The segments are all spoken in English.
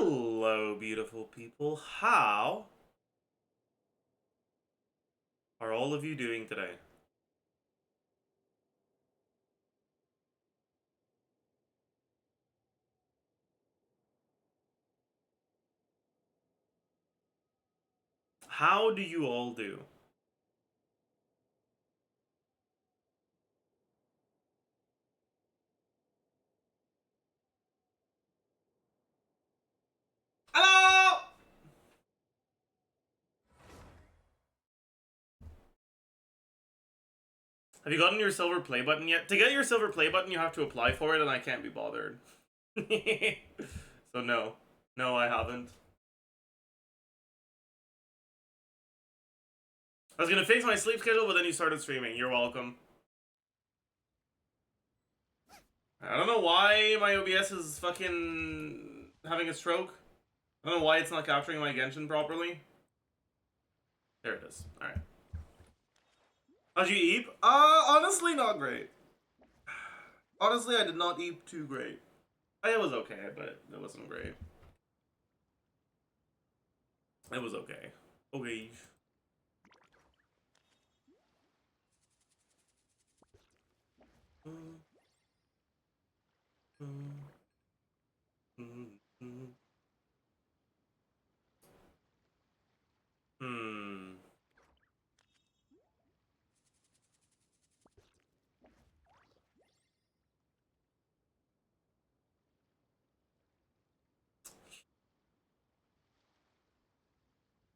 Hello, beautiful people. How are all of you doing today? How do you all do? Hello! Have you gotten your silver play button yet? To get your silver play button, you have to apply for it, and I can't be bothered. So no. No, I haven't. I was gonna fix my sleep schedule, but then you started streaming. You're welcome. I don't know why my OBS is fucking having a stroke. I don't know why it's not capturing my Genshin properly. There it is. Alright. How'd you eat? Honestly, not great. Honestly, I did not eat too great. It was okay, but it wasn't great. It was okay. Okay.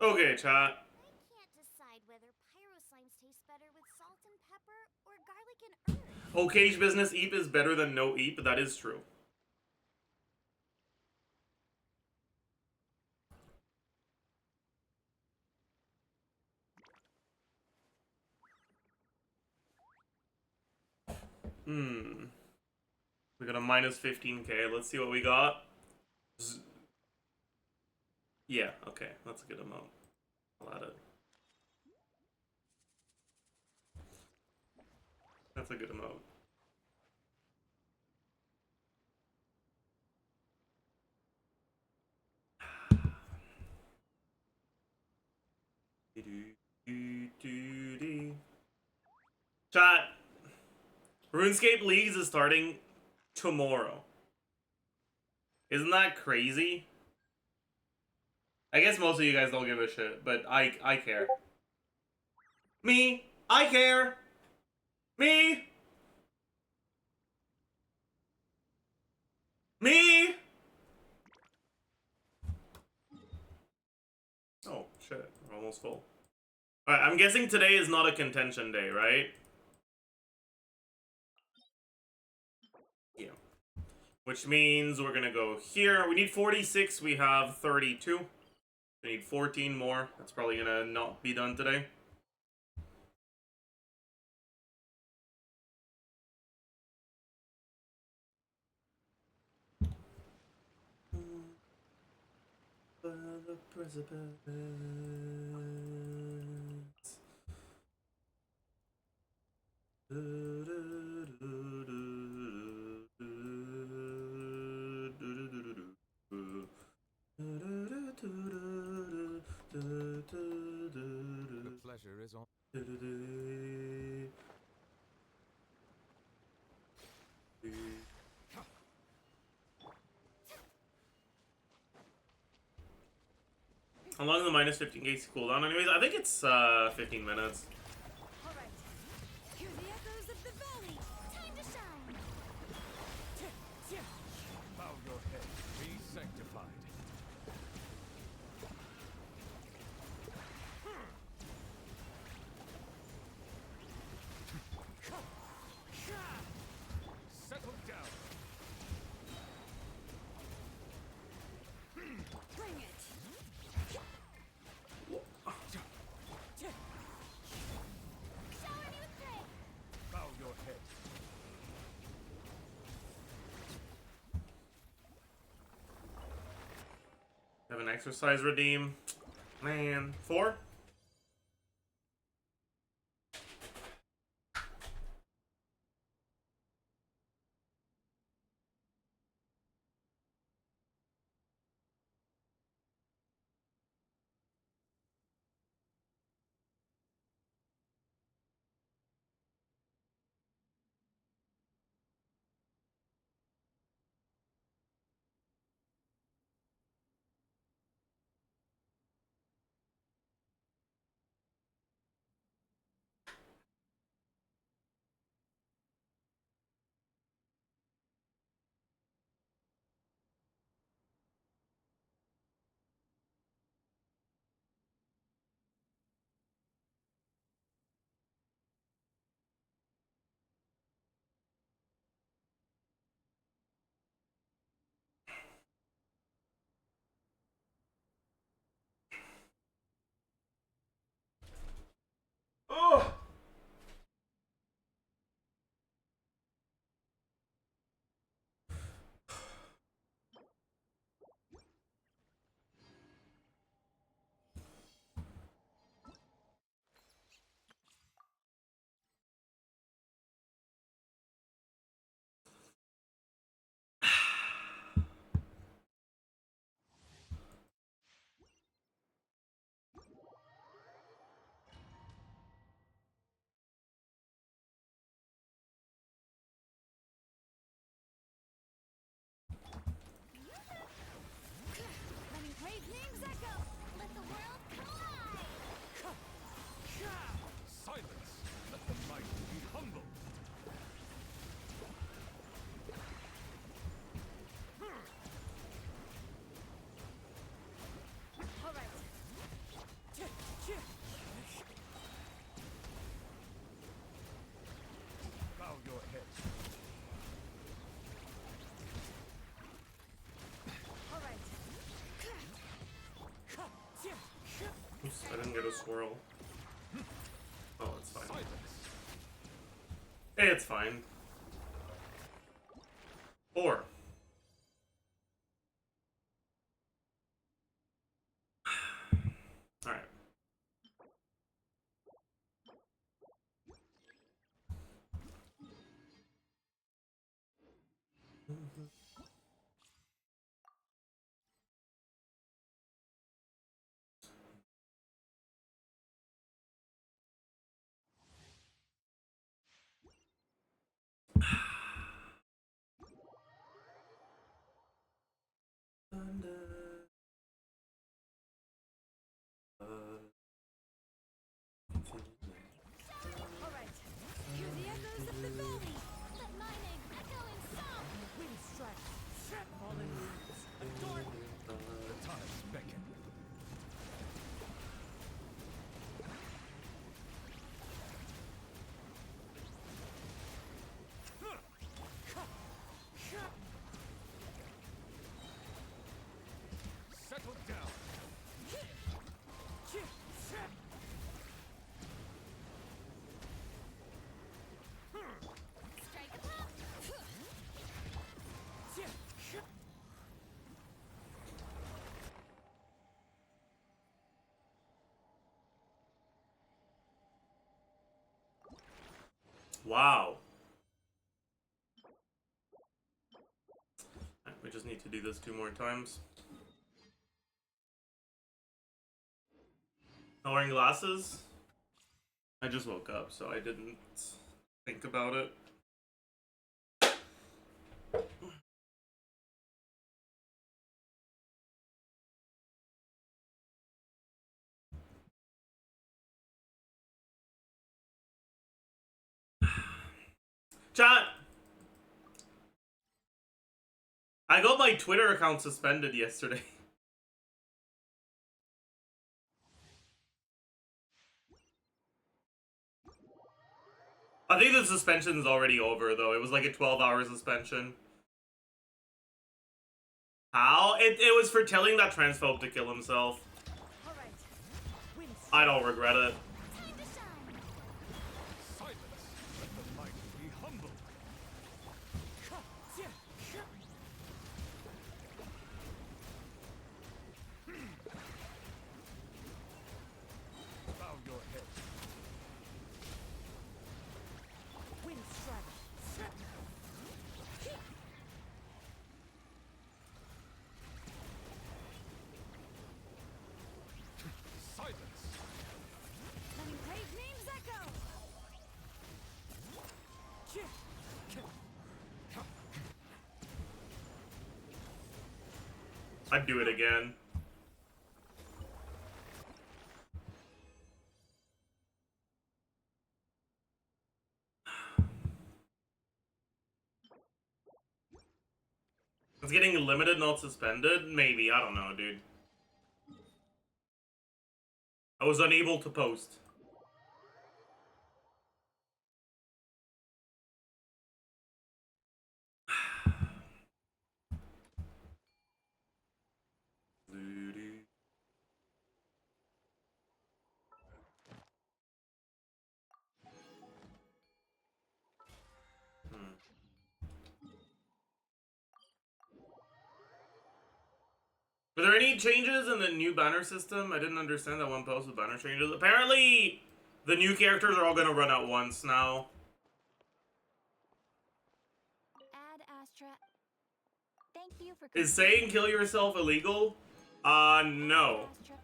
Okay, chat. I can't decide whether pyro slimes taste better with salt and pepper or garlic and herbs. Okay, business eep is better than no eep. That is true. We got a minus 15k. Let's see what we got. Yeah, okay. That's a good amount. I'll add it. That's a good amount. Chat. RuneScape Leagues is starting tomorrow. Isn't that crazy? I guess most of you guys don't give a shit, but I care. Me! I care! Me! Me! Oh, shit. We're almost full. Alright, I'm guessing today is not a contention day, right? Yeah. Which means we're gonna go here. We need 46, we have 32. We need 14 more. That's probably gonna not be done today. The precipice. The pleasure is on. How long is the minus 15k cooldown? Anyways, I think it's 15 minutes. All right, hear the echoes of the valley. Time to shine. Bow your head. Be sanctified. Settle down. Bring it. Shower me with praise. Bow your head. Have an exercise redeem. Man. 4? doesn't get a swirl. Oh, it's fine. Silence. Hey, it's fine. 4. Alright. Alright, hear the echoes of the valley. That mining echoing song. Wind strike, fallen leaves, adorn. The tides beckon. Settle down. Strike a pop. Wow. We just need to do this 2 more times. Not wearing glasses? I just woke up, so I didn't think about it. Chat! I got my Twitter account suspended yesterday. I think the suspension is already over, though. It was like a 12-hour suspension. How? It was for telling that transphobe to kill himself. Alright, wind I don't regret it. time to shine. Silence. Let the mighty be humble. Bow your head. Wind strike. Silence. Letting brave names echo. I'd do it again. It's getting limited, not suspended? Maybe, I don't know, dude. I was unable to post. Were there any changes in the new banner system? I didn't understand that one post with banner changes. Apparently, the new characters are all gonna run at once now. Ad Astra. Thank you for Is saying kill yourself illegal? No. Astra.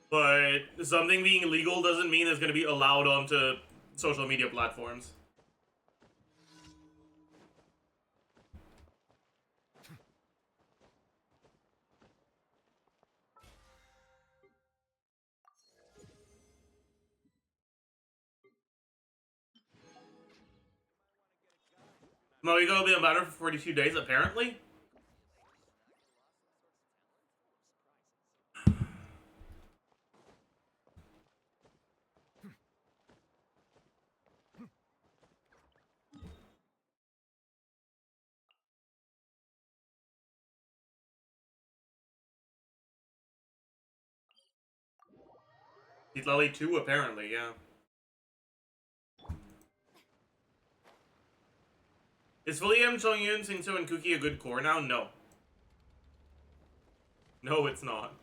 But something being illegal doesn't mean it's gonna be allowed onto social media platforms. No, you gotta be on banner for 42 days, apparently? Heat Lily 2, apparently, yeah. Is William Jong-un, Sing-So, and Cookie a good core now? No. No, it's not.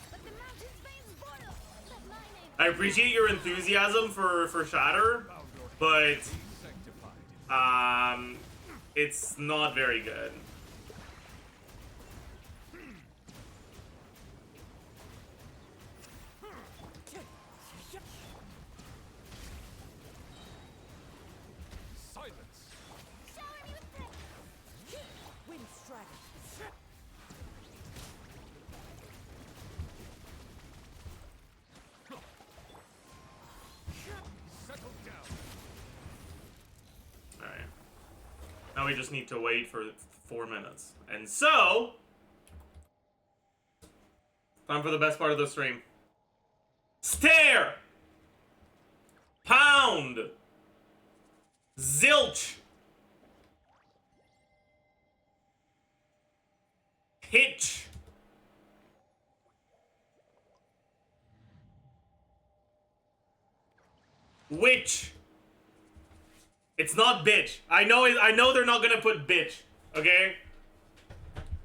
Let the mountain's veins boil. Let my name I appreciate your enthusiasm for Shatter, but Sanctified. it's not very good. Silence. shower me with praise. Wind strike. Settle down. Alright. Now we just need to wait for 4 minutes. And so... time for the best part of the stream. Stare! Pound! Zilch! Hitch! Witch! It's not bitch. I know they're not gonna put bitch. Okay?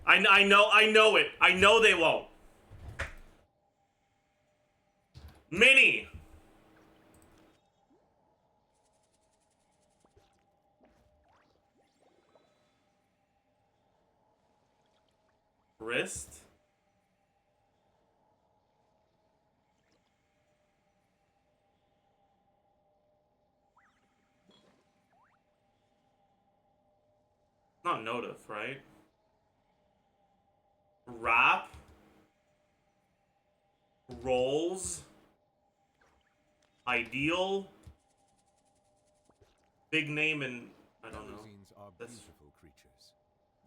I know it. I know they won't. Mini! Wrist? Not notif, right? Wrap? Rolls? Ideal? Big name and... I don't know. Zines are That's- beautiful creatures.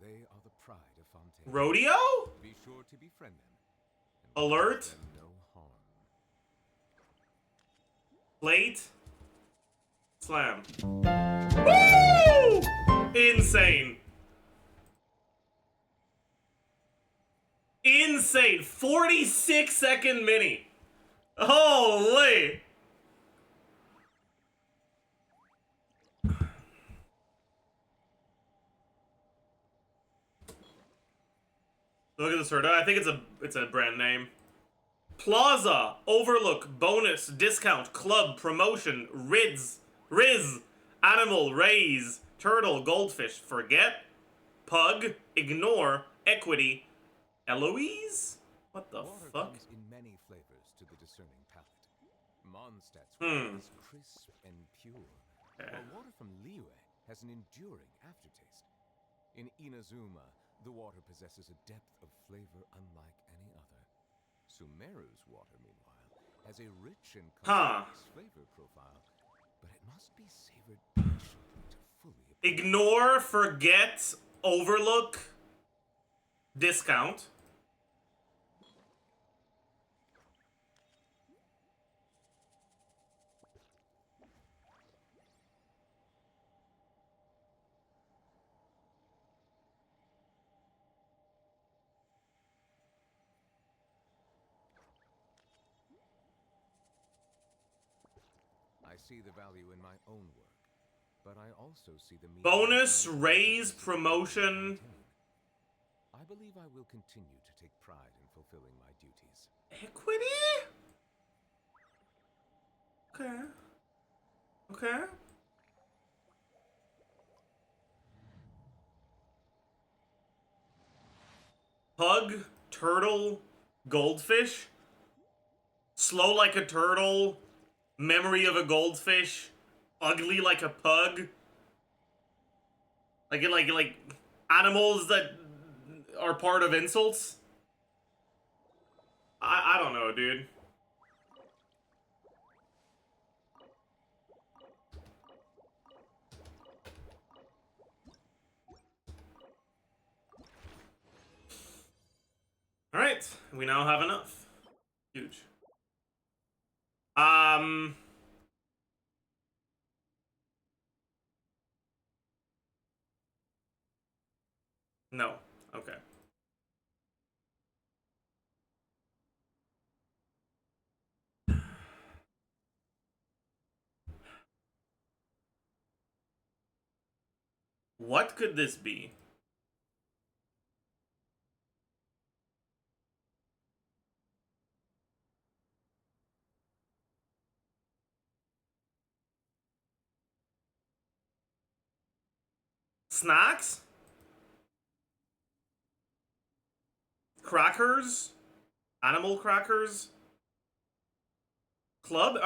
They are the pride of Fontaine. Rodeo? Be sure to befriend them. and Alert? wish them no harm. Plate? Slam. Woo! Insane. Insane. 46-second mini. Holy. Look at this Serta. I think it's a brand name. Plaza, Overlook, Bonus, Discount, Club, Promotion, Riz, Animal, Raise, Turtle, Goldfish, Forget, Pug, Ignore, Equity, Eloise? What the Water fuck? comes in many flavors to the discerning palate. Mondstadt's Hmm. water is crisp and pure, Okay. while water from Liyue has an enduring aftertaste. In Inazuma, the water possesses a depth of flavor unlike any other. Sumeru's water, meanwhile, has a rich and complex flavor profile, but it must be savored patiently to fully appreciate. Ignore, Forget, Overlook, Discount. I see the value in my own work, but I also see the meaning Bonus, of Raise, others' Promotion. I believe I will continue to take pride in fulfilling my duties. Equity? Okay. Okay. Pug, Turtle, Goldfish. Slow like a turtle. Memory of a goldfish. Ugly like a pug. Like animals that are part of insults. I don't know, dude. Alright, we now have enough. Huge. No. Okay. What could this be? Snacks? Crackers? Animal crackers? Club?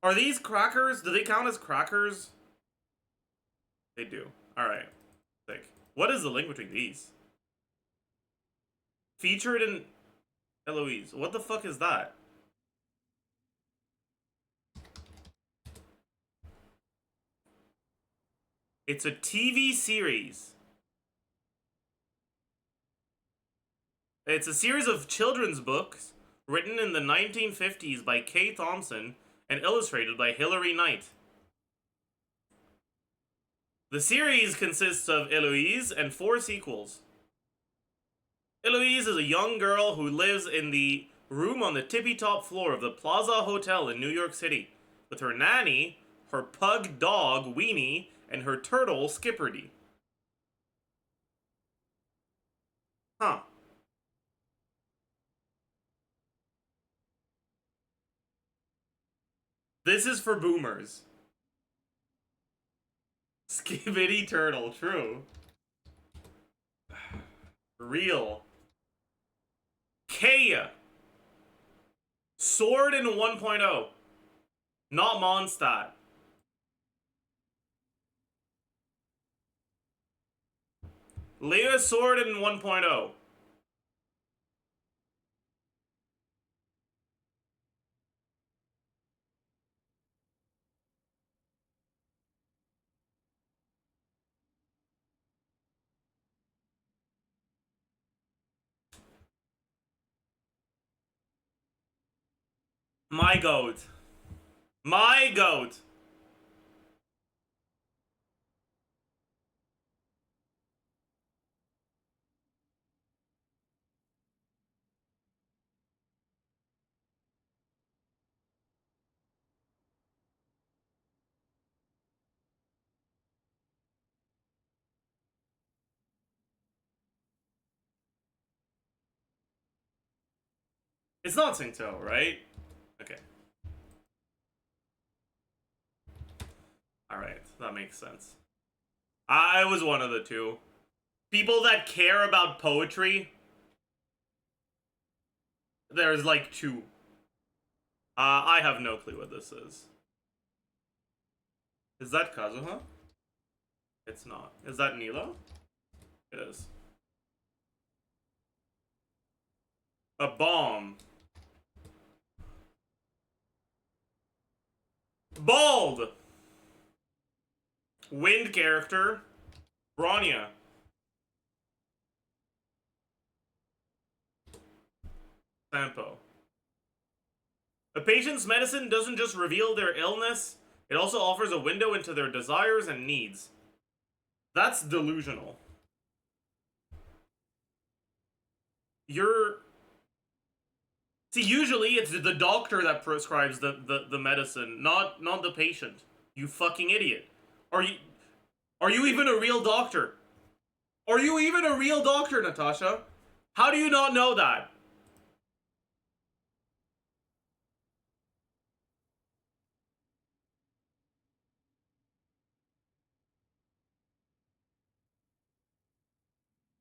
Are these crackers? Do they count as crackers? They do. Alright. Sick. What is the link between these? Featured in Eloise. What the fuck is that? It's a TV series. It's a series of children's books written in the 1950s by Kay Thompson and illustrated by Hilary Knight. The series consists of Eloise and 4 sequels. Eloise is a young girl who lives in the room on the tippy-top floor of the Plaza Hotel in New York City with her nanny, her pug dog, Weenie, and her turtle, Skipperdy. Huh. This is for boomers. Skibbity turtle, true. Real. Kaya. Sword in 1.0. Not Mondstadt. Leah Sword in 1.0. My goat. My goat. It's not Singto, right? Okay. Alright, that makes sense. I was one of the two. People that care about poetry. There's like 2. I have no clue what this is. Is that Kazuha? It's not. Is that Nilo? It is. A bomb. Bald! Wind character. Bronya. Sampo. A patient's medicine doesn't just reveal their illness, it also offers a window into their desires and needs. That's delusional. See, usually it's the doctor that prescribes the medicine, not the patient. You fucking idiot. Are you even a real doctor? Are you even a real doctor, Natasha? How do you not know that?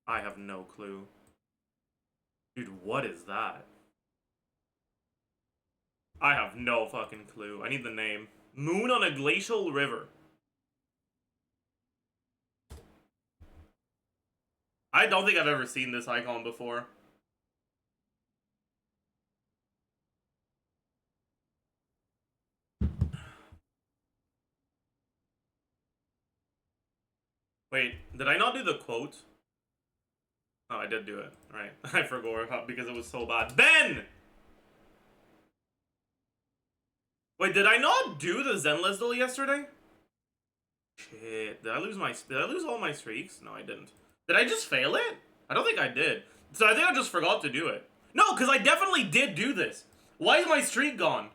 I have no clue. Dude, what is that? I have no fucking clue. I need the name. Moon on a glacial river. I don't think I've ever seen this icon before. Wait, did I not do the quote? Oh, I did do it. Right. I forgot because it was so bad. Ben! Wait, did I not do the Zenless duel yesterday? Shit, did I lose all my streaks? No, I didn't. Did I just fail it? I don't think I did. So I think I just forgot to do it. No, because I definitely did do this. Why is my streak gone?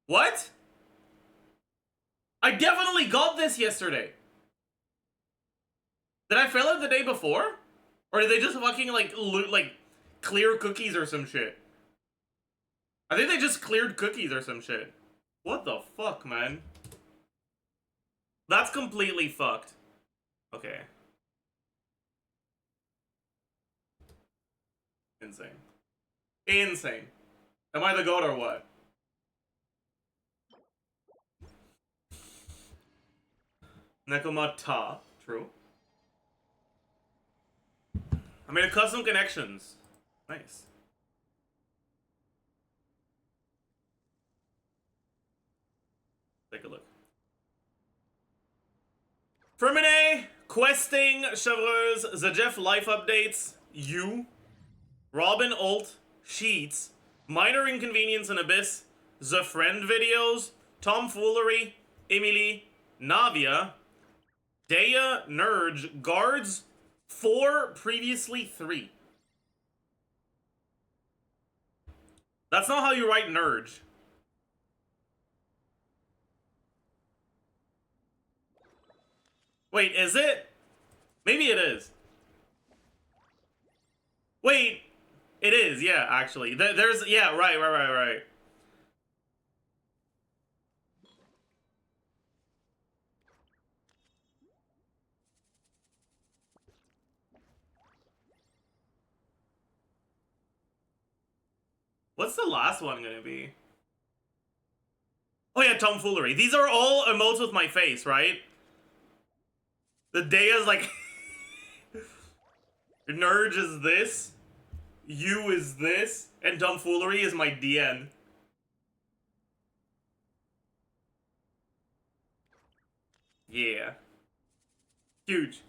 What? I definitely got this yesterday. Did I fail it the day before? Or did they just fucking, like, clear cookies or some shit? I think they just cleared cookies or some shit. What the fuck, man? That's completely fucked. Okay. Insane. Insane. Am I the goat or what? Nekomata. True. I made a custom connections. Nice. Take a look. Fermine, questing, ChesseBurgers, Zajef life updates, you, Robin ult, sheets, minor inconvenience and abyss, the friend videos, tomfoolery, Emily, Navia, Dea, Nurge, guards, 4, previously 3. That's not how you write Nurge. Wait, is it? Maybe it is. Wait, it is, yeah, actually. There's, yeah, right. What's the last one gonna be? Oh yeah, tomfoolery. These are all emotes with my face, right? The day is like... Nurge is this. You is this. And tomfoolery is my DN. Yeah. Huge.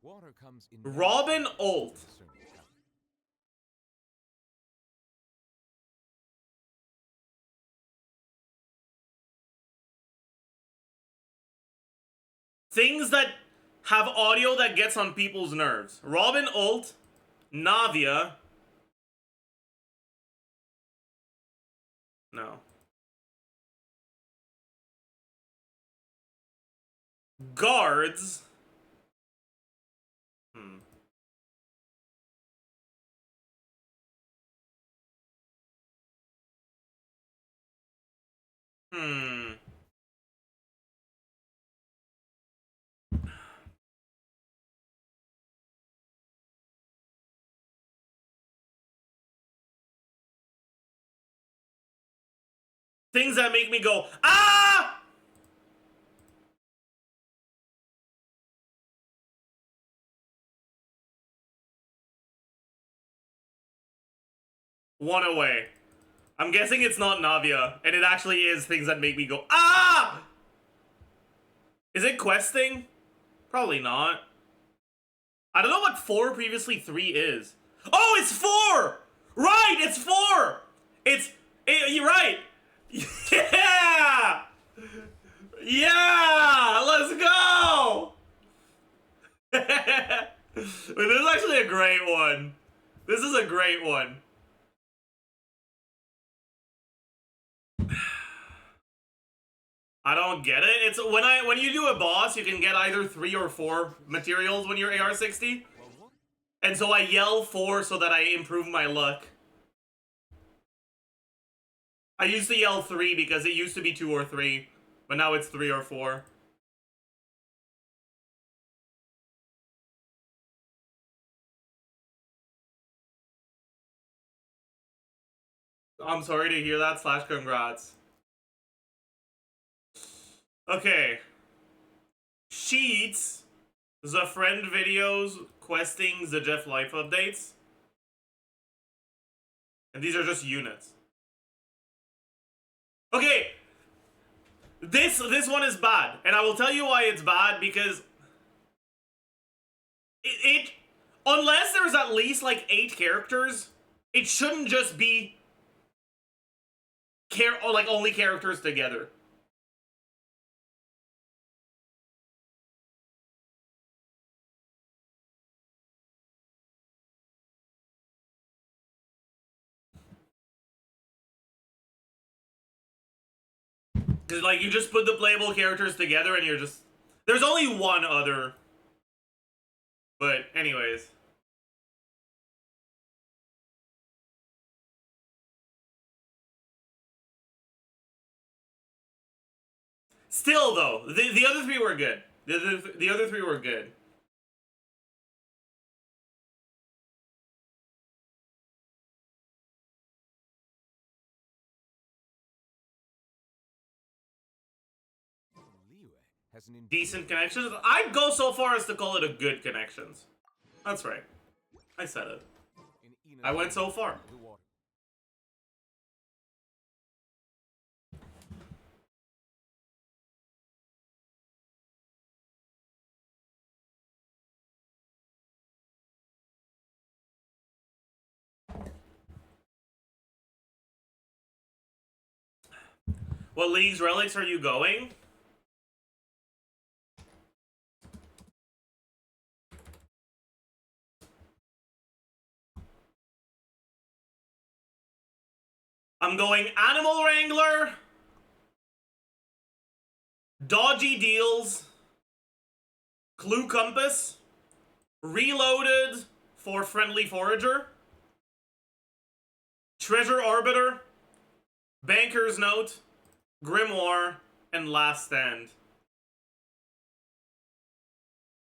Water comes in Robin ult. Things that have audio that gets on people's nerves. Robin ult, Navia. No. Guards. Things that make me go, ah! One away. I'm guessing it's not Navia, and it actually is things that make me go, ah! Is it questing? Probably not. I don't know what 4 previously 3 is. Oh, it's 4! Right, it's 4! You're right. Yeah! Yeah! Let's go! Wait, this is actually a great one. This is a great one. I don't get it. It's when you do a boss, you can get either 3 or 4 materials when you're AR60. And so I yell 4 so that I improve my luck. I used to yell 3 because it used to be 2 or 3, but now it's 3 or 4. I'm sorry to hear that, / congrats. Okay. Sheets. The friend videos, questing, Zajef life updates. And these are just units. Okay. This one is bad. And I will tell you why it's bad, because it unless there's at least like 8 characters, it shouldn't just be only characters together. Cause like you just put the playable characters together and you're just there's only one other. But anyways. Still though, the other three were good. The other three were good. Liyue has an Decent connections. I'd go so far as to call it a good connections. That's right. I said it. I went so far. The water. What league's relics are you going? I'm going Animal Wrangler, Dodgy Deals, Clue Compass, Reloaded for Friendly Forager, Treasure Arbiter, Banker's Note, Grimoire, and Last Stand.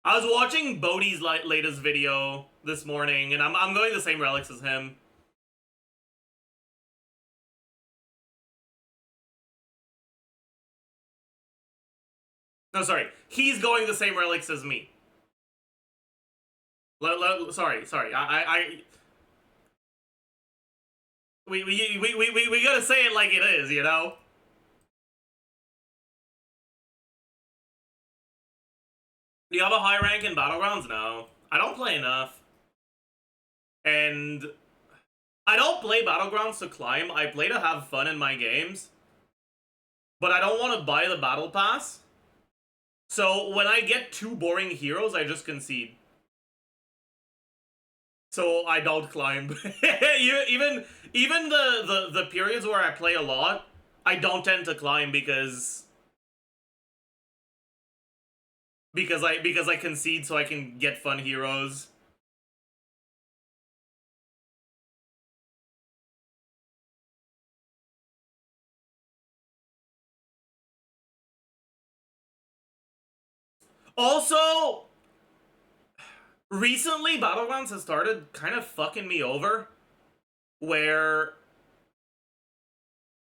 I was watching Bodhi's latest video this morning, and I'm going the same relics as him. No, sorry. He's going the same relics as me. Sorry. We gotta say it like it is, you know? Do you have a high rank in Battlegrounds? No. I don't play enough. And I don't play Battlegrounds to climb. I play to have fun in my games. But I don't want to buy the Battle Pass. So when I get too boring heroes, I just concede. So I don't climb. even the periods where I play a lot, I don't tend to climb because I concede so I can get fun heroes. Also, recently Battlegrounds has started kind of fucking me over, where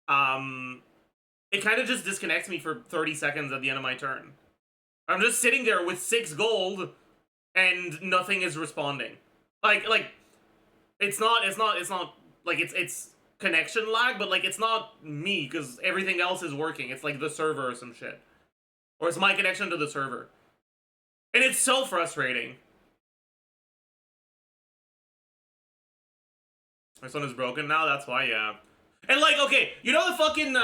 it kind of just disconnects me for 30 seconds at the end of my turn. I'm just sitting there with 6 gold and nothing is responding. Like it's not like it's connection lag, but like it's not me because everything else is working. It's like the server or some shit. Or it's my connection to the server. And it's so frustrating. My phone is broken now, that's why, yeah. And like, okay, you know the fucking,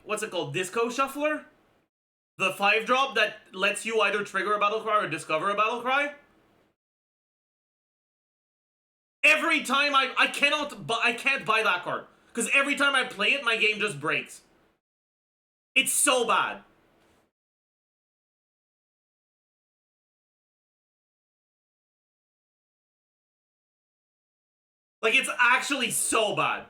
what's it called? Disco Shuffler? The 5-drop that lets you either trigger a battle cry or discover a battle cry? Every time I can't buy that card. Because every time I play it, my game just breaks. It's so bad. Like, it's actually so bad.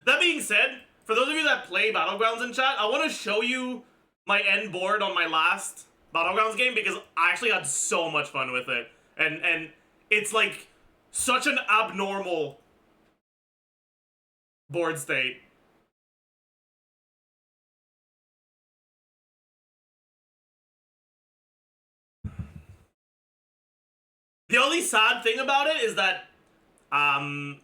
That being said, for those of you that play Battlegrounds in chat, I want to show you my end board on my last Battlegrounds game because I actually had so much fun with it. And it's like such an abnormal board state. The only sad thing about it is that the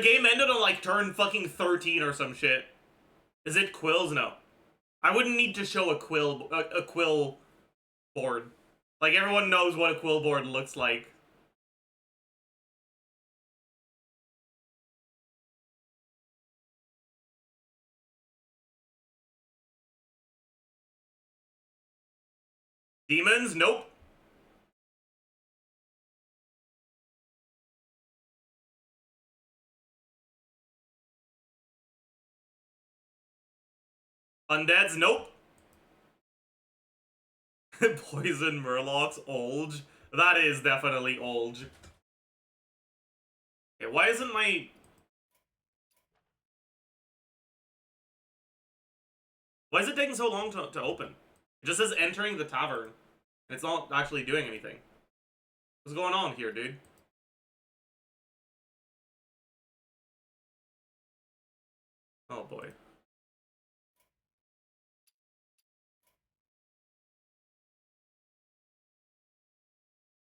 game ended on like turn fucking 13 or some shit. Is it quills? No. I wouldn't need to show a quill board. Like everyone knows what a quill board looks like. Demons? Nope. Undeads? Nope. Poison Murlocs, Olge. That is definitely Olge. Okay, why isn't my... Why is it taking so long to open? It just says entering the tavern. It's not actually doing anything. What's going on here, dude? Oh boy.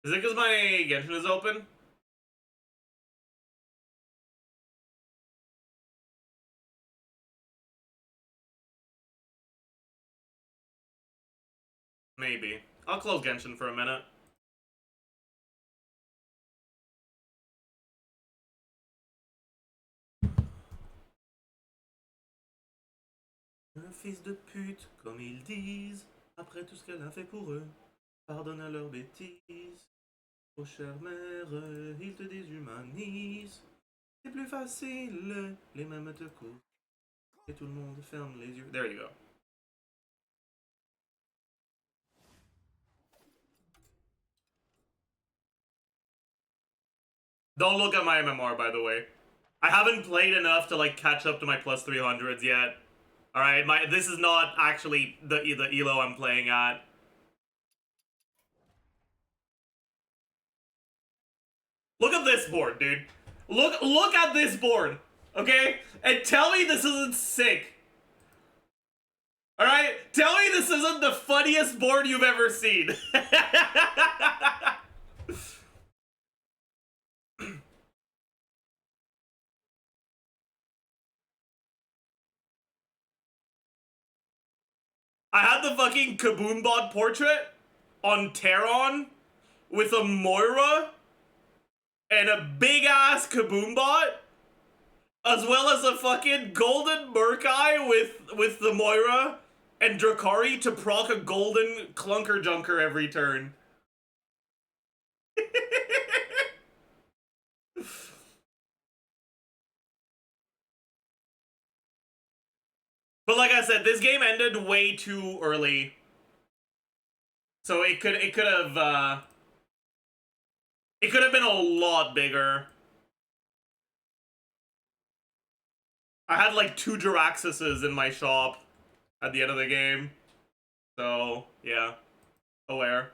Is it because my Genshin is open? Maybe. I'll close Genshin for a minute. Un fils de pute, comme ils disent, après tout ce qu'elle a fait pour eux, pardonne à leurs bêtises. Oh chère mère, ils te déshumanisent. C'est plus facile, les mêmes te courent. Et tout le monde ferme les yeux. There you go. Don't look at my MMR, by the way. I haven't played enough to like catch up to my plus 300s yet. All right, this is not actually the elo I'm playing at. Look at this board, dude. Look at this board, okay? And tell me this isn't sick. All right, tell me this isn't the funniest board you've ever seen. I had the fucking Kaboombot portrait on Terron with a Moira and a big ass Kaboombot, as well as a fucking golden Murkai with the Moira and Drakari to proc a golden Clunker Junker every turn. But like I said, this game ended way too early. So it could have been a lot bigger. I had like 2 Jiraxises in my shop at the end of the game. So, yeah. Aware.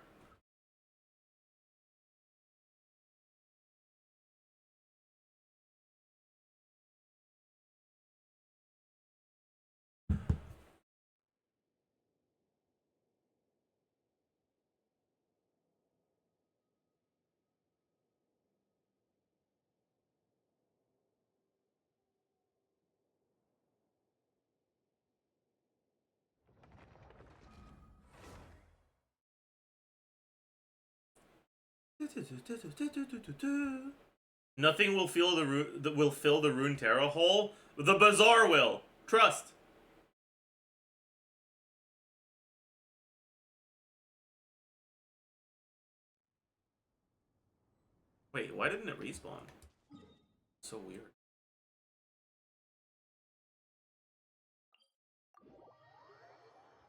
Nothing will fill the Runeterra hole. The Bazaar will. Trust. Wait, why didn't it respawn? So weird.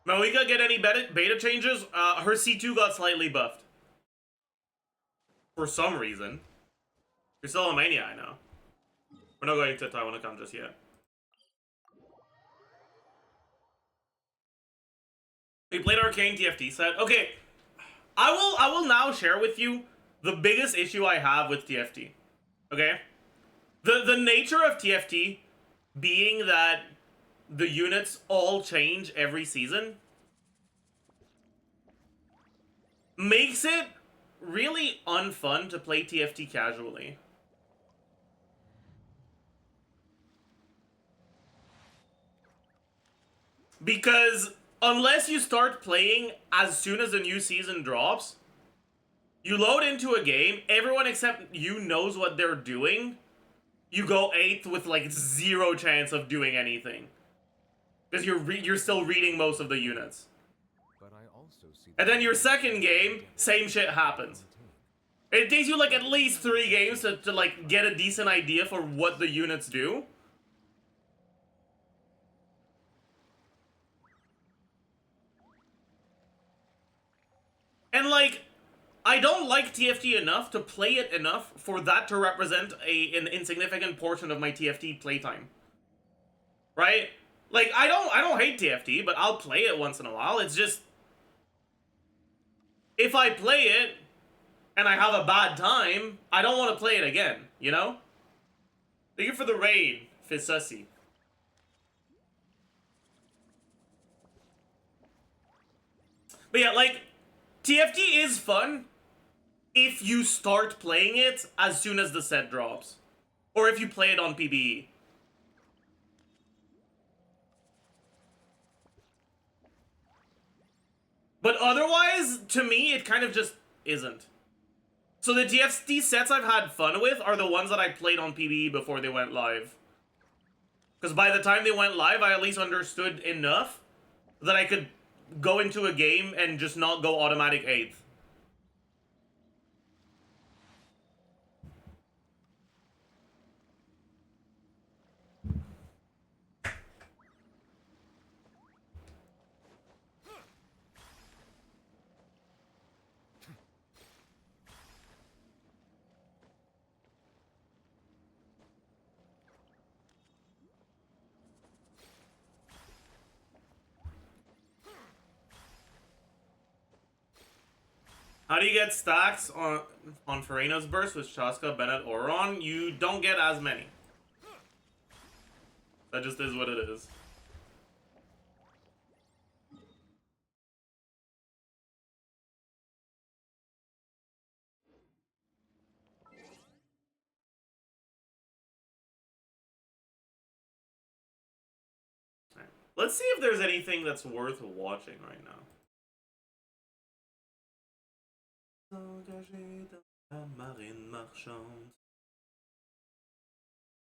Malika get any beta changes? Her C2 got slightly buffed. For some reason. You're still in Mania, I know. We're not going to Taiwan account just yet. We played Arcane TFT set. Okay, I will now share with you the biggest issue I have with TFT. Okay? The nature of TFT being that the units all change every season makes it really unfun to play TFT casually. Because unless you start playing as soon as a new season drops, you load into a game, everyone except you knows what they're doing, you go 8th with like 0 chance of doing anything. Because you're still reading most of the units. But I also see And then your second game, same shit happens. It takes you like at least 3 games to like get a decent idea for what the units do. And like, I don't like TFT enough to play it enough for that to represent an insignificant portion of my TFT playtime. Right? Like, I don't hate TFT, but I'll play it once in a while. It's just, if I play it and I have a bad time, I don't want to play it again, you know? Thank you for the raid, Fissussy. But yeah, like, TFT is fun if you start playing it as soon as the set drops. Or if you play it on PBE. But otherwise, to me, it kind of just isn't. So the TFT sets I've had fun with are the ones that I played on PBE before they went live. Because by the time they went live, I at least understood enough that I could go into a game and just not go automatic 8th. How do you get stacks on Farina's burst with Shaska, Bennett, or Ron? You don't get as many. That just is what it is. Right. Let's see if there's anything that's worth watching right now. Engagé dans la marine marchande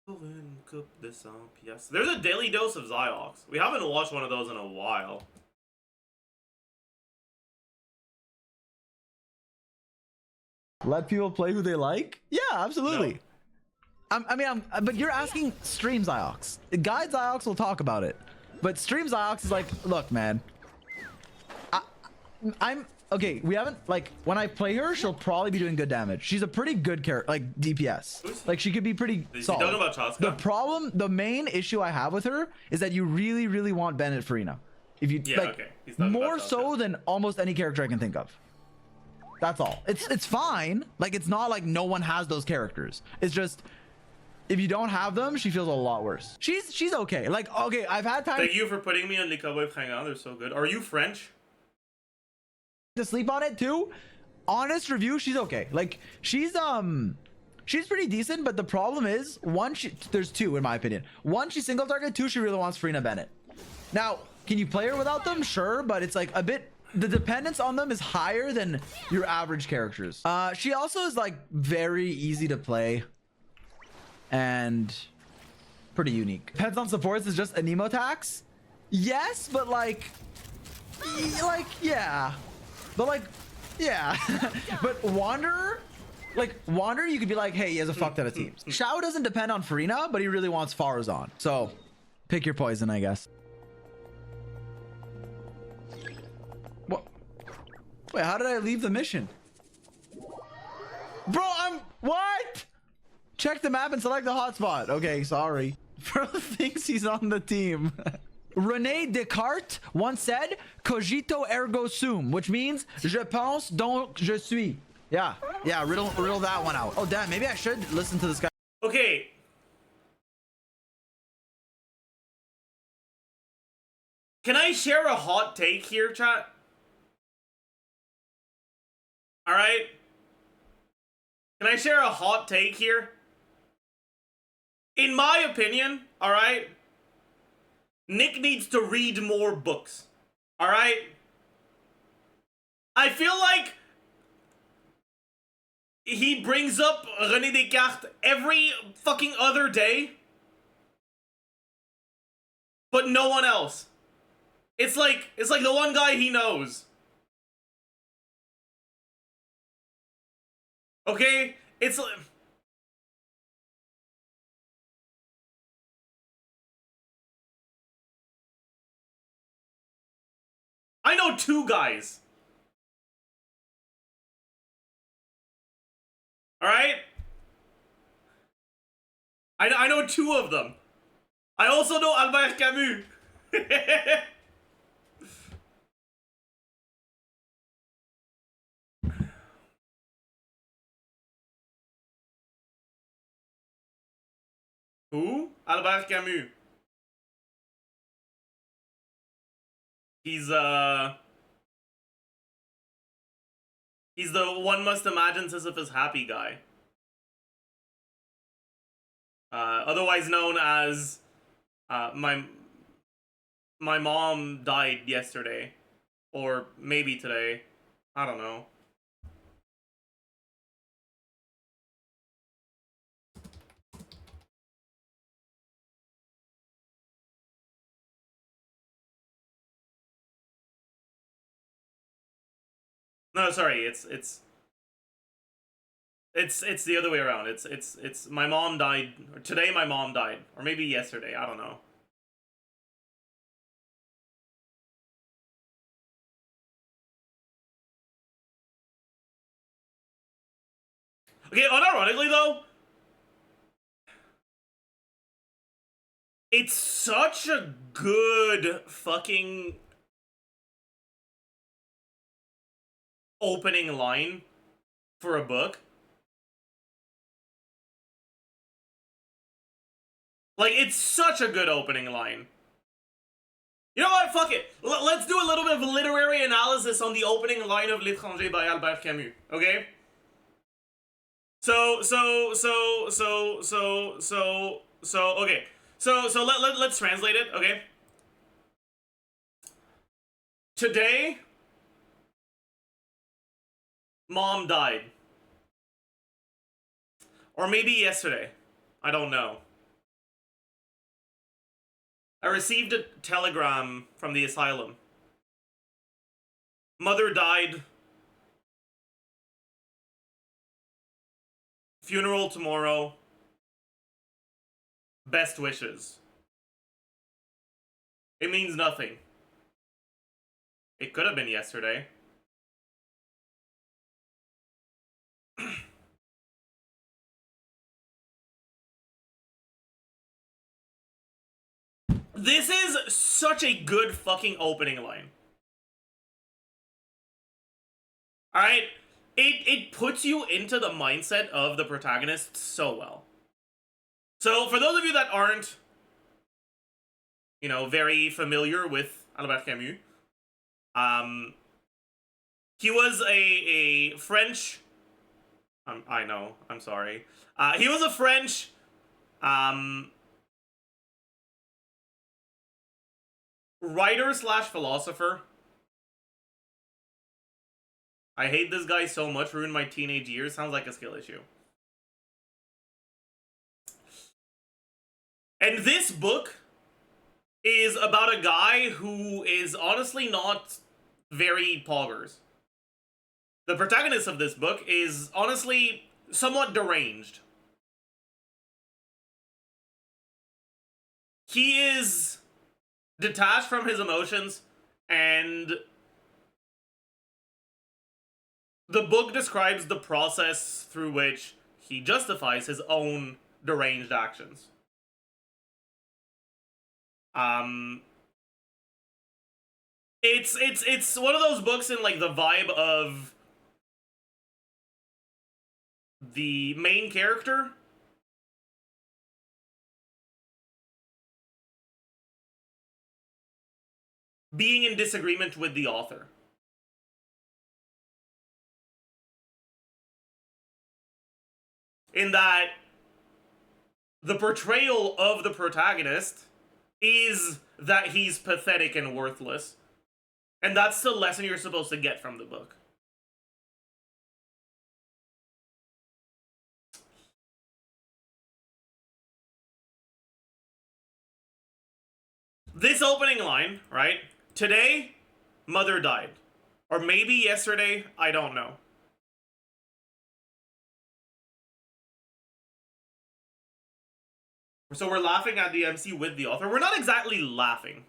pour une coupe de 100 piastres. There's a daily dose of Ziox. We haven't watched one of those in a while. Let people play who they like? Yeah, absolutely. No. But you're asking stream Ziox. Guide Ziox will talk about it. But stream Ziox is like, look, man. I'm okay. We haven't, like, when I play her, she'll probably be doing good damage. She's a pretty good character, like DPS. Like, she could be pretty solid. Talking about Chaska? The problem, the main issue I have with her is that you really, really want Bennett Farina. If you like, more so than almost any character I can think of. That's all. It's fine. Like, it's not like no one has those characters. It's just, if you don't have them, she feels a lot worse. She's okay. Like, okay, I've had time. Thank you for putting me on Les Cowboys Fringants. They're so good. Are you French? To sleep on it too. Honest review, she's okay. Like, she's pretty decent, but the problem is, one, there's two in my opinion. One, she's single target. Two, she really wants Farina Bennett. Now, can you play her without them? Sure, but it's like a bit, the dependence on them is higher than your average characters. She also is like very easy to play and pretty unique. Depends on supports is just Anemo tax. Yes, but like yeah. But like, yeah. But Wanderer, like Wanderer, you could be like, hey, he has a fuck ton of teams. Shao doesn't depend on Farina, but he really wants Farazan. So pick your poison, I guess. What? Wait, how did I leave the mission? Bro, what? Check the map and select the hotspot. Okay, sorry. Bro thinks he's on the team. René Descartes once said, cogito ergo sum, which means je pense donc je suis. Yeah, riddle that one out. Oh, damn, maybe I should listen to this guy. Okay. Can I share a hot take here, chat? Alright? Can I share a hot take here? In my opinion, alright? Nick needs to read more books. Alright? I feel like he brings up René Descartes every fucking other day, but no one else. It's like the one guy he knows. Okay? It's like, I know two guys. Alright? I know two of them. I also know Albert Camus. Who? Albert Camus. He's the one must imagine Sisyphus happy guy. Otherwise known as my mom died yesterday, or maybe today. I don't know. No, sorry, it's the other way around. It's my mom died, or today my mom died, or maybe yesterday, I don't know. Okay, unironically though, it's such a good fucking opening line for a book. Like, it's such a good opening line. You know what? Fuck it. Let's do a little bit of literary analysis on the opening line of L'Étranger by Albert Camus, okay? So, okay. So let's translate it, okay? Today, mom died. Or maybe yesterday. I don't know. I received a telegram from the asylum. Mother died. Funeral tomorrow. Best wishes. It means nothing. It could have been yesterday. This is such a good fucking opening line. Alright? It puts you into the mindset of the protagonist so well. So, for those of you that aren't, you know, very familiar with Albert Camus, he was a French... I know, I'm sorry. He was a French... writer slash philosopher. I hate this guy so much, ruined my teenage years. Sounds like a skill issue. And this book is about a guy who is honestly not very poggers. The protagonist of this book is honestly somewhat deranged. He is detached from his emotions, and the book describes the process through which he justifies his own deranged actions. It's one of those books in like the vibe of the main character being in disagreement with the author. In that the portrayal of the protagonist is that he's pathetic and worthless. And that's the lesson you're supposed to get from the book. This opening line, right? Today, mother died. Or maybe yesterday, I don't know. So we're laughing at the MC with the author. We're not exactly laughing.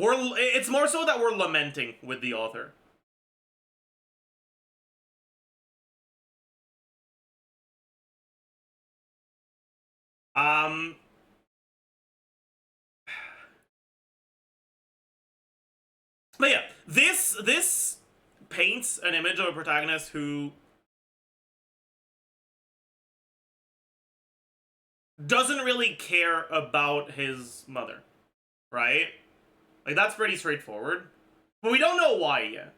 It's more so that we're lamenting with the author. But yeah, this paints an image of a protagonist who doesn't really care about his mother, right? Like, that's pretty straightforward. But we don't know why yet.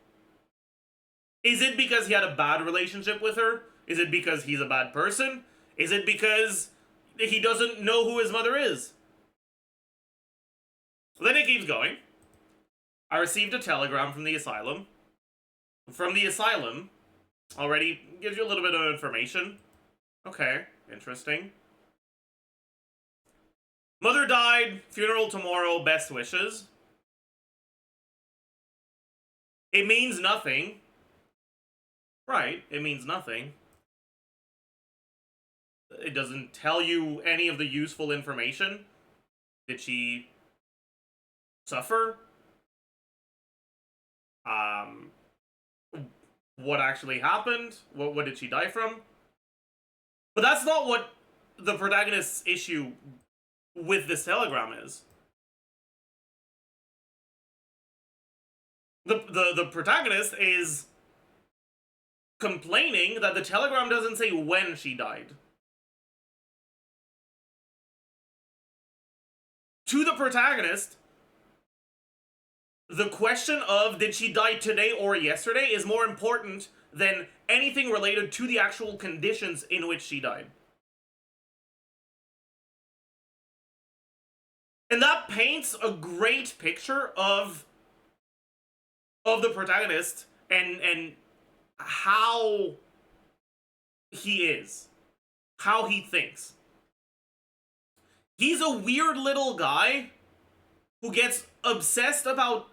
Is it because he had a bad relationship with her? Is it because he's a bad person? Is it because he doesn't know who his mother is? Then it keeps going. I received a telegram from the asylum. From the asylum, already gives you a little bit of information. Okay, interesting. Mother died, funeral tomorrow, best wishes. It means nothing. Right, it means nothing. It doesn't tell you any of the useful information. Did she suffer? What actually happened? What did she die from? But that's not what the protagonist's issue with this telegram is. The protagonist is complaining that the telegram doesn't say when she died. To the protagonist, the question of did she die today or yesterday is more important than anything related to the actual conditions in which she died. And that paints a great picture of the protagonist and how he is, how he thinks. He's a weird little guy who gets obsessed about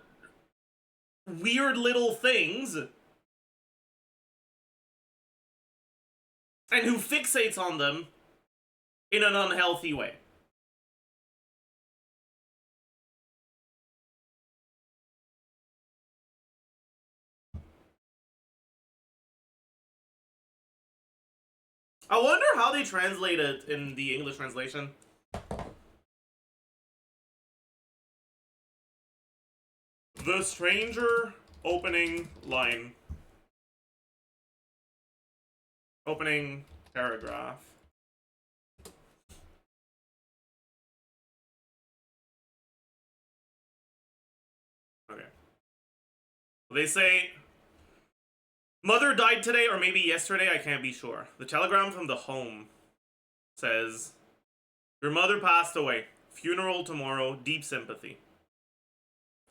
weird little things and who fixates on them in an unhealthy way. I wonder how they translate it in the English translation. The stranger opening line. Opening paragraph. Okay. They say, mother died today or maybe yesterday, I can't be sure. The telegram from the home says, your mother passed away. Funeral tomorrow, deep sympathy.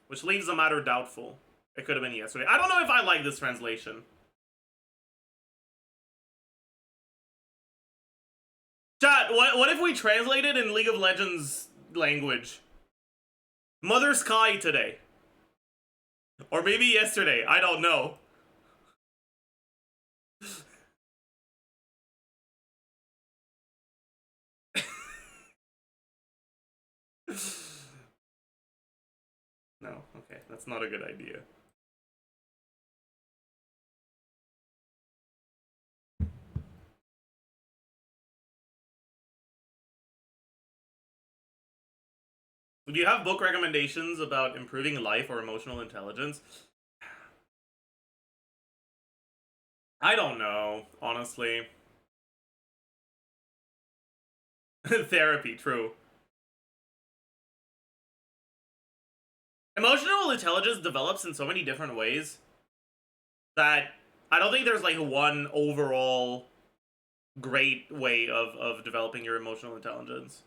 Which leaves the matter doubtful. It could have been yesterday. I don't know if I like this translation. Chat, what if we translate it in League of Legends language? Mother Sky today. Or maybe yesterday, I don't know. No, okay, that's not a good idea. Do you have book recommendations about improving life or emotional intelligence? I don't know, honestly. Therapy, true. Emotional intelligence develops in so many different ways that I don't think there's like one overall great way of developing your emotional intelligence.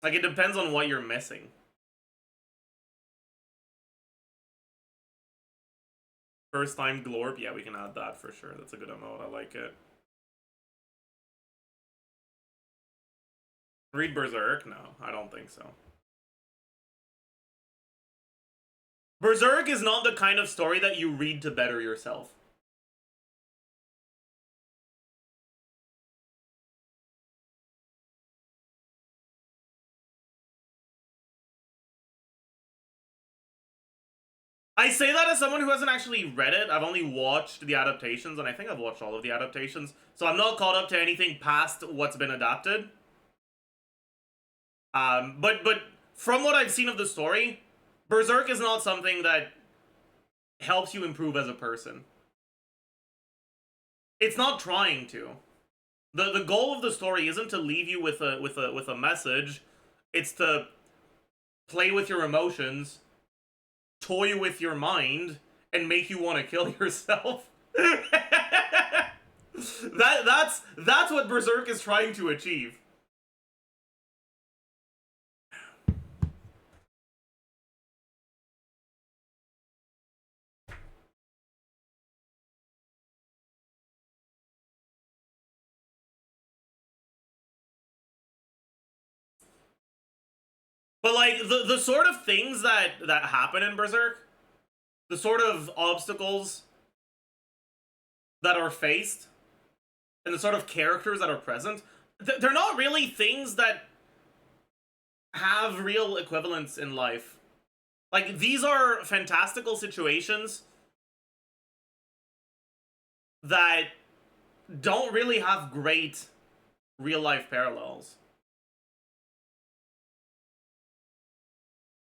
Like, it depends on what you're missing. First time glorp, yeah, we can add that for sure. That's a good emote, I like it. Read Berserk? No, I don't think so. Berserk is not the kind of story that you read to better yourself. I say that as someone who hasn't actually read it. I've only watched the adaptations, and I think I've watched all of the adaptations, so I'm not caught up to anything past what's been adapted. But from what I've seen of the story, Berserk is not something that helps you improve as a person. It's not trying to. The goal of the story isn't to leave you with a message. It's to play with your emotions, toy with your mind, and make you want to kill yourself. That's what Berserk is trying to achieve. But like the sort of things that happen in Berserk, the sort of obstacles that are faced, and the sort of characters that are present, they're not really things that have real equivalents in life. Like, these are fantastical situations that don't really have great real life parallels.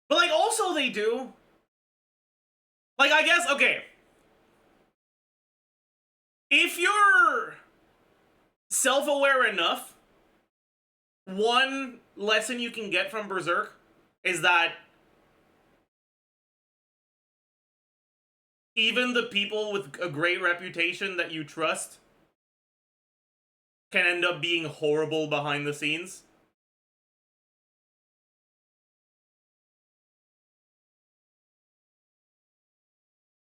But like, also they do. Like, I guess, okay, if you're self-aware enough, one lesson you can get from Berserk is that even the people with a great reputation that you trust can end up being horrible behind the scenes.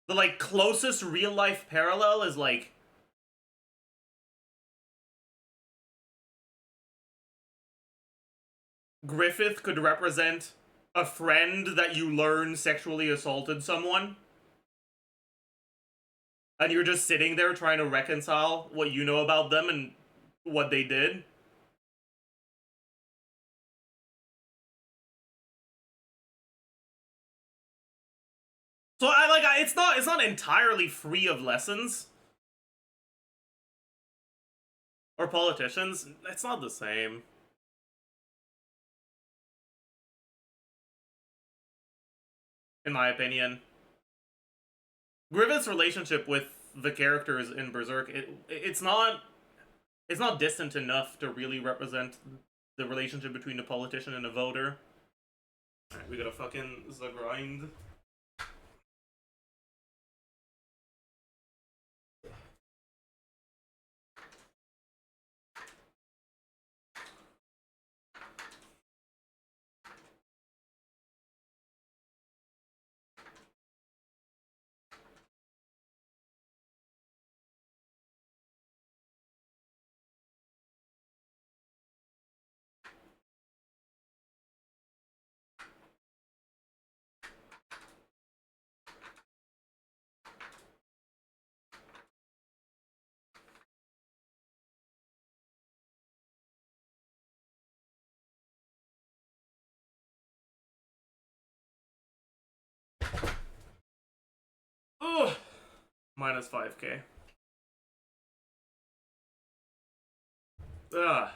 The, like, closest real-life parallel is, like, Griffith could represent a friend that you learn sexually assaulted someone, and you're just sitting there trying to reconcile what you know about them and what they did. So it's not entirely free of lessons or politicians. It's not the same. In my opinion. Griffith's relationship with the characters in Berserk, it's not distant enough to really represent the relationship between a politician and a voter. Alright, we gotta fucking grind. Oh, minus 5k. Ugh.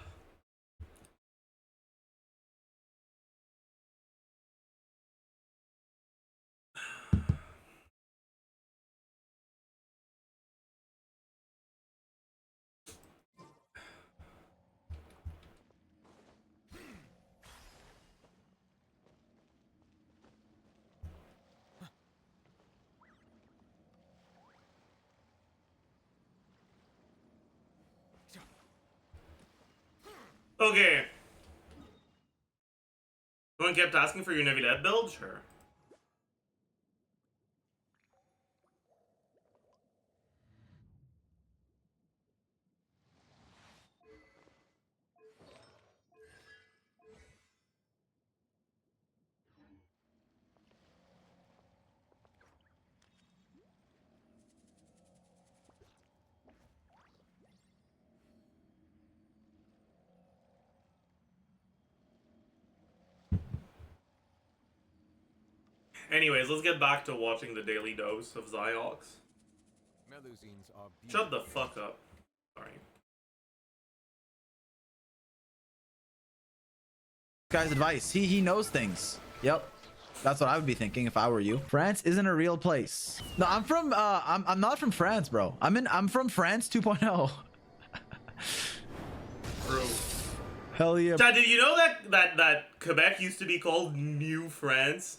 Okay. Someone kept asking for your Nevi build? Sure. Anyways, let's get back to watching the daily dose of Ziox. Melusines are Shut the fuck up. Sorry. Guy's advice. He knows things. Yep. That's what I would be thinking if I were you. France isn't a real place. No, I'm from I'm not from France, bro. I'm from France 2.0. Bro. Hell yeah. Chad, did you know that Quebec used to be called New France?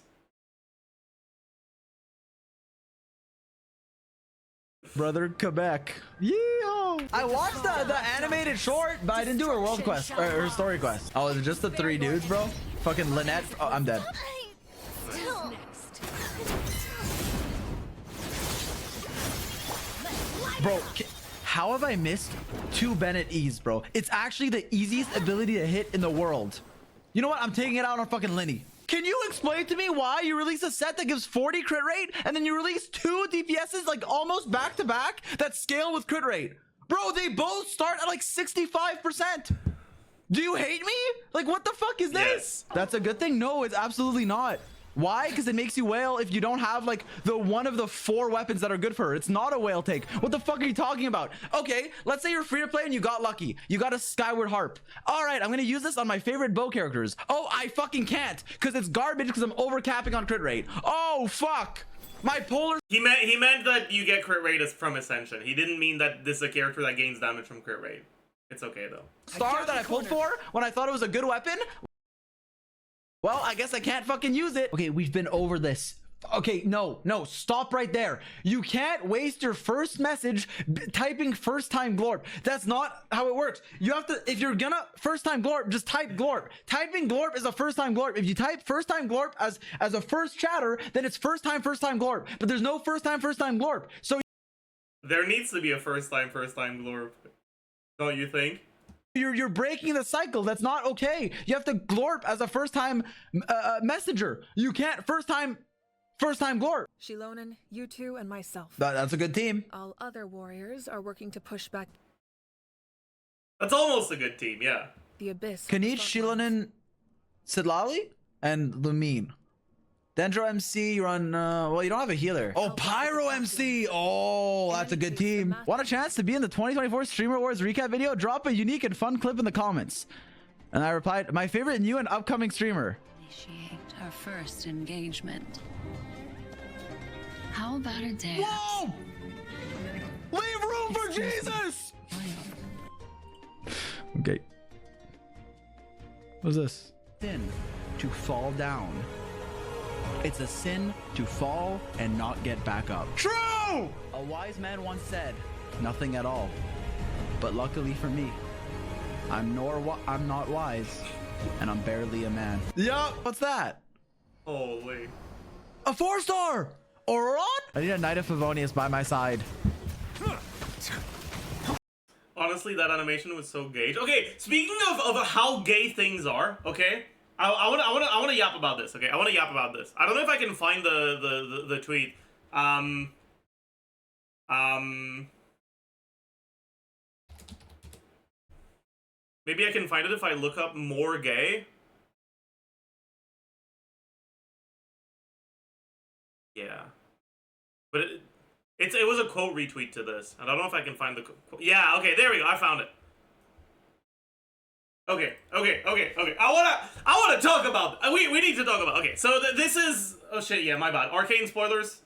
Brother Quebec. Yeehaw. I watched the animated short, but I didn't do her world quest or her story quest. Oh, is it just the 3 dudes, bro? Fucking Lynette. Oh, I'm dead. Bro, how have I missed 2 Bennett E's, bro? It's actually the easiest ability to hit in the world. You know what? I'm taking it out on fucking Linny. Can you explain to me why you release a set that gives 40 crit rate and then you release 2 DPSs like almost back to back that scale with crit rate? Bro, they both start at like 65%. Do you hate me? Like, what the fuck is this? Yes. That's a good thing? No, it's absolutely not. Why? Because it makes you wail if you don't have like the one of the 4 weapons that are good for her. It's not a whale take. What the fuck are you talking about? Okay, let's say you're free to play and you got lucky. You got a Skyward Harp. All right, I'm gonna use this on my favorite bow characters. Oh, I fucking can't because it's garbage because I'm over capping on crit rate. Oh fuck. My polar. He meant that you get crit rate from Ascension. He didn't mean that this is a character that gains damage from crit rate. It's okay though. Star that I pulled for when I thought it was a good weapon. Well, I guess I can't fucking use it. Okay, we've been over this. Okay, no, stop right there. You can't waste your first message typing first time glorp. That's not how it works. You have to, if you're gonna first time glorp, just type glorp. Typing glorp is a first time glorp. If you type first time glorp as a first chatter, then it's first time glorp. But there's no first time glorp. So there needs to be a first time glorp. Don't you think? You're breaking the cycle. That's not okay. You have to glorp as a first time messenger. You can't first time glorp. Shilonen, you two, and myself. That's a good team. All other warriors are working to push back That's almost a good team, yeah. the abyss. Kanich, Shilonen, Sidlali, and Lumine. Dendro MC, you're on, well, you don't have a healer. Oh, Pyro MC. Oh, that's a good team. Want a chance to be in the 2024 Streamer Awards recap video? Drop a unique and fun clip in the comments. And I replied, my favorite new and upcoming streamer. Initiate our first engagement. How about a dance? Whoa! Leave room for Jesus! Okay. What's this? Sin to fall down. It's a sin to fall and not get back up. True! A wise man once said, nothing at all. But luckily for me, I'm not wise, and I'm barely a man. Yup. What's that? Holy. A 4-star! Oron? I need a Knight of Favonius by my side. Honestly, that animation was so gay. Okay, speaking of how gay things are, okay? I want to yap about this, okay? I want to yap about this. I don't know if I can find the tweet. Maybe I can find it if I look up more gay. Yeah. But it was a quote retweet to this. I don't know if I can find the quote. Yeah, okay, there we go. I found it. Okay. I wanna talk about. We need to talk about. Okay, so this is. Oh shit, yeah, my bad. Arcane spoilers.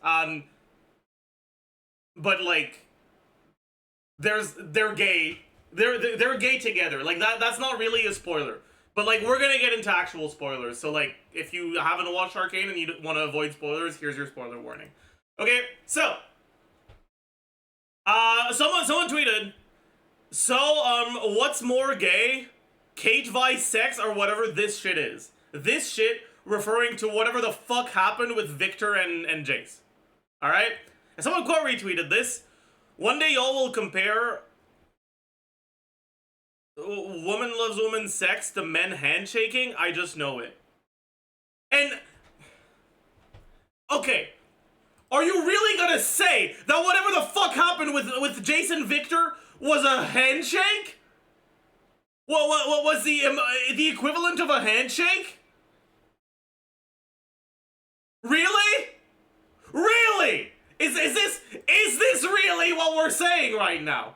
But like, they're gay. They're gay together. Like that's not really a spoiler. But like, we're gonna get into actual spoilers. So like, if you haven't watched Arcane and you want to avoid spoilers, here's your spoiler warning. Okay, so someone tweeted. So what's more gay? Cage Vice sex or whatever this shit is. This shit referring to whatever the fuck happened with Victor and Jace. Alright? And someone quote retweeted this. One day y'all will compare woman loves woman sex to men handshaking. I just know it. And okay. Are you really gonna say that whatever the fuck happened with Jason Victor was a handshake? What was the equivalent of a handshake? Really? Is this really what we're saying right now?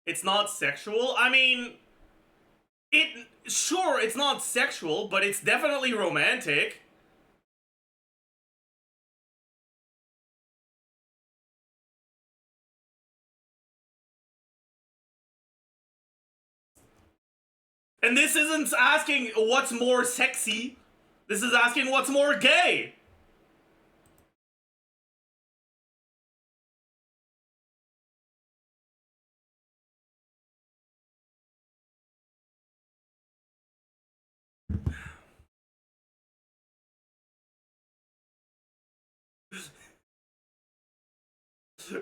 It's not sexual? I mean, sure, it's not sexual, but it's definitely romantic. And this isn't asking what's more sexy. This is asking what's more gay.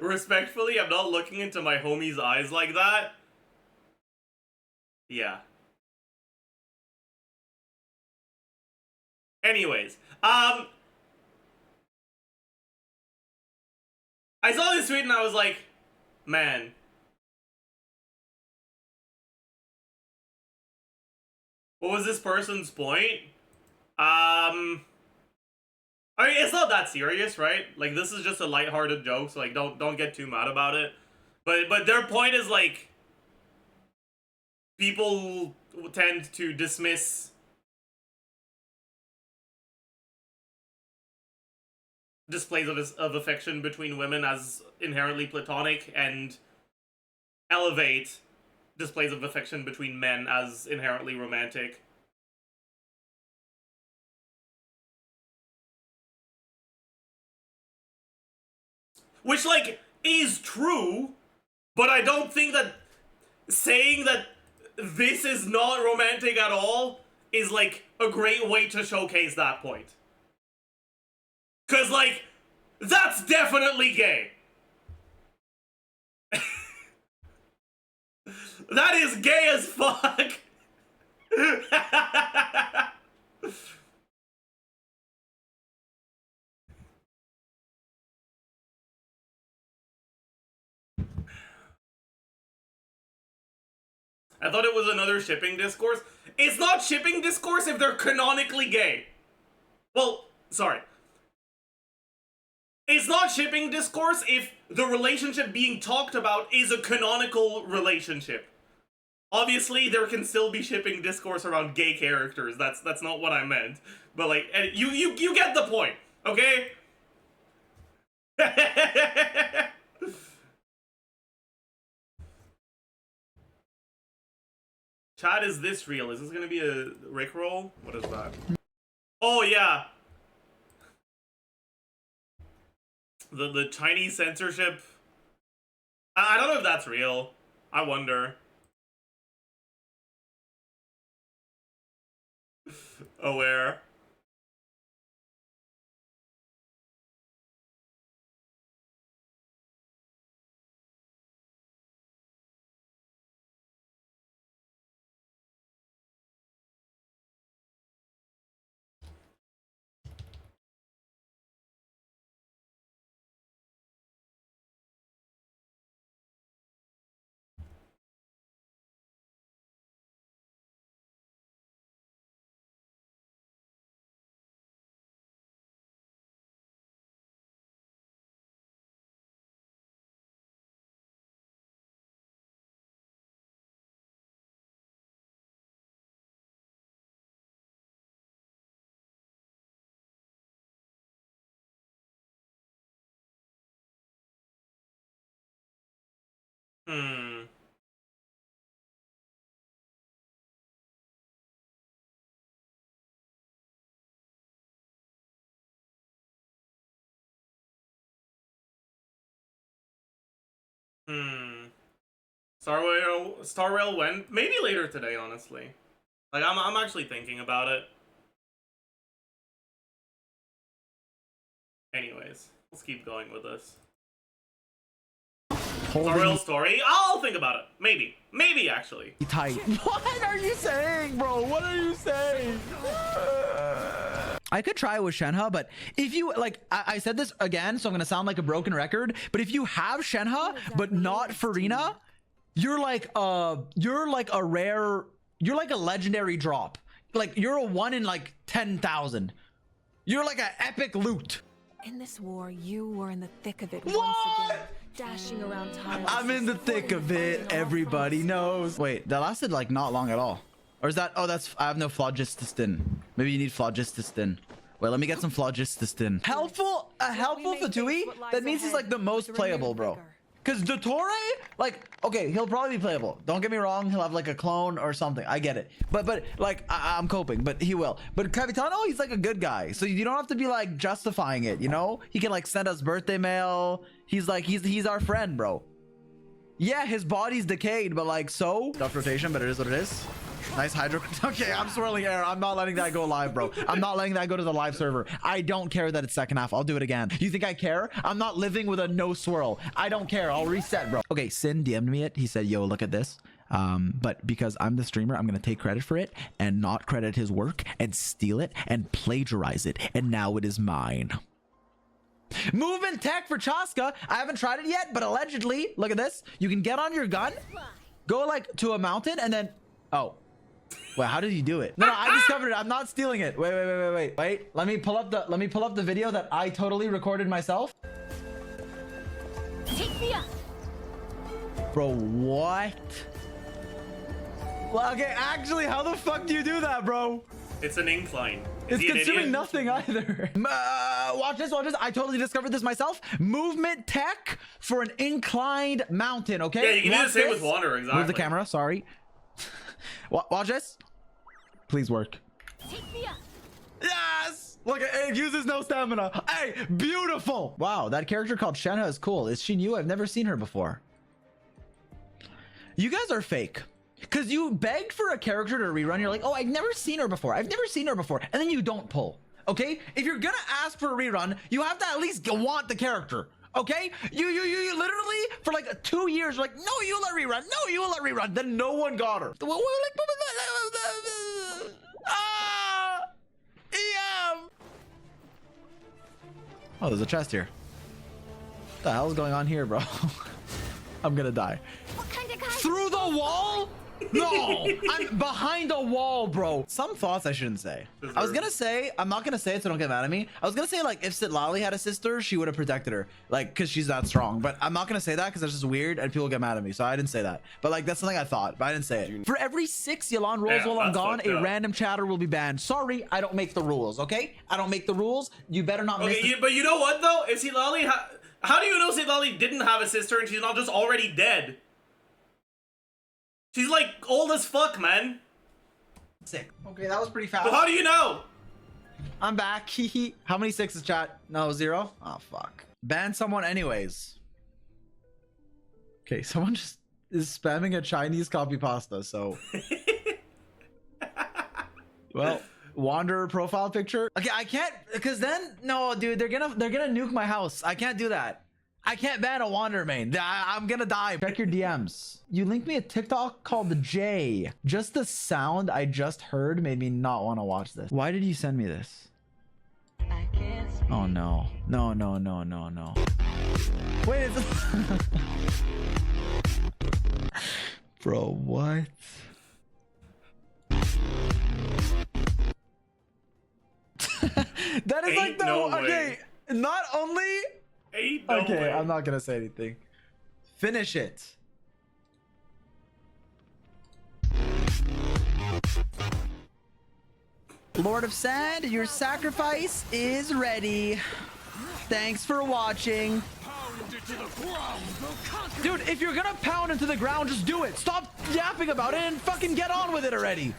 Respectfully, I'm not looking into my homie's eyes like that. Yeah. Anyways, I saw this tweet and I was like, man. What was this person's point? I mean, it's not that serious, right? Like, this is just a lighthearted joke, so like, don't get too mad about it. But their point is like, people tend to dismiss displays of affection between women as inherently platonic and elevate displays of affection between men as inherently romantic. Which, like, is true, but I don't think that saying that this is not romantic at all is, like, a great way to showcase that point. 'Cause, like, that's definitely gay. That is gay as fuck. I thought it was another shipping discourse. It's not shipping discourse if they're canonically gay. Well, sorry. It's not shipping discourse if the relationship being talked about is a canonical relationship. Obviously, there can still be shipping discourse around gay characters. That's not what I meant. But like, you get the point, okay? Chat, is this real? Is this gonna be a Rickroll? What is that? Oh yeah. The Chinese censorship. I don't know if that's real. I wonder. Aware. Hmm. Hmm. Star Rail when? Maybe later today, honestly. Like, I'm actually thinking about it. Anyways, let's keep going with this. Star Rail story? I'll think about it. Maybe. Maybe, actually. Tight. What are you saying, bro? What are you saying? I could try it with Shenhe, but if you like, I said this again, so I'm gonna sound like a broken record. But if you have Shenhe, but not Farina, you're like a rare you're like a legendary drop. Like you're a 1 in like 10,000. You're like an epic loot. In this war, you were in the thick of it What? once again, dashing around tirelessly. I'm in the thick of it. Everybody knows. Wait, that lasted like not long at all. Or is that? Oh, that's. I have no phlogiston. Maybe you need phlogiston. Wait, let me get some phlogiston. Helpful, a helpful Fatui. That means he's like the most playable, bro. Because Dottore, like, okay, he'll probably be playable. Don't get me wrong, he'll have like a clone or something. I get it. But like, I'm coping, but he will. But Capitano, he's like a good guy. So you don't have to be like justifying it, you know? He can like send us birthday mail. He's like, he's our friend, bro. Yeah, his body's decayed, but like, so. Tough rotation, but it is what it is. Nice hydro. Okay, I'm swirling air. I'm not letting that go live, bro. I'm not letting that go to the live server. I don't care that it's second half. I'll do it again. You think I care? I'm not living with a no swirl. I don't care. I'll reset, bro. Okay, Sin DM'd me it. He said, yo, look at this. But because I'm the streamer, I'm going to take credit for it and not credit his work and steal it and plagiarize it. And now it is mine. Movement tech for Chaska. I haven't tried it yet, but allegedly, look at this. You can get on your gun, go like to a mountain and then, oh. Wait, how did you do it? No, I discovered it. I'm not stealing it. Wait. Let me pull up the video that I totally recorded myself. Take me up. Bro, what? Well, okay, actually, how the fuck do you do that, bro? It's an incline. It's consuming nothing either. Watch this. I totally discovered this myself. Movement tech for an inclined mountain, okay? Yeah, you can do the same with water, exactly. Move the camera, sorry. Watch this. Please work. Take me up. Yes! Look, it uses no stamina. Hey, beautiful. Wow, that character called Shenhe is cool. Is she new? I've never seen her before. You guys are fake. Because you begged for a character to rerun. You're like, oh, I've never seen her before. And then you don't pull. Okay? If you're going to ask for a rerun, you have to at least want the character. Okay, you literally for like 2 years like, no, you let rerun, no, you let rerun. Then no one got her. Oh, there's a chest here. What the hell is going on here, bro? I'm gonna die. What kind of guy? Through the wall? No, I'm behind a wall, bro. Some thoughts I shouldn't say. I was gonna say, I'm not gonna say it, so don't get mad at me. I was gonna say, like, if Sitlali had a sister, she would have protected her, like, because she's that strong. But I'm not gonna say that because that's just weird and people get mad at me, so I didn't say that. But like, that's something I thought, but I didn't say it. For every 6 Yelan rolls while I'm gone, a random chatter will be banned. Sorry, I don't make the rules. Okay, I don't make the rules. You better not. Okay, but you know what though? If Sitlali, how do you know Sitlali didn't have a sister and she's not just already dead? She's like old as fuck, man. Sick. Okay, that was pretty fast. But how do you know? I'm back. How many 6s, chat? No, 0? Oh, fuck. Ban someone anyways. Okay, someone just is spamming a Chinese copy pasta, so. Well, Wanderer profile picture. Okay, I can't, because then, no, dude, they're gonna nuke my house. I can't do that. I can't ban a Wanderer main. I'm gonna die. Check your DMs. You linked me a TikTok called the J. Just the sound I just heard made me not want to watch this. Why did you send me this? Oh no. No. Wait, it's bro, what? That is like the okay. Not only okay, I'm not gonna say anything. Finish it. Lord of Sand, your sacrifice is ready. Thanks for watching. Dude, if you're gonna pound into the ground, just do it. Stop yapping about it and fucking get on with it already.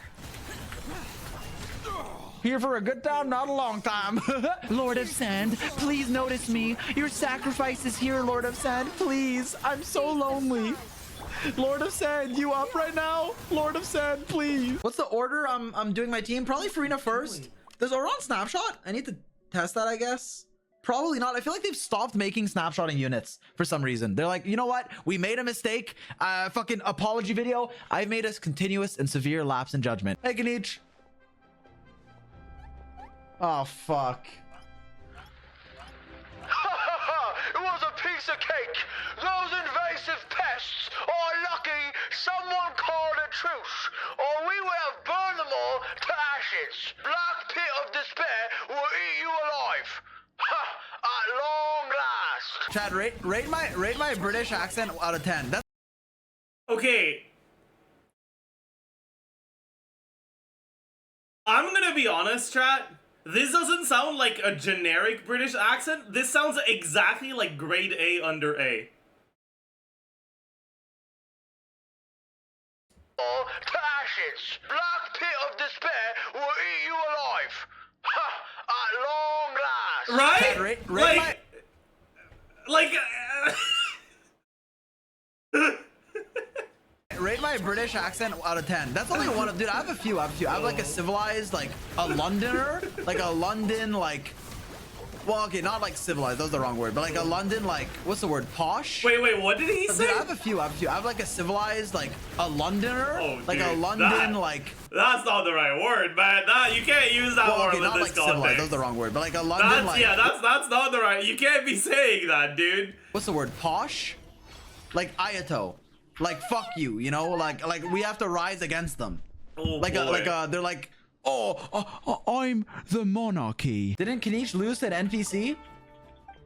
Here for a good time, not a long time. Lord of Sand, please notice me. Your sacrifice is here, Lord of Sand. Please, I'm so lonely. Lord of Sand, you up right now? Lord of Sand, please. What's the order I'm doing my team? Probably Farina first. Does Oron snapshot? I need to test that, I guess. Probably not. I feel like they've stopped making snapshotting units for some reason. They're like, you know what? We made a mistake. Fucking apology video. I've made a continuous and severe lapse in judgment. Hey, Ganich. Oh, fuck. It was a piece of cake. Those invasive pests are lucky someone called it truce, or we will have burned them all to ashes. Black pit of despair will eat you alive. Ha! At long last. Chad, rate my British accent out of 10. That's Okay. I'm gonna be honest, chat. This doesn't sound like a generic British accent. This sounds exactly like grade A under A. All to ashes. Black pit of despair will eat you alive. Ha! At long last. Right? Chad, rate rate my British accent out of 10. That's only one of, dude, I have a few. I have like a civilized, like a Londoner, like a London, like, well, okay, not like civilized, that was the wrong word, but like a London, like, what's the word, posh? Wait, what did he say? Dude, I have a few. I have like a civilized, like a Londoner, Oh, like a dude, London, like, That's not the right word, man. That you can't use that well, word okay, in not this like civilized, that was context. the wrong word, but like a London, That's like, yeah, that's not the right. You can't be saying that, dude. what's the word, posh? Like Ayato. Like, fuck you, you know, like we have to rise against them. Oh, Like boy. they're like, I'm the monarchy. Didn't Kanish lose at NPC?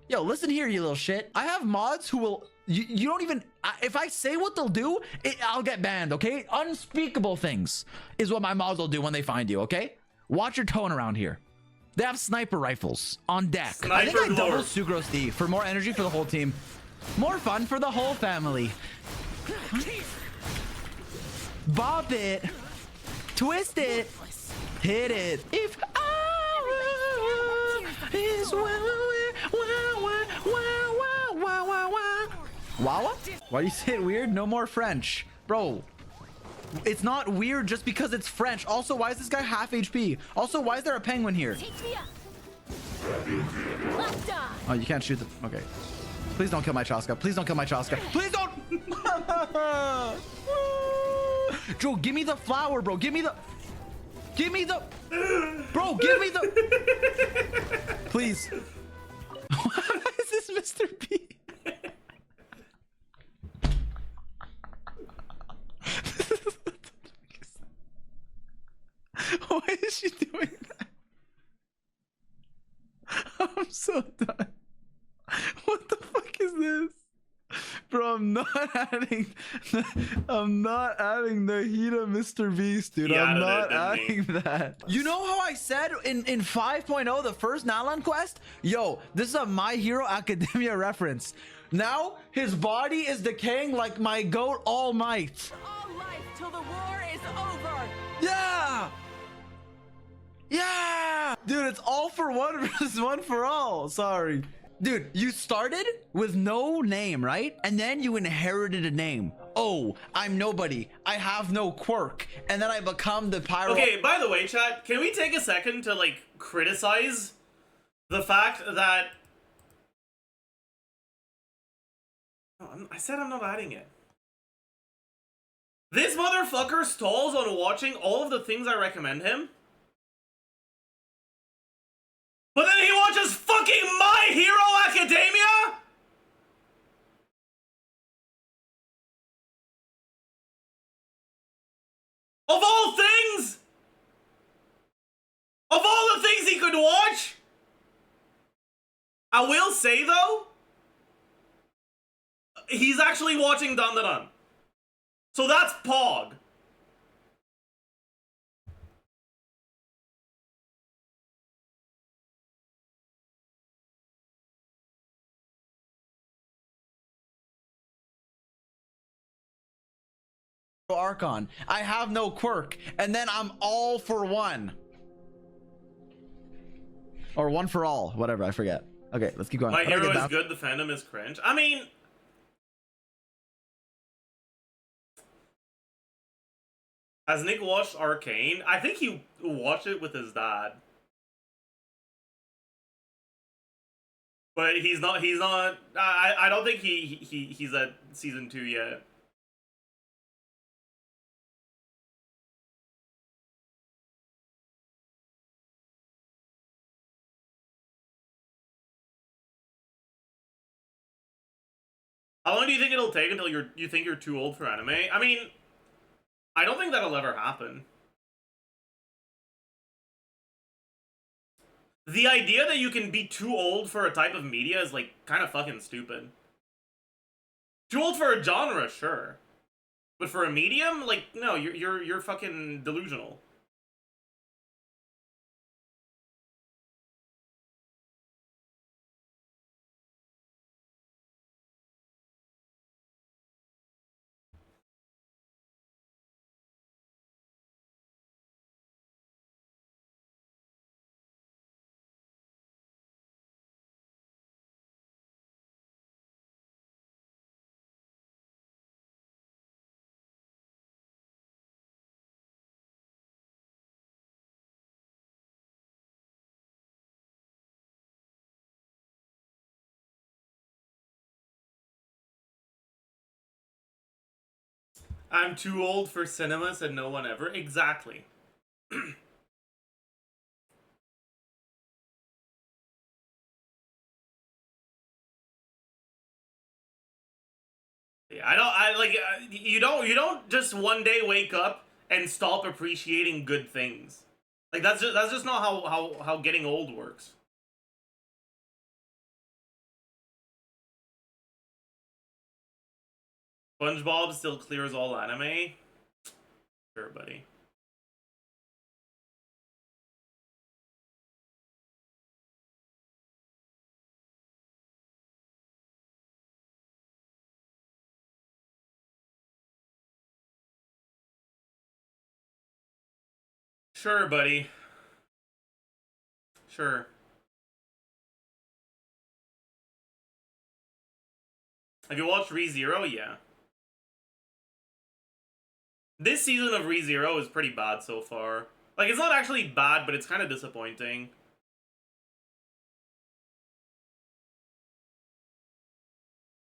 Yo, listen here, you little shit. I have mods who will, you don't even, if I say what they'll do, I'll get banned, okay? Unspeakable things is what my mods will do when they find you, okay? Watch your tone around here. They have sniper rifles on deck. I think I Sniper double lord. Sucrose D for more energy for the whole team. More fun for the whole family. Bop it. Twist it. Hit it. If I were is Wawa? Why do you say it weird? No more French. Bro, it's not weird just because it's French. Also, why is this guy half HP? Also, why is there a penguin here? Take me up. Left eye. Oh, you can't shoot the... Okay. Please don't kill my Chaska. Please don't kill my Chaska. Please don't! Joe, give me the flower, bro. Give me the... Give me the... Bro, give me the... Please. Why is this Mr. B? Why is she doing that? I'm so done. What the fuck is this? Bro, I'm not adding the heat of Mr. Beast, dude. Yeah, I'm no, not that didn't adding that. You know how I said in 5.0, the first Nalan quest? Yo, this is a My Hero Academia reference. Now, his body is decaying like my goat All Might. All life till the war is over. Yeah! Yeah! Dude, it's all for one versus one for all. Sorry. Dude, you started with no name, right? And then you inherited a name. Oh, I'm nobody. I have no quirk. And then I become the pyro. Okay, by the way, chat, can we take a second to, like, criticize the fact that... Oh, I said I'm not adding it. This motherfucker stalls on watching all of the things I recommend him. But then he watches fucking My Hero Academia? Of all things? Of all the things he could watch? I will say, though, he's actually watching Dun Dun Dun. So that's Pog. Archon. I have no quirk. And then I'm all for one. Or one for all. Whatever, I forget. Okay, let's keep going. My How do I Hero get is down? good, the fandom is cringe. I mean... Has Nick watched Arcane? I think he watched it with his dad. But he's not, I don't think he's at season 2 yet. How long do you think it'll take until you think you're too old for anime? I mean, I don't think that'll ever happen. The idea that you can be too old for a type of media is like kind of fucking stupid. Too old for a genre, sure. But for a medium, like, no, you're fucking delusional. I'm too old for cinema, said no one ever. Exactly. Yeah, you don't just one day wake up and stop appreciating good things. Like that's just not how getting old works. SpongeBob still clears all anime? Sure, buddy. Sure, buddy. Sure. Have you watched ReZero? Yeah. This season of ReZero is pretty bad so far. Like, it's not actually bad, but it's kind of disappointing.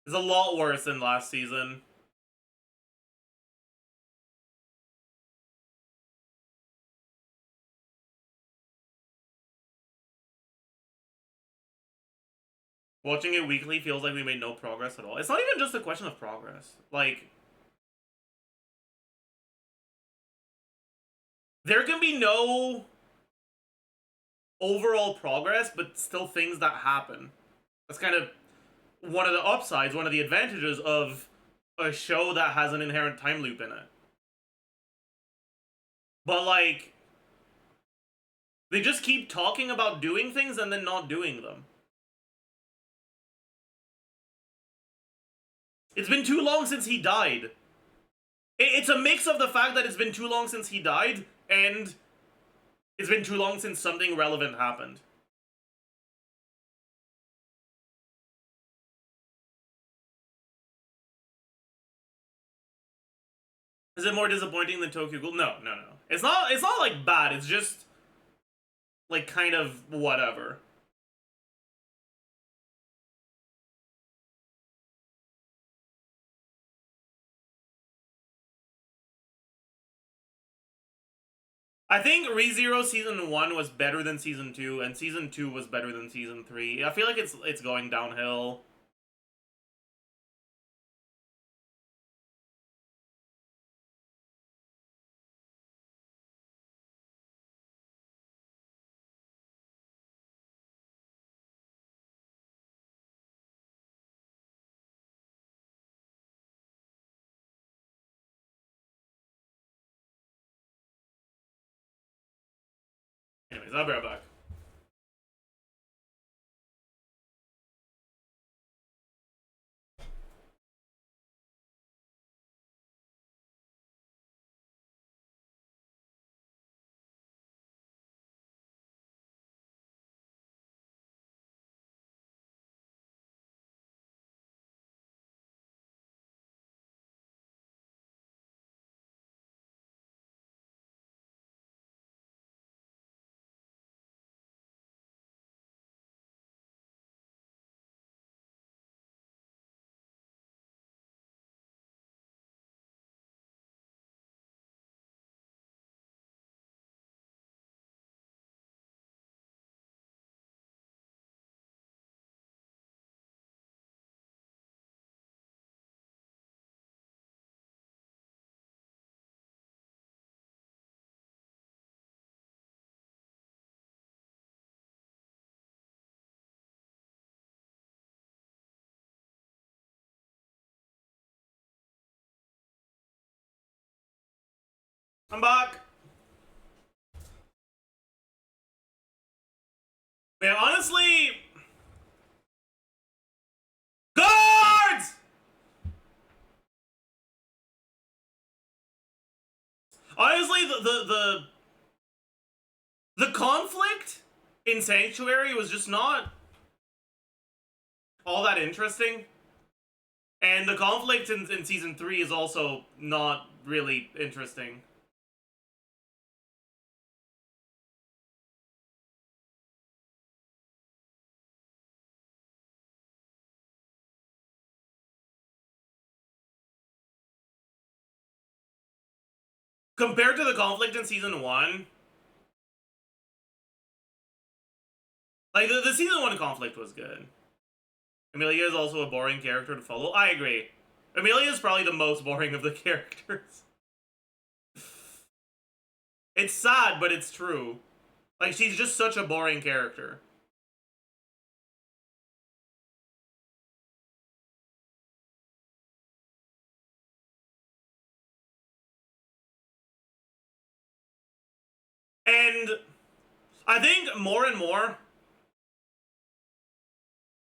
It's a lot worse than last season. Watching it weekly feels like we made no progress at all. It's not even just a question of progress. Like, there can be no overall progress, but still things that happen. That's kind of one of the upsides, one of the advantages of a show that has an inherent time loop in it. But, like, they just keep talking about doing things and then not doing them. It's been too long since he died. It's a mix of the fact that it's been too long since he died, and it's been too long since something relevant happened. Is it more disappointing than Tokyo Ghoul? No. It's not like bad, it's just like kind of whatever. I think ReZero Season 1 was better than Season 2, and Season 2 was better than Season 3. I feel like it's going downhill. Anyways, I'll be right back. I'm back. Man, honestly, guards. Honestly, the conflict in Sanctuary was just not all that interesting. And the conflict in Season 3 is also not really interesting. Compared to the conflict in Season 1, like, the Season 1 conflict was good. Amelia is also a boring character to follow. I agree. Amelia is probably the most boring of the characters. It's sad, but it's true. Like, she's just such a boring character. And I think more and more,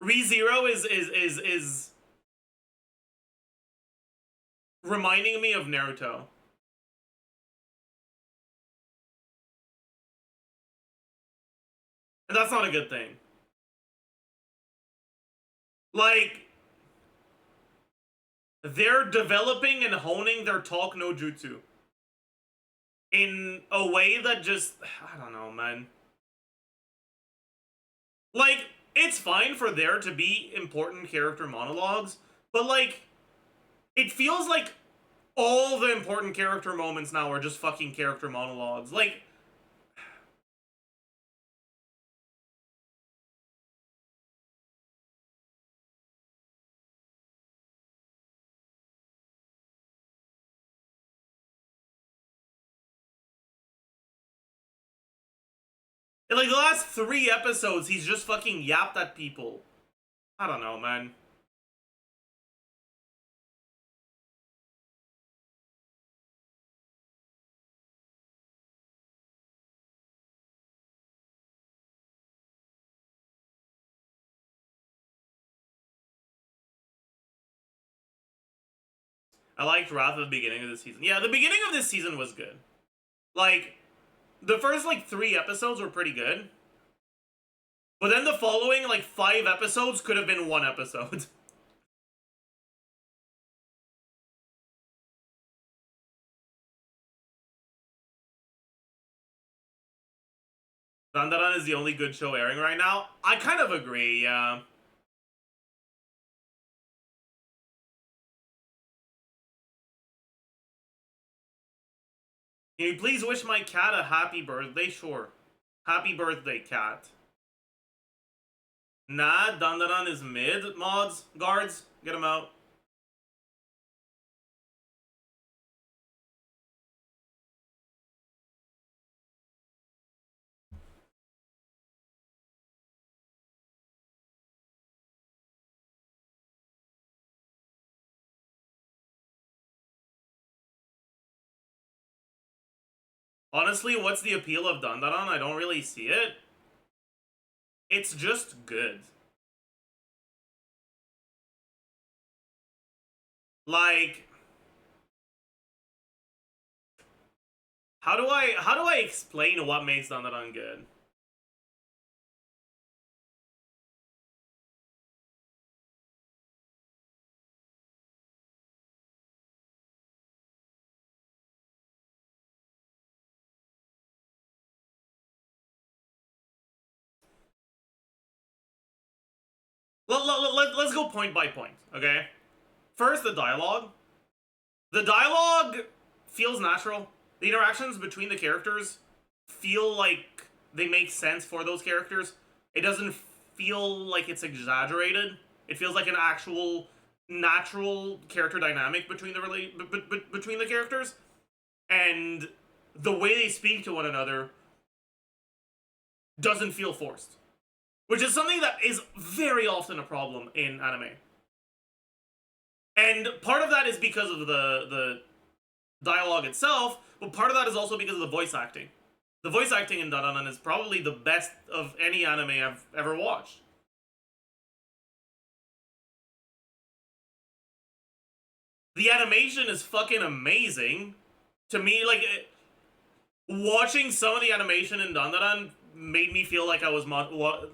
ReZero is reminding me of Naruto. And that's not a good thing. Like, they're developing and honing their talk no jutsu in a way that just, I don't know, man. Like, it's fine for there to be important character monologues, but like, it feels like all the important character moments now are just fucking character monologues. Like, in like the last 3 episodes, he's just fucking yapped at people. I don't know, man. I liked Wrath at the beginning of this season. Yeah, the beginning of this season was good. Like, the first, like, 3 episodes were pretty good. But then the following, like, 5 episodes could have been 1 episode. Dandadan is the only good show airing right now. I kind of agree, yeah. Can you please wish my cat a happy birthday? Sure. Happy birthday, cat. Nah, Dandadan is mid. Mods, guards, get him out. Honestly, what's the appeal of Dandadan? I don't really see it. It's just good. Like, how do I explain what makes Dandadan good? Let's go point by point, okay? First, the dialogue. The dialogue feels natural. The interactions between the characters feel like they make sense for those characters. It doesn't feel like it's exaggerated. It feels like an actual natural character dynamic between between the characters, and the way they speak to one another doesn't feel forced, which is something that is very often a problem in anime. And part of that is because of the dialogue itself, but part of that is also because of the voice acting. The voice acting in Dandadan is probably the best of any anime I've ever watched. The animation is fucking amazing. To me, like, watching some of the animation in Dandadan made me feel like I was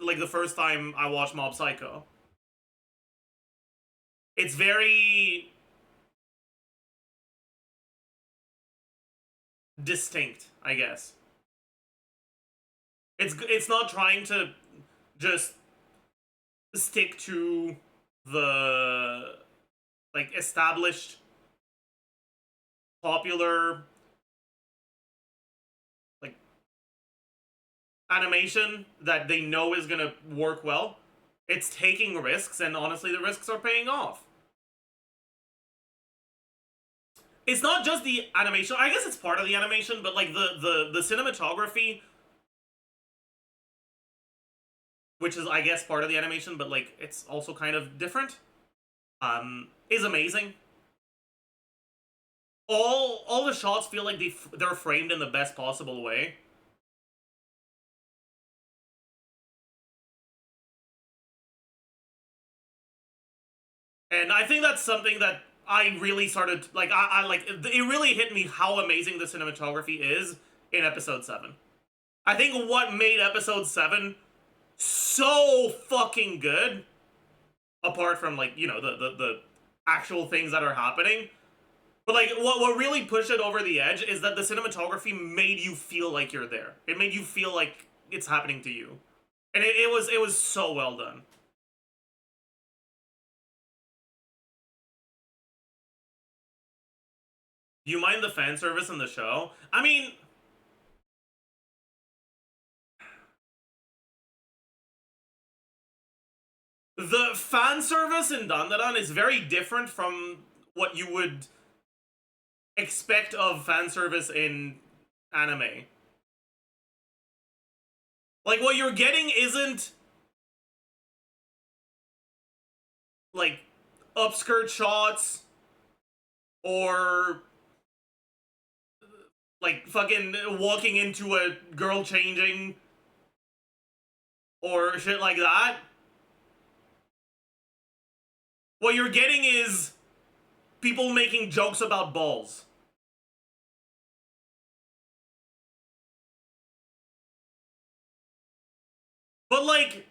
like the first time I watched Mob Psycho. It's very distinct, I guess. It's not trying to just stick to the like established popular like animation that they know is gonna work well. It's taking risks, and honestly the risks are paying off. It's not just the animation, I guess it's part of the animation, but like the cinematography, which is I guess part of the animation, but like it's also kind of different, is amazing. All the shots feel like they're framed in the best possible way. And I think that's something that I really started, like, I like, it really hit me how amazing the cinematography is in episode 7. I think what made episode 7 so fucking good, apart from, like, you know, the actual things that are happening, but, like, what really pushed it over the edge is that the cinematography made you feel like you're there. It made you feel like it's happening to you. And it was so well done. Do you mind the fan service in the show? I mean, the fan service in Dandadan is very different from what you would expect of fan service in anime. Like, what you're getting isn't like upskirt shots or like fucking walking into a girl changing or shit like that. What you're getting is people making jokes about balls. But like,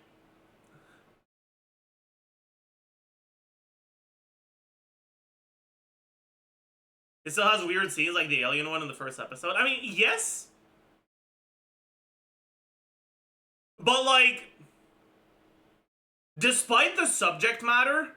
it still has weird scenes like the alien one in the first episode. I mean, yes. But like, despite the subject matter,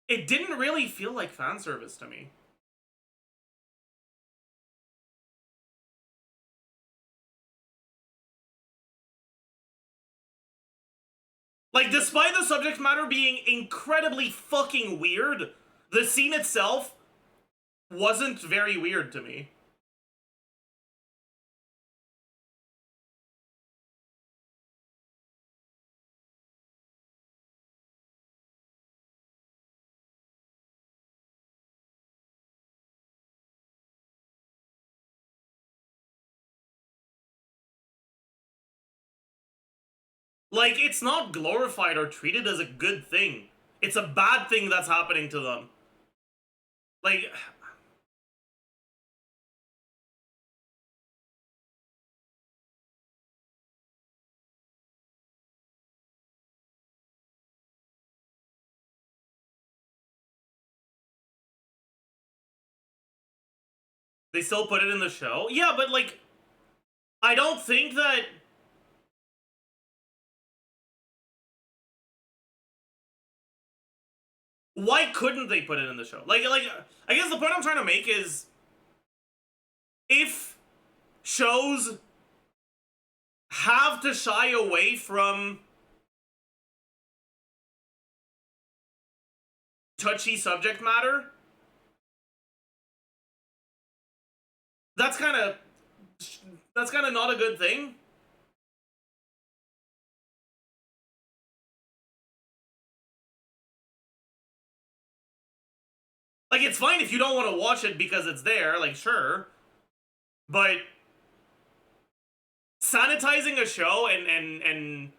it didn't really feel like fan service to me. Like, despite the subject matter being incredibly fucking weird, the scene itself wasn't very weird to me. Like, it's not glorified or treated as a good thing. It's a bad thing that's happening to them. Like, they still put it in the show? Yeah, but like, I don't think that... Why couldn't they put it in the show? Like, I guess the point I'm trying to make is, if shows have to shy away from touchy subject matter, that's kind of not a good thing. Like, it's fine if you don't want to watch it because it's there, like, sure. But sanitizing a show and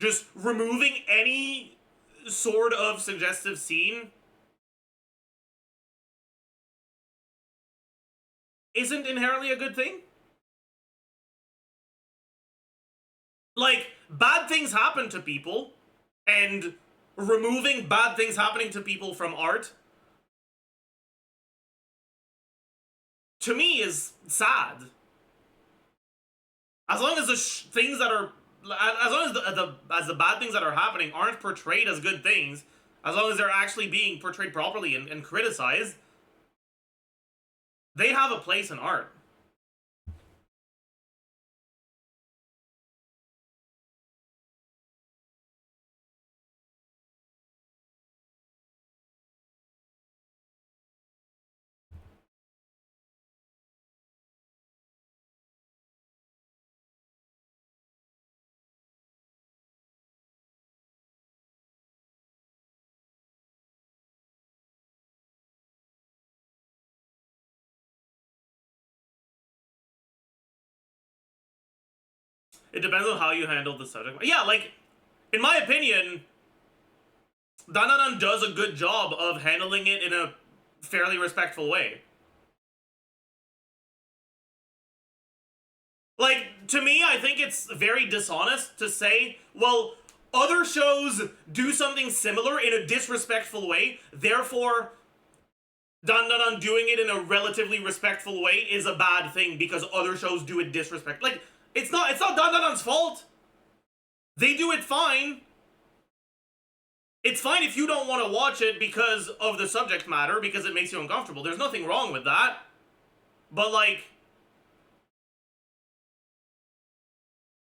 just removing any sort of suggestive scene isn't inherently a good thing. Like, bad things happen to people, and removing bad things happening to people from art, to me, is sad. As long as the things that are, as long as the bad things that are happening aren't portrayed as good things, as long as they're actually being portrayed properly and criticized, they have a place in art. It depends on how you handle the subject. Yeah, like, in my opinion, Dandadan does a good job of handling it in a fairly respectful way. Like, to me, I think it's very dishonest to say, well, other shows do something similar in a disrespectful way, therefore Dandadan doing it in a relatively respectful way is a bad thing because other shows do it disrespect. Like, it's not Dandadan's fault. They do it fine. It's fine if you don't want to watch it because of the subject matter, because it makes you uncomfortable. There's nothing wrong with that. But, like,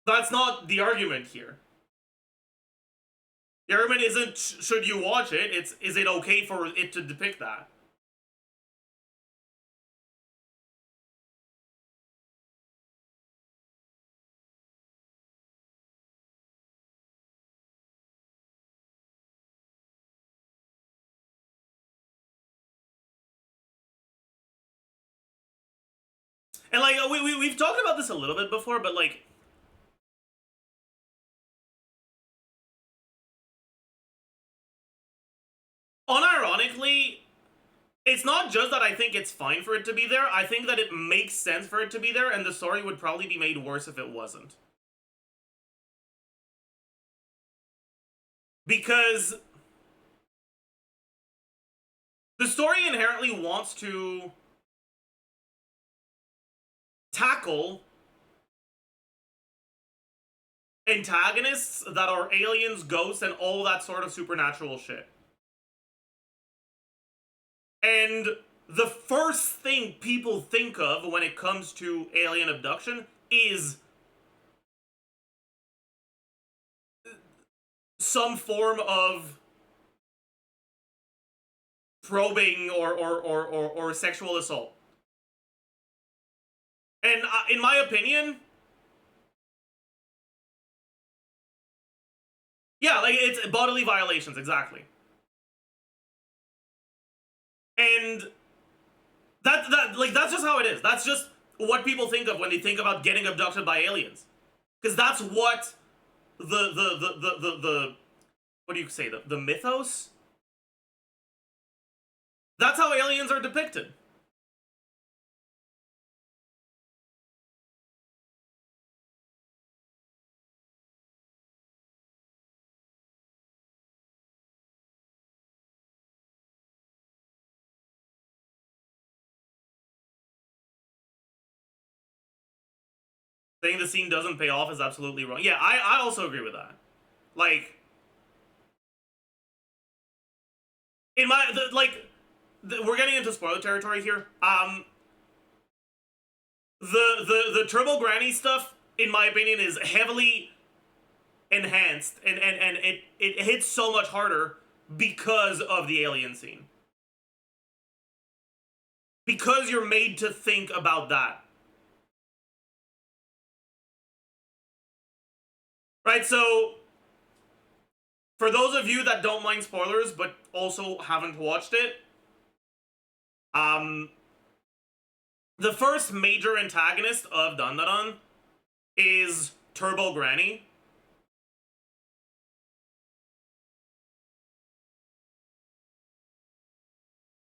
that's not the argument here. The argument isn't should you watch it, it's is it okay for it to depict that. And, like, we've talked about this a little bit before, but, like, unironically, it's not just that I think it's fine for it to be there, I think that it makes sense for it to be there, and the story would probably be made worse if it wasn't. Because the story inherently wants to tackle antagonists that are aliens, ghosts, and all that sort of supernatural shit. And the first thing people think of when it comes to alien abduction is some form of probing or sexual assault. And in my opinion, yeah, like, it's bodily violations, exactly. And that's just how it is. That's just what people think of when they think about getting abducted by aliens. Because that's what the what do you say, the mythos? That's how aliens are depicted. Saying the scene doesn't pay off is absolutely wrong. Yeah, I also agree with that. Like, in my, we're getting into spoiler territory here. The Turbo Granny stuff, in my opinion, is heavily enhanced, and it hits so much harder because of the alien scene. because you're made to think about that. Right, so for those of you that don't mind spoilers but also haven't watched it, the first major antagonist of Dandadan is Turbo Granny.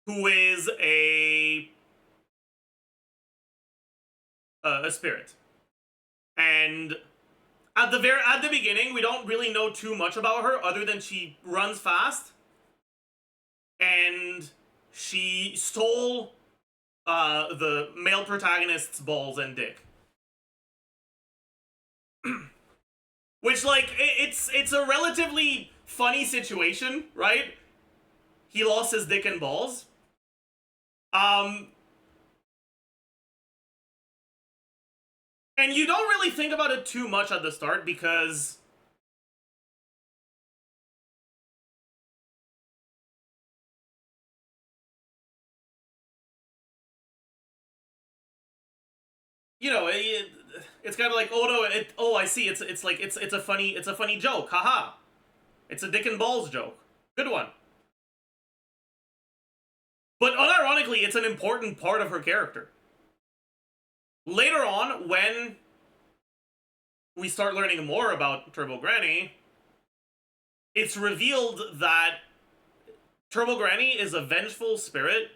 Who is a spirit. And at the beginning, we don't really know too much about her other than she runs fast and she stole the male protagonist's balls and dick. Which, like, it's a relatively funny situation, right? He lost his dick and balls. And you don't really think about it too much at the start because you know, it's kind of like, oh no, oh I see, it's a funny joke, haha. It's a dick and balls joke. Good one. But unironically, it's an important part of her character. Later on, when we start learning more about Turbo Granny, it's revealed that Turbo Granny is a vengeful spirit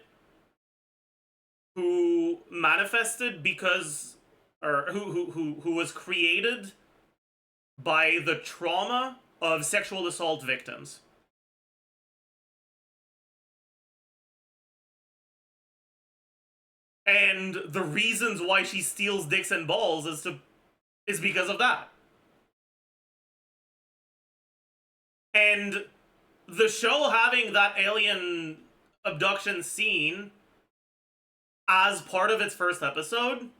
who manifested because, or who was created by the trauma of sexual assault victims. And the reasons why she steals dicks and balls is because of that. And the show having that alien abduction scene as part of its first episode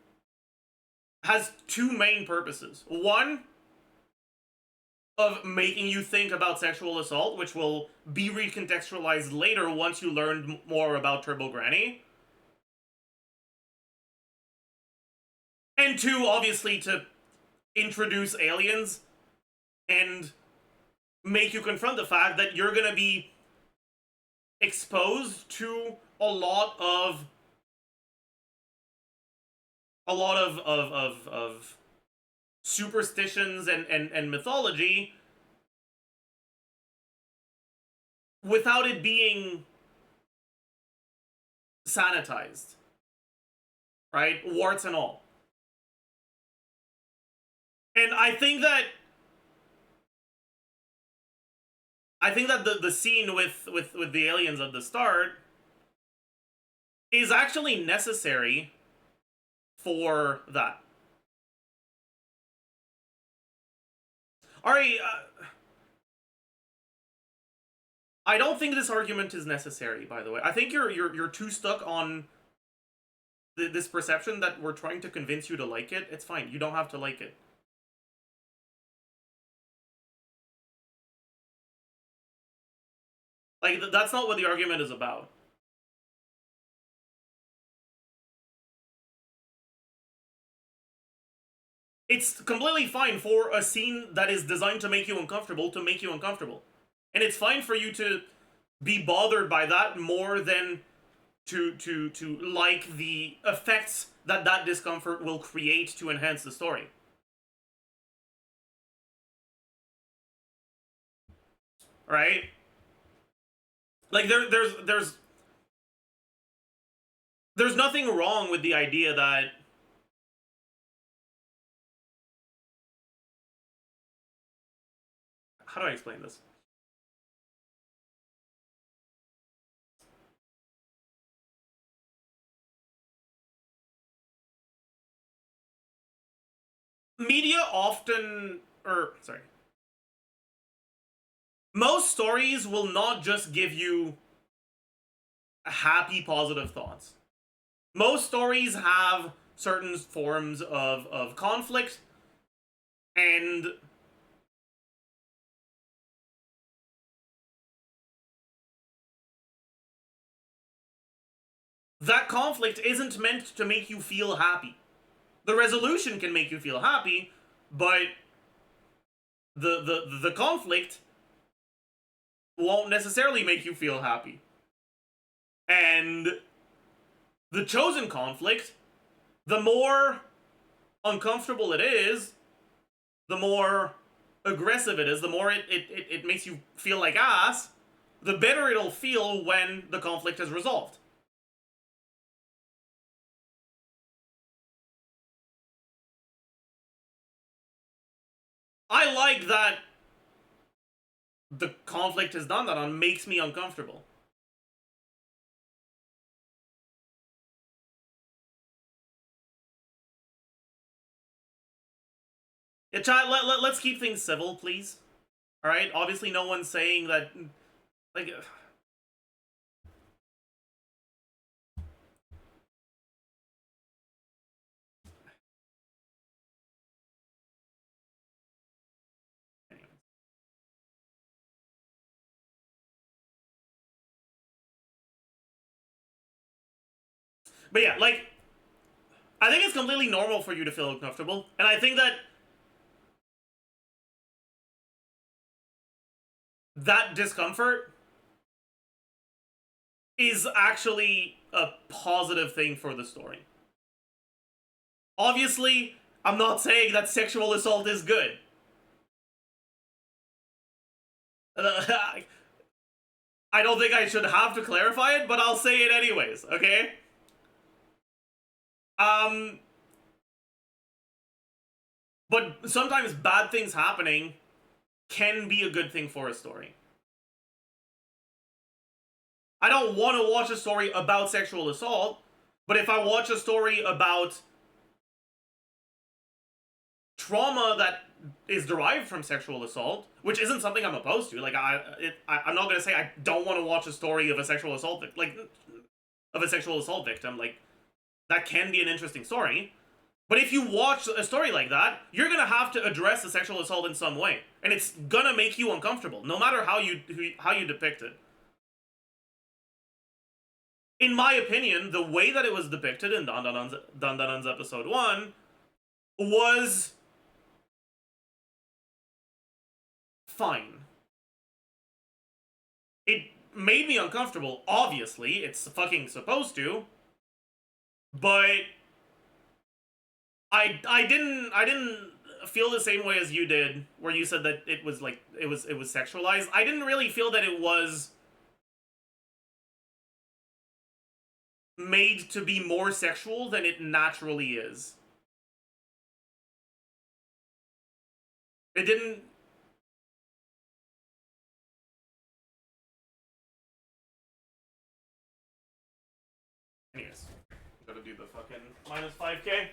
has two main purposes. One, of making you think about sexual assault, which will be recontextualized later once you learn more about Turbo Granny. And two, obviously, to introduce aliens and make you confront the fact that you're gonna be exposed to a lot of superstitions and mythology without it being sanitized, right? Warts and all. And I think that the scene with the aliens at the start is actually necessary for that. Alright, I don't think this argument is necessary, by the way. I think you're too stuck on this perception that we're trying to convince you to like it. It's fine. You don't have to like it. Like, that's not what the argument is about. It's completely fine for a scene that is designed to make you uncomfortable to make you uncomfortable. And it's fine for you to be bothered by that more than to like the effects that that discomfort will create to enhance the story. Right? Like, there's nothing wrong with the idea that how do I explain this? Media often, most stories will not just give you happy, positive thoughts. Most stories have certain forms of conflict, and that conflict isn't meant to make you feel happy. The resolution can make you feel happy, but the conflict won't necessarily make you feel happy. And the chosen conflict, the more uncomfortable it is, the more aggressive it is, the more it makes you feel like ass, the better it'll feel when the conflict is resolved. I like that the conflict is done that on makes me uncomfortable. Yeah, chat, let's keep things civil, please. Alright? Obviously no one's saying that... Like... But yeah, like... I think it's completely normal for you to feel uncomfortable, and I think that... that discomfort is actually a positive thing for the story. Obviously, I'm not saying that sexual assault is good. I don't think I should have to clarify it, but I'll say it anyways, okay? But sometimes bad things happening can be a good thing for a story. I don't want to watch a story about sexual assault, but if I watch a story about trauma that is derived from sexual assault, which isn't something I'm opposed to, like I'm not gonna say I don't want to watch a story of a sexual assault victim, like that can be an interesting story. But if you watch a story like that, you're gonna have to address the sexual assault in some way, and it's gonna make you uncomfortable, no matter how you depict it. In my opinion, the way that it was depicted in Dandanan's episode 1 was fine. It made me uncomfortable, obviously, it's fucking supposed to, but I didn't feel the same way as you did, where you said that it was like it was sexualized. I didn't really feel that it was made to be more sexual than it naturally is. It didn't... Anyways, gotta do the fucking minus 5k.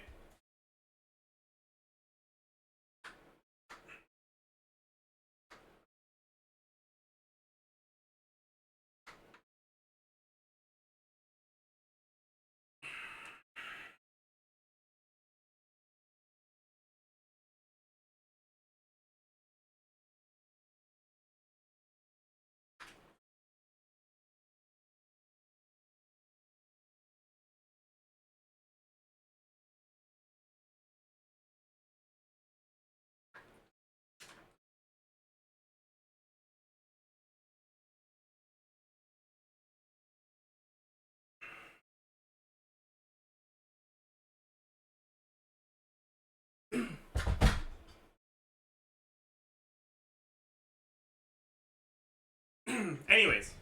Anyways.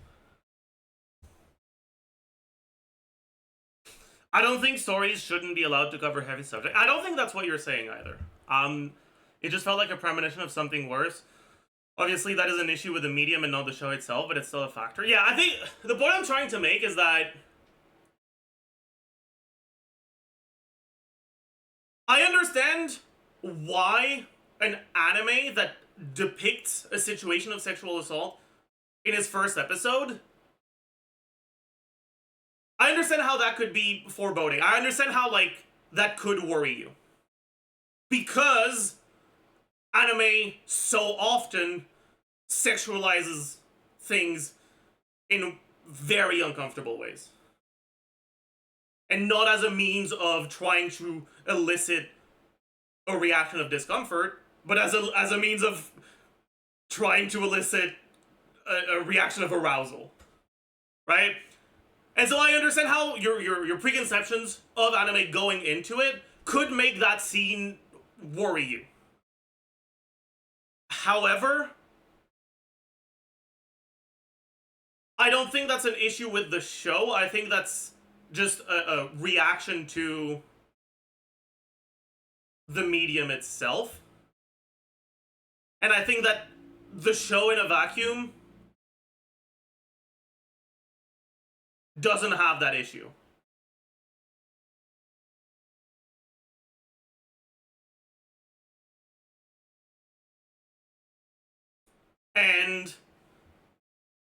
I don't think stories shouldn't be allowed to cover heavy subject. I don't think that's what you're saying either. It just felt like a premonition of something worse. Obviously, that is an issue with the medium and not the show itself, but it's still a factor. Yeah, I think the point I'm trying to make is that I understand why an anime that depicts a situation of sexual assault in its first episode, I understand how that could be foreboding. I understand how, like, that could worry you. Because anime so often sexualizes things in very uncomfortable ways. and not as a means of trying to elicit a reaction of discomfort, but as a means of trying to elicit a reaction of arousal, right? And so I understand how your preconceptions of anime going into it could make that scene worry you. However, I don't think that's an issue with the show. I think that's just a reaction to the medium itself. And I think that the show in a vacuum doesn't have that issue. And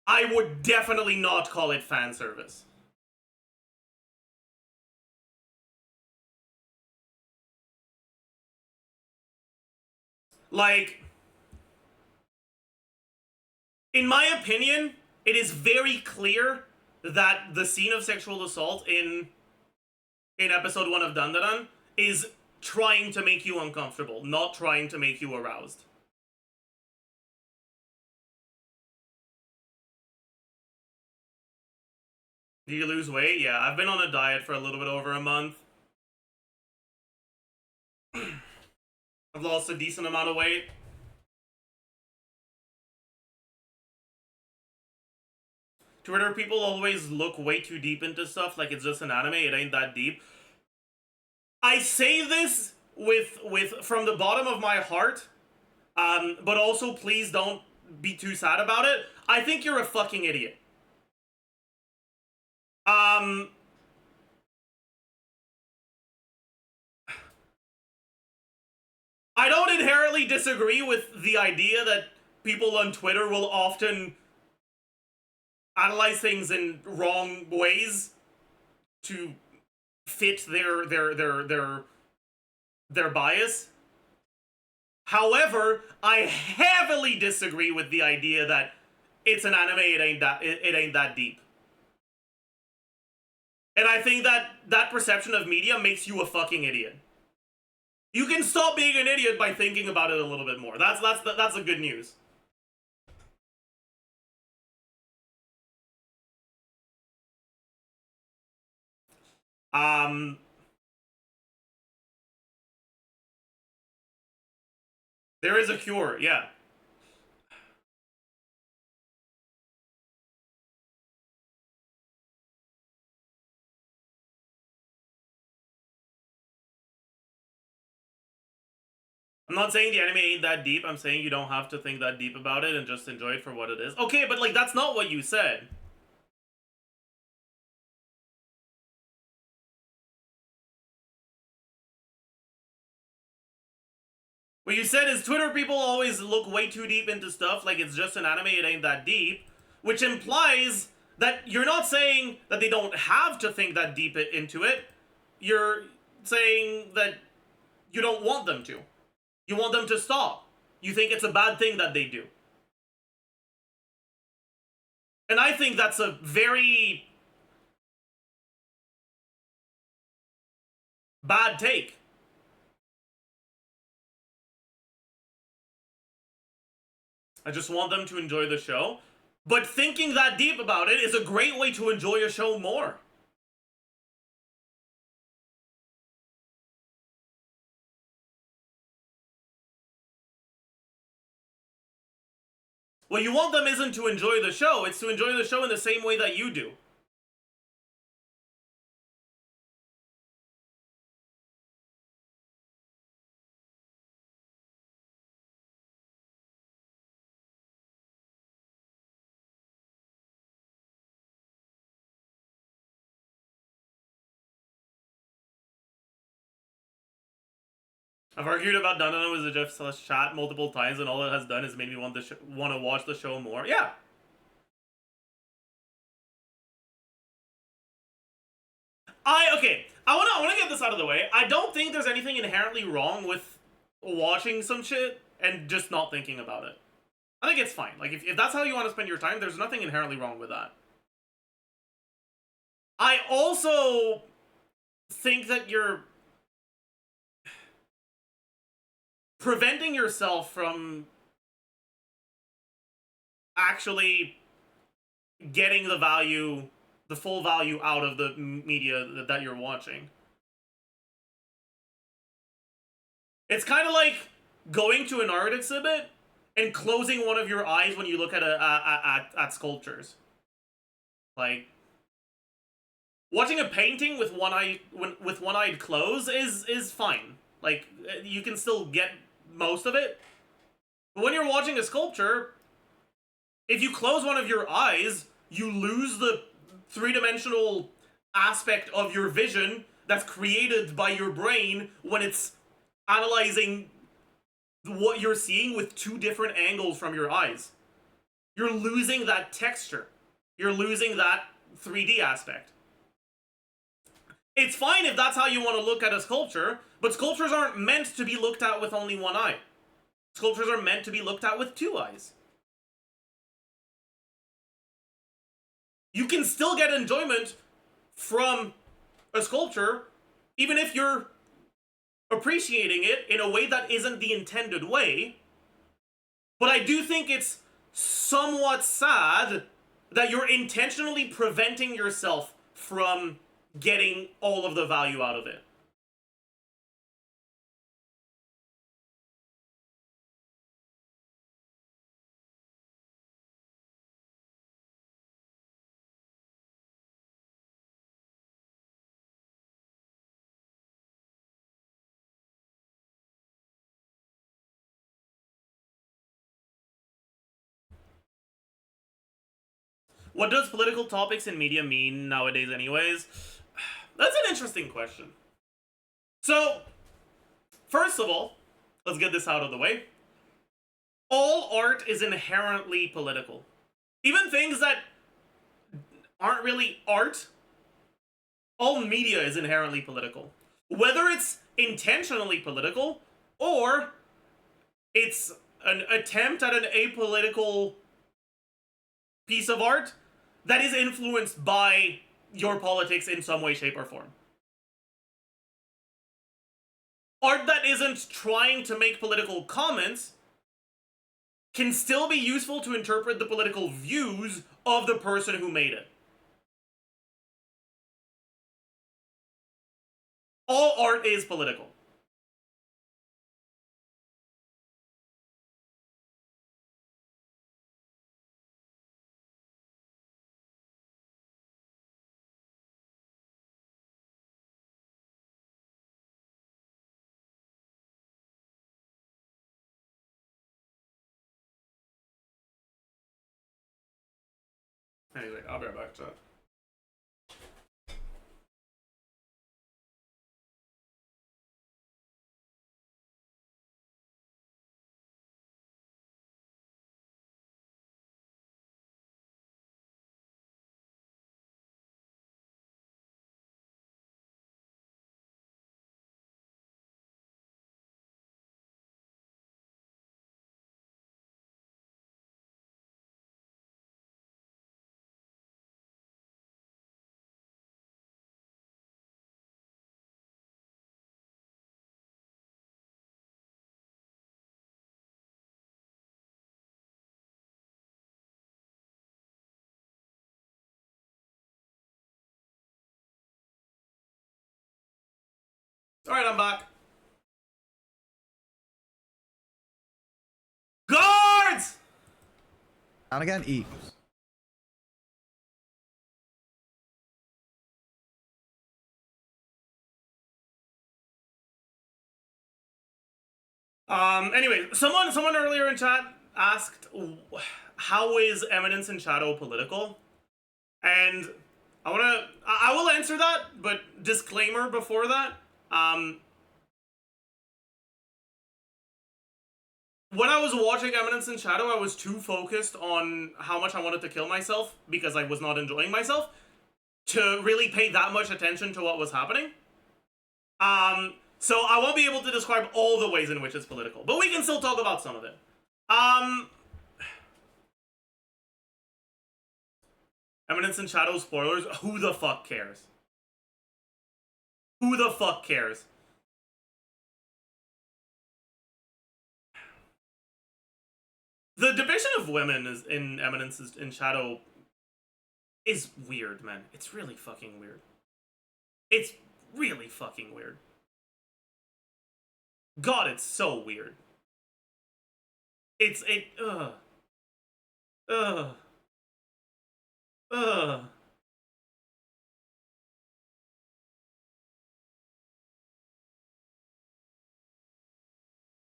I would definitely not call it fan service. Like, in my opinion, it is very clear that the scene of sexual assault in episode 1 of Dandadan is trying to make you uncomfortable, not trying to make you aroused. Do you lose weight? Yeah, I've been on a diet for a little bit over a month. I've lost a decent amount of weight. Twitter people always look way too deep into stuff like it's just an anime, it ain't that deep. I say this with from the bottom of my heart, but also please don't be too sad about it. I think you're a fucking idiot. I don't inherently disagree with the idea that people on Twitter will often analyze things in wrong ways to fit their bias. However, I heavily disagree with the idea that it's an anime, it ain't that deep. And I think that perception of media makes you a fucking idiot. You can stop being an idiot by thinking about it a little bit more. That's the good news. There is a cure, yeah. I'm not saying the anime ain't that deep, I'm saying you don't have to think that deep about it and just enjoy it for what it is. Okay, but like, that's not what you said. What you said is Twitter people always look way too deep into stuff like it's just an anime, it ain't that deep, which implies that you're not saying that they don't have to think that deep into it. You're saying that you don't want them to. You want them to stop. You think it's a bad thing that they do. And I think that's a very bad take. I just want them to enjoy the show. But thinking that deep about it is a great way to enjoy a show more. What you want them isn't to enjoy the show, it's to enjoy the show in the same way that you do. I've argued about Dandadan with the Zajef chat multiple times, and all it has done is made me want to watch the show more. Yeah. I wanna get this out of the way. I don't think there's anything inherently wrong with watching some shit and just not thinking about it. I think it's fine. Like, if that's how you want to spend your time, there's nothing inherently wrong with that. I also think that you're preventing yourself from actually getting the value, the full value out of the media that you're watching. It's kind of like going to an art exhibit and closing one of your eyes when you look at sculptures. Like, watching a painting with one eye closed is fine. Like, you can still get most of it. But when you're watching a sculpture, if you close one of your eyes, you lose the three-dimensional aspect of your vision that's created by your brain when it's analyzing what you're seeing with two different angles from your eyes. You're losing that texture. You're losing that 3D aspect. It's fine if that's how you want to look at a sculpture, but sculptures aren't meant to be looked at with only one eye. Sculptures are meant to be looked at with two eyes. You can still get enjoyment from a sculpture, even if you're appreciating it in a way that isn't the intended way. But I do think it's somewhat sad that you're intentionally preventing yourself from getting all of the value out of it. What does political topics in media mean nowadays anyways? That's an interesting question. So, first of all, let's get this out of the way. All art is inherently political. Even things that aren't really art, all media is inherently political. Whether it's intentionally political, or it's an attempt at an apolitical piece of art that is influenced by your politics in some way, shape, or form. Art that isn't trying to make political comments can still be useful to interpret the political views of the person who made it. All art is political. Anyway, I'll be right back to that. Alright, I'm back. Guards! And again, E. Anyway, someone earlier in chat asked, how is Eminence in Shadow political? And I will answer that, but disclaimer before that. When I was watching Eminence in Shadow, I was too focused on how much I wanted to kill myself because I was not enjoying myself to really pay that much attention to what was happening. So I won't be able to describe all the ways in which it's political, but we can still talk about some of it. Eminence in Shadow spoilers, who the fuck cares? Who the fuck cares? The depiction of women is in Eminence in Shadow is weird, man. It's really fucking weird. It's really fucking weird. God, it's so weird. Ugh. Ugh. Ugh.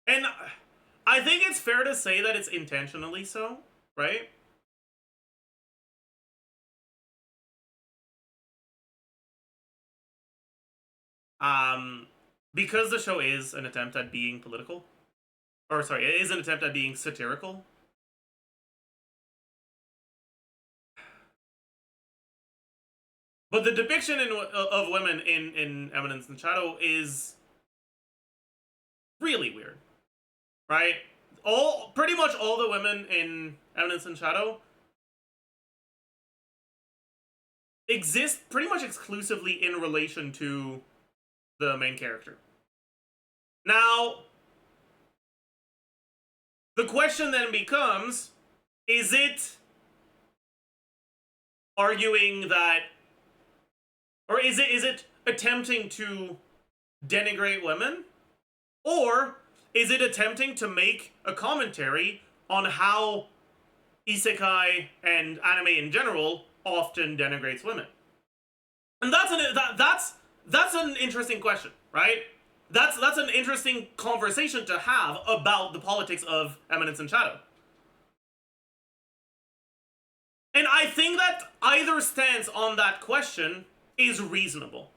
And I think it's fair to say that it's intentionally so, right? Because the show is an attempt at being political, or sorry, it is an attempt at being satirical. But the depiction of women in Eminence and Shadow is really weird, right? Pretty much all the women in Eminence and Shadow exist pretty much exclusively in relation to the main character. Now, the question then becomes, is it arguing that, or is it attempting to denigrate women? Or is it attempting to make a commentary on how isekai and anime in general often denigrates women? And that's an interesting question, right? That's an interesting conversation to have about the politics of Eminence and Shadow. And I think that either stance on that question is reasonable.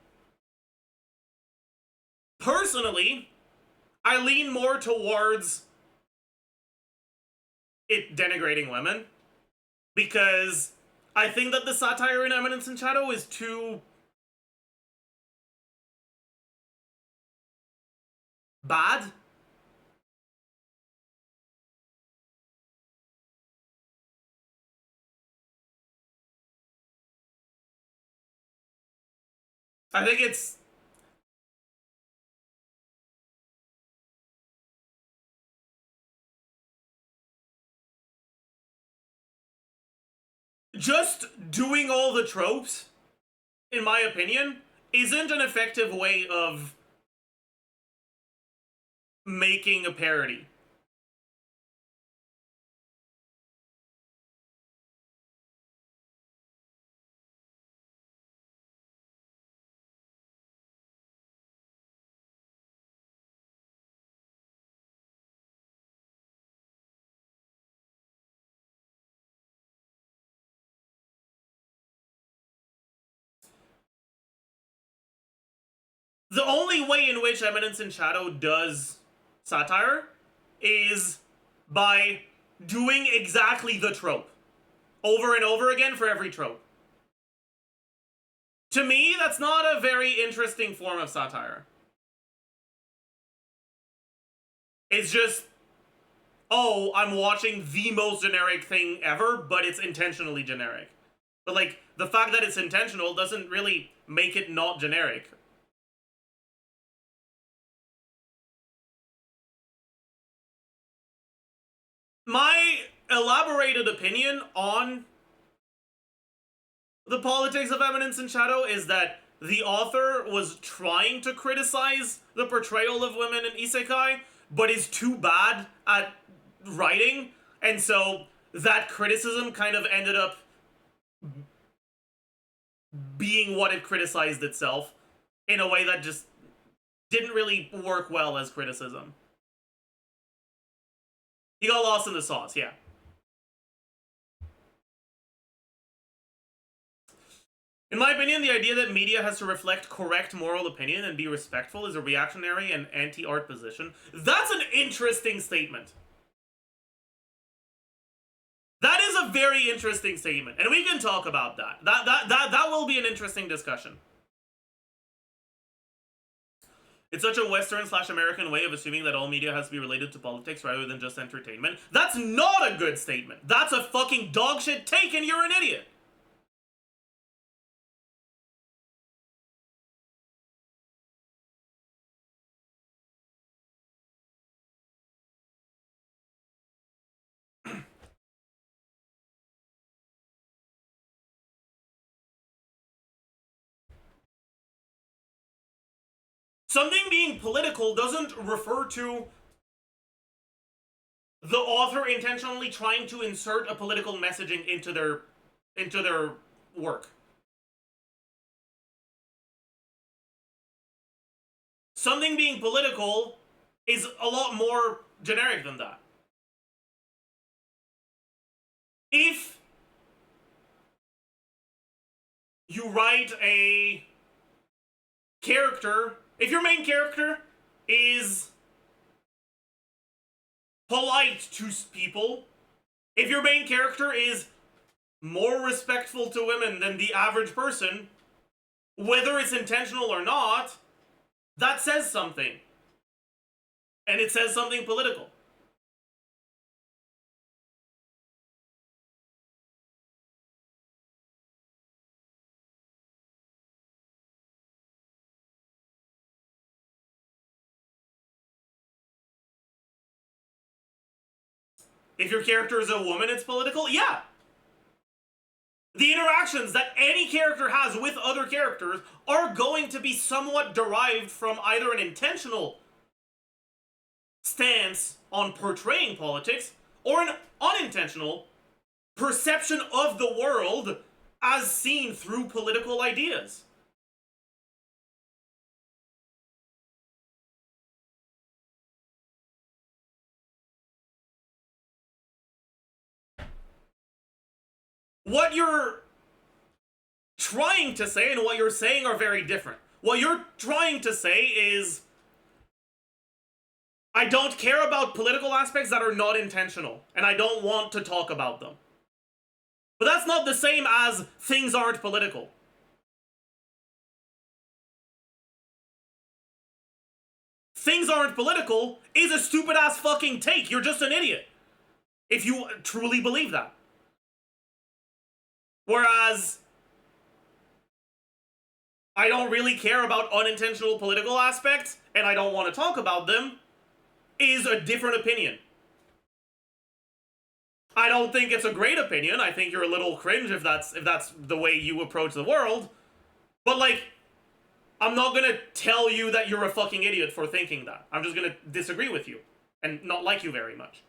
Personally, I lean more towards it denigrating women, because I think that the satire in Eminence and Shadow is too bad. I think it's just doing all the tropes, in my opinion, isn't an effective way of making a parody. The only way in which Eminence in Shadow does satire is by doing exactly the trope over and over again for every trope. To me, that's not a very interesting form of satire. It's just, oh, I'm watching the most generic thing ever, but it's intentionally generic. But, like, the fact that it's intentional doesn't really make it not generic. My elaborated opinion on the politics of Eminence and Shadow is that the author was trying to criticize the portrayal of women in isekai, but is too bad at writing, and so that criticism kind of ended up being what it criticized itself in a way that just didn't really work well as criticism. He got lost in the sauce, yeah. In my opinion, the idea that media has to reflect correct moral opinion and be respectful is a reactionary and anti-art position. That's an interesting statement. That is a very interesting statement, and we can talk about that. That will be an interesting discussion. It's such a Western/American way of assuming that all media has to be related to politics rather than just entertainment. That's not a good statement. That's a fucking dogshit take, and you're an idiot. something being political doesn't refer to the author intentionally trying to insert a political messaging into their work. Something being political is a lot more generic than that. If you write a character, if your main character is polite to people, if your main character is more respectful to women than the average person, whether it's intentional or not, that says something. And it says something political. If your character is a woman, it's political? Yeah. The interactions that any character has with other characters are going to be somewhat derived from either an intentional stance on portraying politics or an unintentional perception of the world as seen through political ideas. What you're trying to say and what you're saying are very different. What you're trying to say is, I don't care about political aspects that are not intentional, and I don't want to talk about them. But that's not the same as things aren't political. Things aren't political is a stupid ass fucking take. You're just an idiot if you truly believe that. Whereas, I don't really care about unintentional political aspects, and I don't want to talk about them, is a different opinion. I don't think it's a great opinion. I think you're a little cringe if that's the way you approach the world. But, like, I'm not gonna tell you that you're a fucking idiot for thinking that. I'm just gonna disagree with you and not like you very much.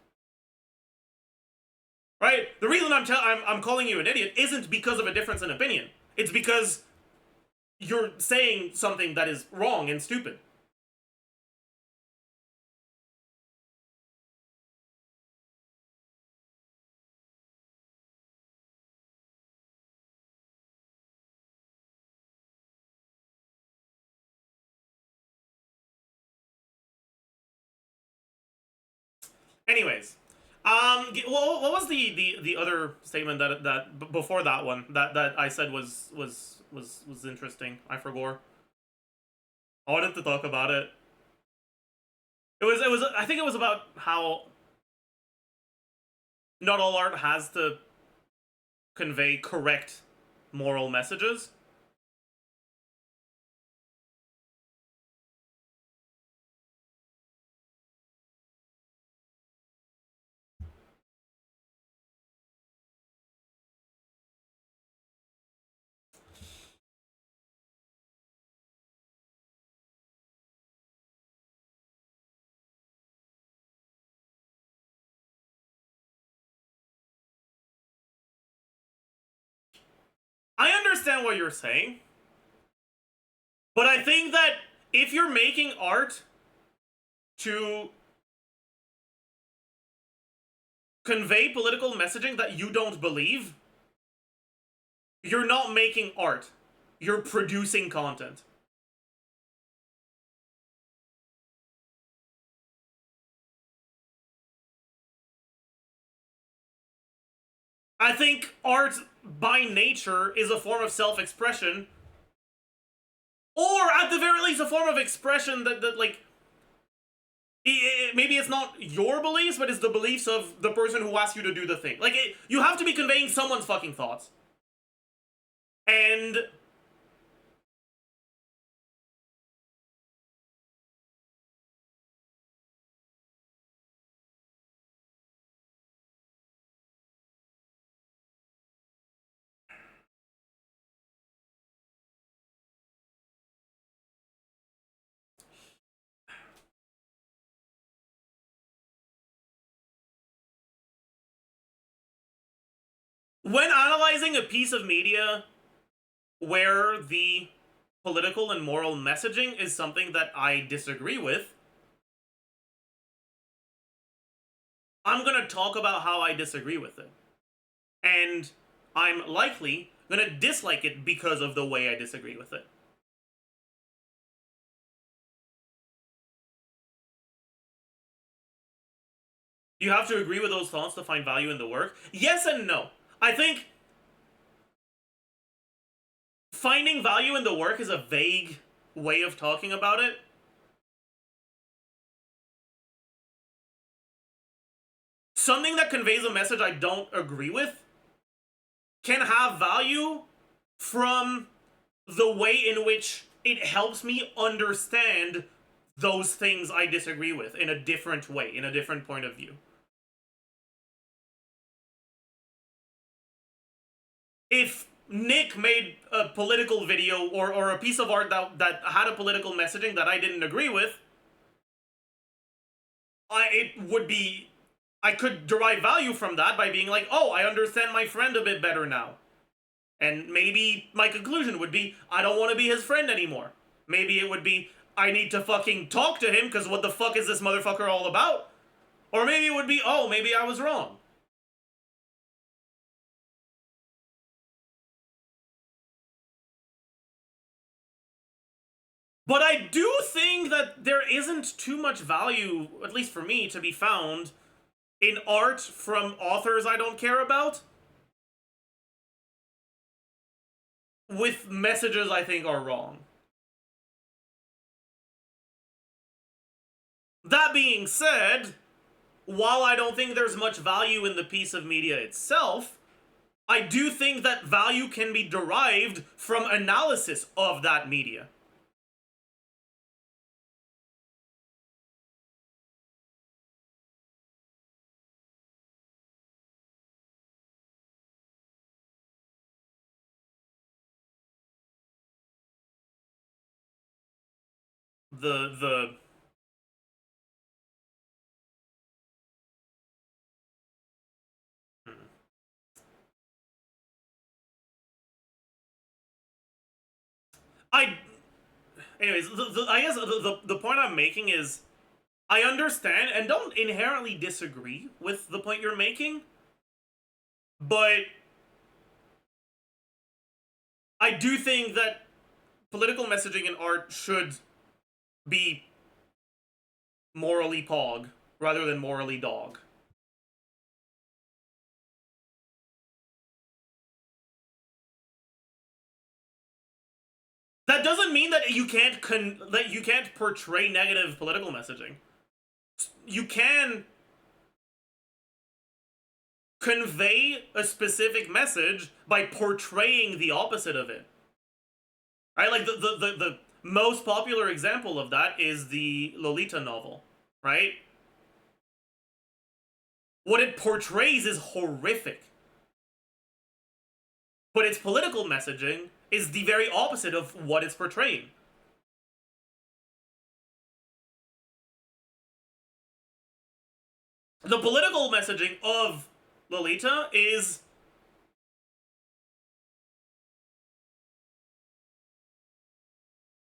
Right? The reason I'm calling you an idiot isn't because of a difference in opinion. It's because you're saying something that is wrong and stupid. Anyways, what was the other statement that before that one that I said was interesting? I forgot. I wanted to talk about it. It was I think it was about how not all art has to convey correct moral messages. I understand what you're saying, but I think that if you're making art to convey political messaging that you don't believe, you're not making art. You're producing content. I think art, by nature, is a form of self-expression. Or, at the very least, a form of expression that like... maybe it's not your beliefs, but it's the beliefs of the person who asked you to do the thing. Like, you have to be conveying someone's fucking thoughts. And... when analyzing a piece of media where the political and moral messaging is something that I disagree with, I'm gonna talk about how I disagree with it. And I'm likely gonna dislike it because of the way I disagree with it. You have to agree with those thoughts to find value in the work? Yes and no. I think finding value in the work is a vague way of talking about it. Something that conveys a message I don't agree with can have value from the way in which it helps me understand those things I disagree with in a different way, in a different point of view. If Nick made a political video or a piece of art that had a political messaging that I didn't agree with, I could derive value from that by being like, oh, I understand my friend a bit better now. And maybe my conclusion would be, I don't want to be his friend anymore. Maybe it would be, I need to fucking talk to him because what the fuck is this motherfucker all about? Or maybe it would be, oh, maybe I was wrong. But I do think that there isn't too much value, at least for me, to be found in art from authors I don't care about with messages I think are wrong. That being said, while I don't think there's much value in the piece of media itself, I do think that value can be derived from analysis of that media. The I anyways, I guess the point I'm making is I understand and don't inherently disagree with the point you're making, but I do think that political messaging in art should be morally pog rather than morally dog. That doesn't mean that you can't portray negative political messaging. You can convey a specific message by portraying the opposite of it. Right? Like the most popular example of that is the Lolita novel, right? What it portrays is horrific. But its political messaging is the very opposite of what it's portraying. The political messaging of Lolita is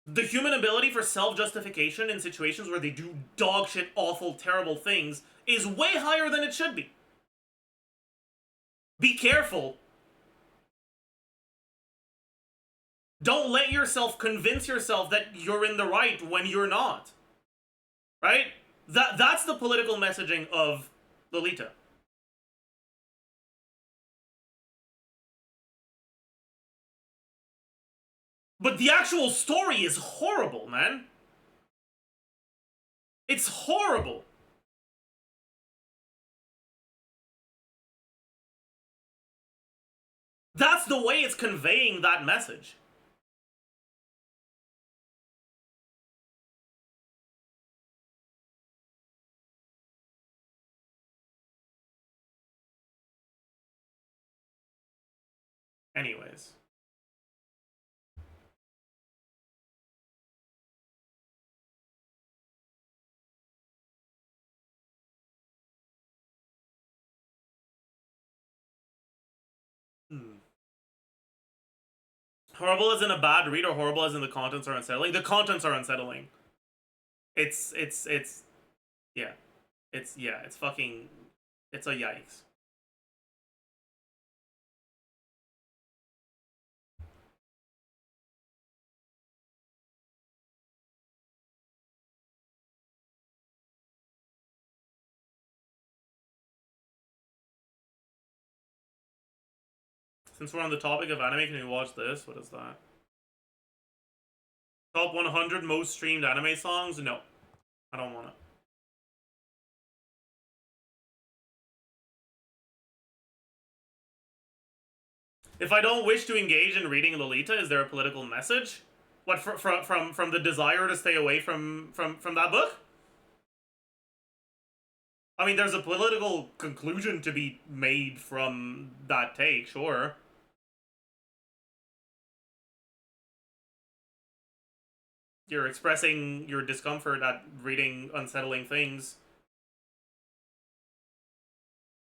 the human ability for self-justification in situations where they do dog shit, awful, terrible things is way higher than it should be. Be careful. Don't let yourself convince yourself that you're in the right when you're not. Right? That's the political messaging of Lolita. But the actual story is horrible, man. It's horrible. That's the way it's conveying that message. Anyways. Horrible as in a bad read, or horrible as in the contents are unsettling? The contents are unsettling. It's yeah. It's fucking, it's a yikes. Since we're on the topic of anime, can you watch this? What is that? Top 100 most streamed anime songs? No. I don't want it. If I don't wish to engage in reading Lolita, is there a political message? What, from the desire to stay away from that book? I mean, there's a political conclusion to be made from that take, sure. You're expressing your discomfort at reading unsettling things.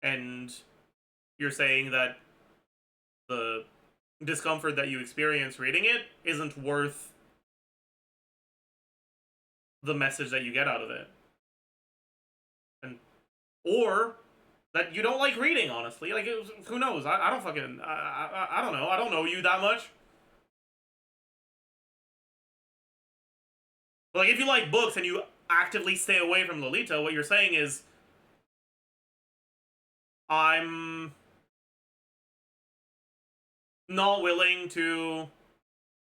And you're saying that the discomfort that you experience reading it isn't worth the message that you get out of it. And or that you don't like reading, honestly. Like, who knows? I don't fucking, I don't know. I don't know you that much. But like, if you like books and you actively stay away from Lolita, what you're saying is, I'm not willing to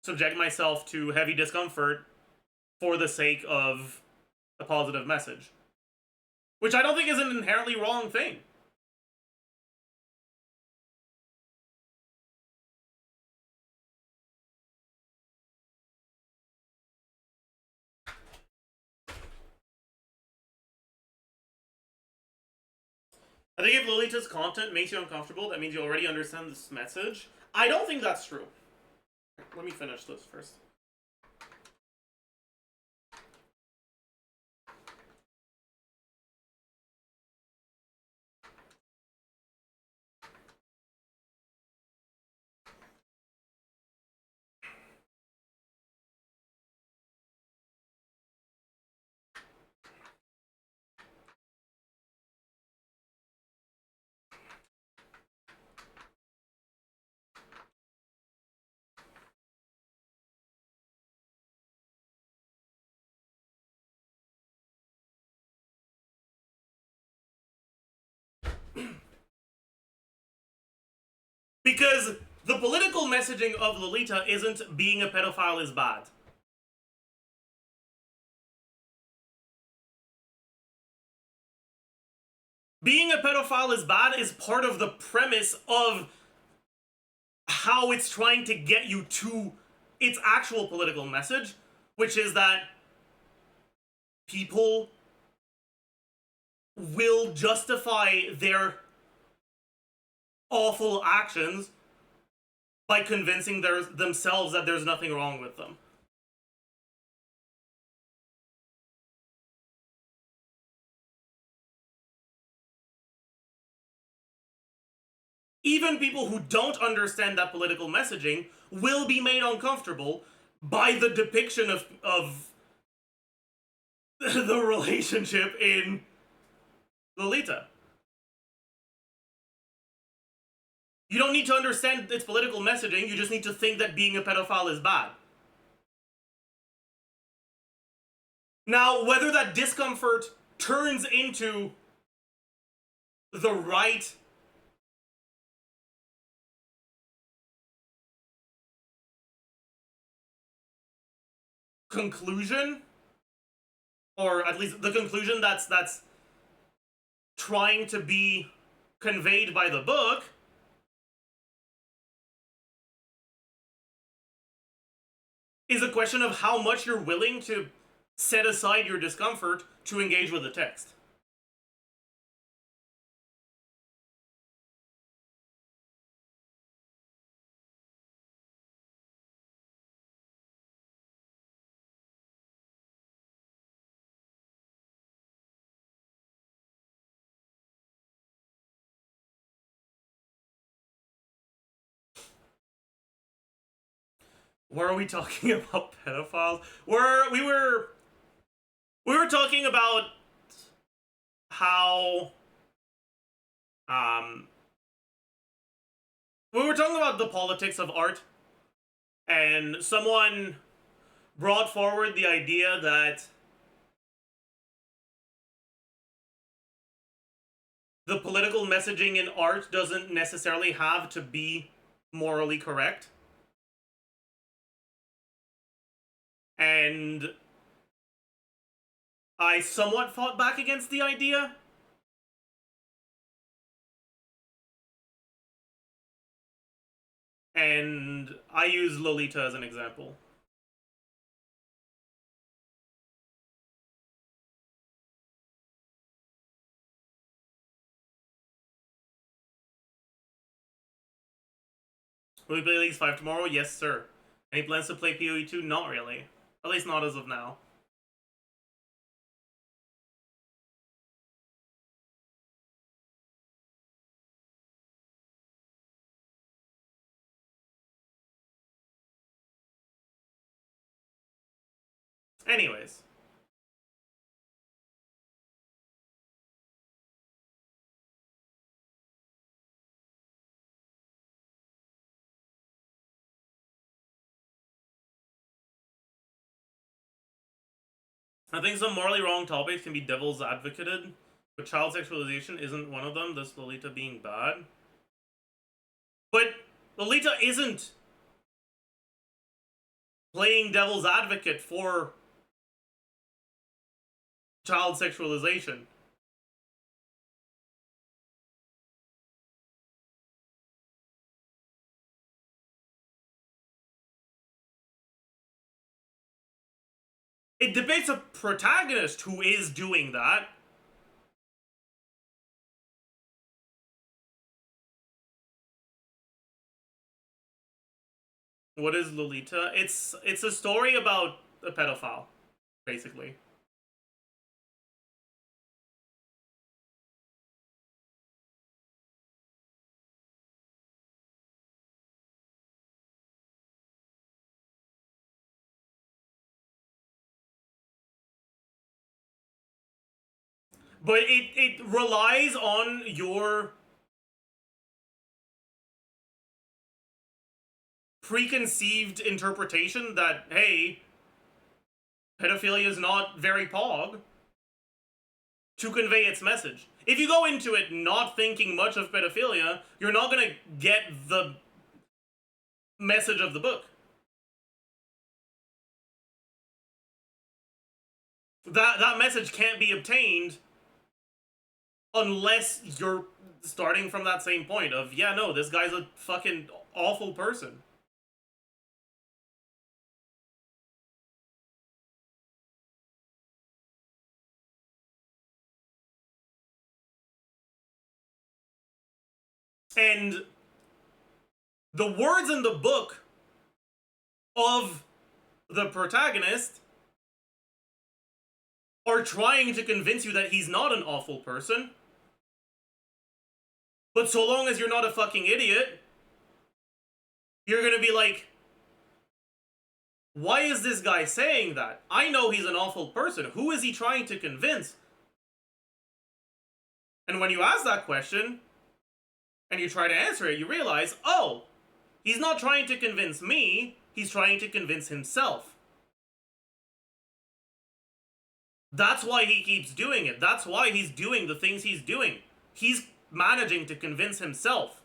subject myself to heavy discomfort for the sake of a positive message. Which I don't think is an inherently wrong thing. I think if Lolita's content makes you uncomfortable, that means you already understand this message. I don't think that's true. Let me finish this first. Because the political messaging of Lolita isn't being a pedophile is bad. Being a pedophile is bad is part of the premise of how it's trying to get you to its actual political message, which is that people will justify their awful actions by convincing themselves that there's nothing wrong with them. Even people who don't understand that political messaging will be made uncomfortable by the depiction of the relationship in Lolita. You don't need to understand its political messaging, you just need to think that being a pedophile is bad. Now, whether that discomfort turns into the right conclusion, or at least the conclusion that's trying to be conveyed by the book, is a question of how much you're willing to set aside your discomfort to engage with the text. Where are we talking about pedophiles? We were talking about how we were talking about the politics of art, and someone brought forward the idea that the political messaging in art doesn't necessarily have to be morally correct. And I somewhat fought back against the idea. And I use Lolita as an example. Will we play Leagues 5 tomorrow? Yes, sir. Any plans to play PoE 2? Not really. At least not as of now. Anyways. I think some morally wrong topics can be devil's advocated, but child sexualization isn't one of them, thus Lolita being bad. But Lolita isn't playing devil's advocate for child sexualization. It depicts a protagonist who is doing that. What is Lolita? It's a story about a pedophile, basically. But it relies on your preconceived interpretation that, hey, pedophilia is not very pog, to convey its message. If you go into it not thinking much of pedophilia, you're not gonna get the message of the book. That message can't be obtained unless you're starting from that same point of, yeah, no, this guy's a fucking awful person. And the words in the book of the protagonist are trying to convince you that he's not an awful person. But so long as you're not a fucking idiot, you're gonna be like, why is this guy saying that? I know he's an awful person. Who is he trying to convince? And when you ask that question, and you try to answer it, you realize, oh, he's not trying to convince me, he's trying to convince himself. That's why he keeps doing it. That's why he's doing the things he's doing. He's managing to convince himself.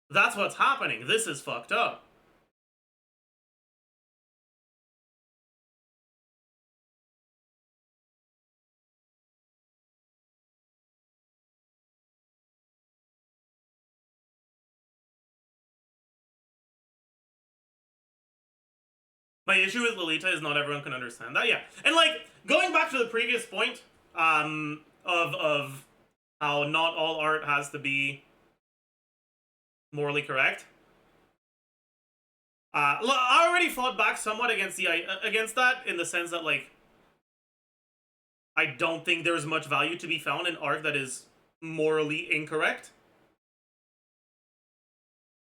That's what's happening. This is fucked up. My issue with Lolita is not everyone can understand that. Yeah, and like going back to the previous point, of how not all art has to be morally correct. I already fought back somewhat against that in the sense that like I don't think there's much value to be found in art that is morally incorrect.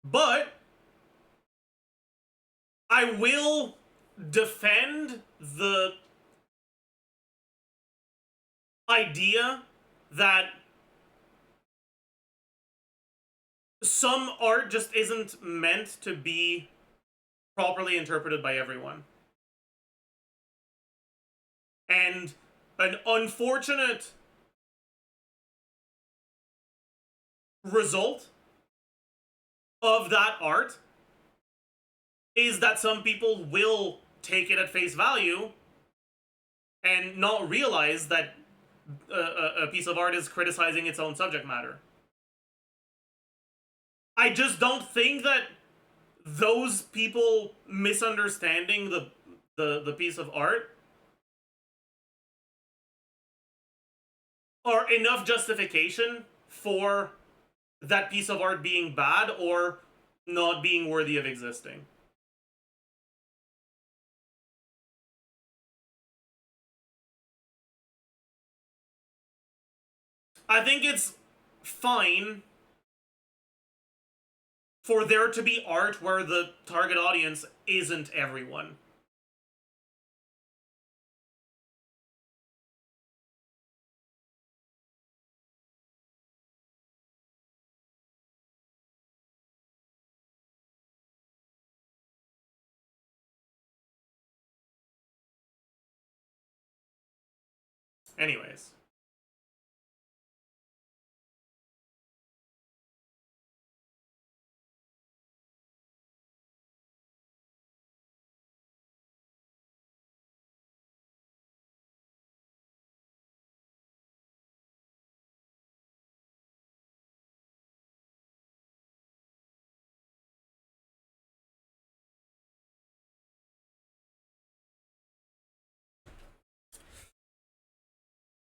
But I will defend the idea that some art just isn't meant to be properly interpreted by everyone. And an unfortunate result of that art is that some people will take it at face value and not realize that a piece of art is criticizing its own subject matter. I just don't think that those people misunderstanding the piece of art are enough justification for that piece of art being bad or not being worthy of existing. I think it's fine for there to be art where the target audience isn't everyone.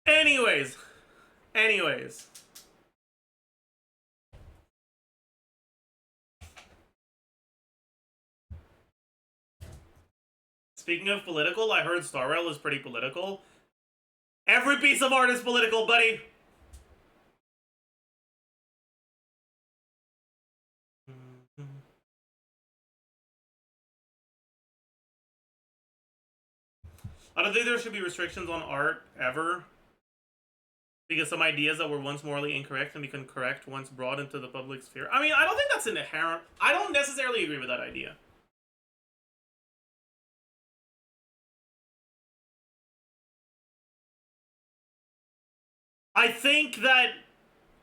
Anyways. Anyways. Speaking of political, I heard Star Rail is pretty political. Every piece of art is political, buddy! I don't think there should be restrictions on art, ever. Because some ideas that were once morally incorrect can become correct once brought into the public sphere. I mean, I don't think that's inherent. I don't necessarily agree with that idea. I think that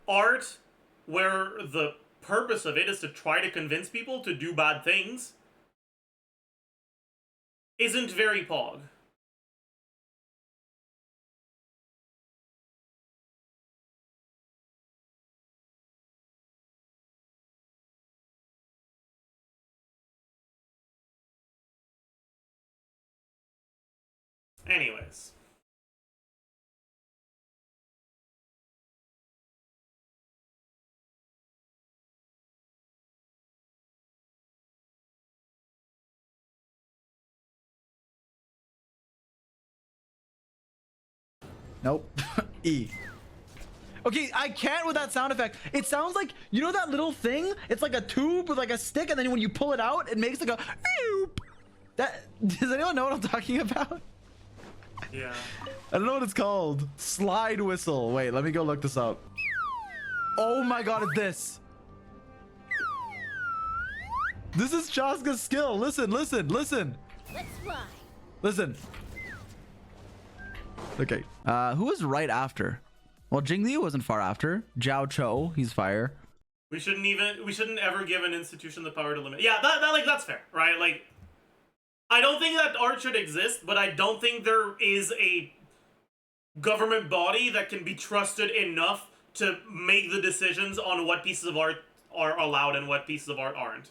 art, where the purpose of it is to try to convince people to do bad things, isn't very pog. Anyways. Nope. E. Okay, I can't with that sound effect. It sounds like, you know that little thing? It's like a tube with like a stick, and then when you pull it out, it makes like a... That, does anyone know what I'm talking about? Yeah. I don't know what it's called. Slide whistle. Wait, let me go look this up. Oh my god, it's this. This is Chaska's skill. Listen. Let's ride. Listen. Okay. Who was right after? Well, Jingli wasn't far after. Jiao Cho, he's fire. We shouldn't ever give an institution the power to limit. Yeah, that's fair, right? Like, I don't think that art should exist, but I don't think there is a government body that can be trusted enough to make the decisions on what pieces of art are allowed and what pieces of art aren't.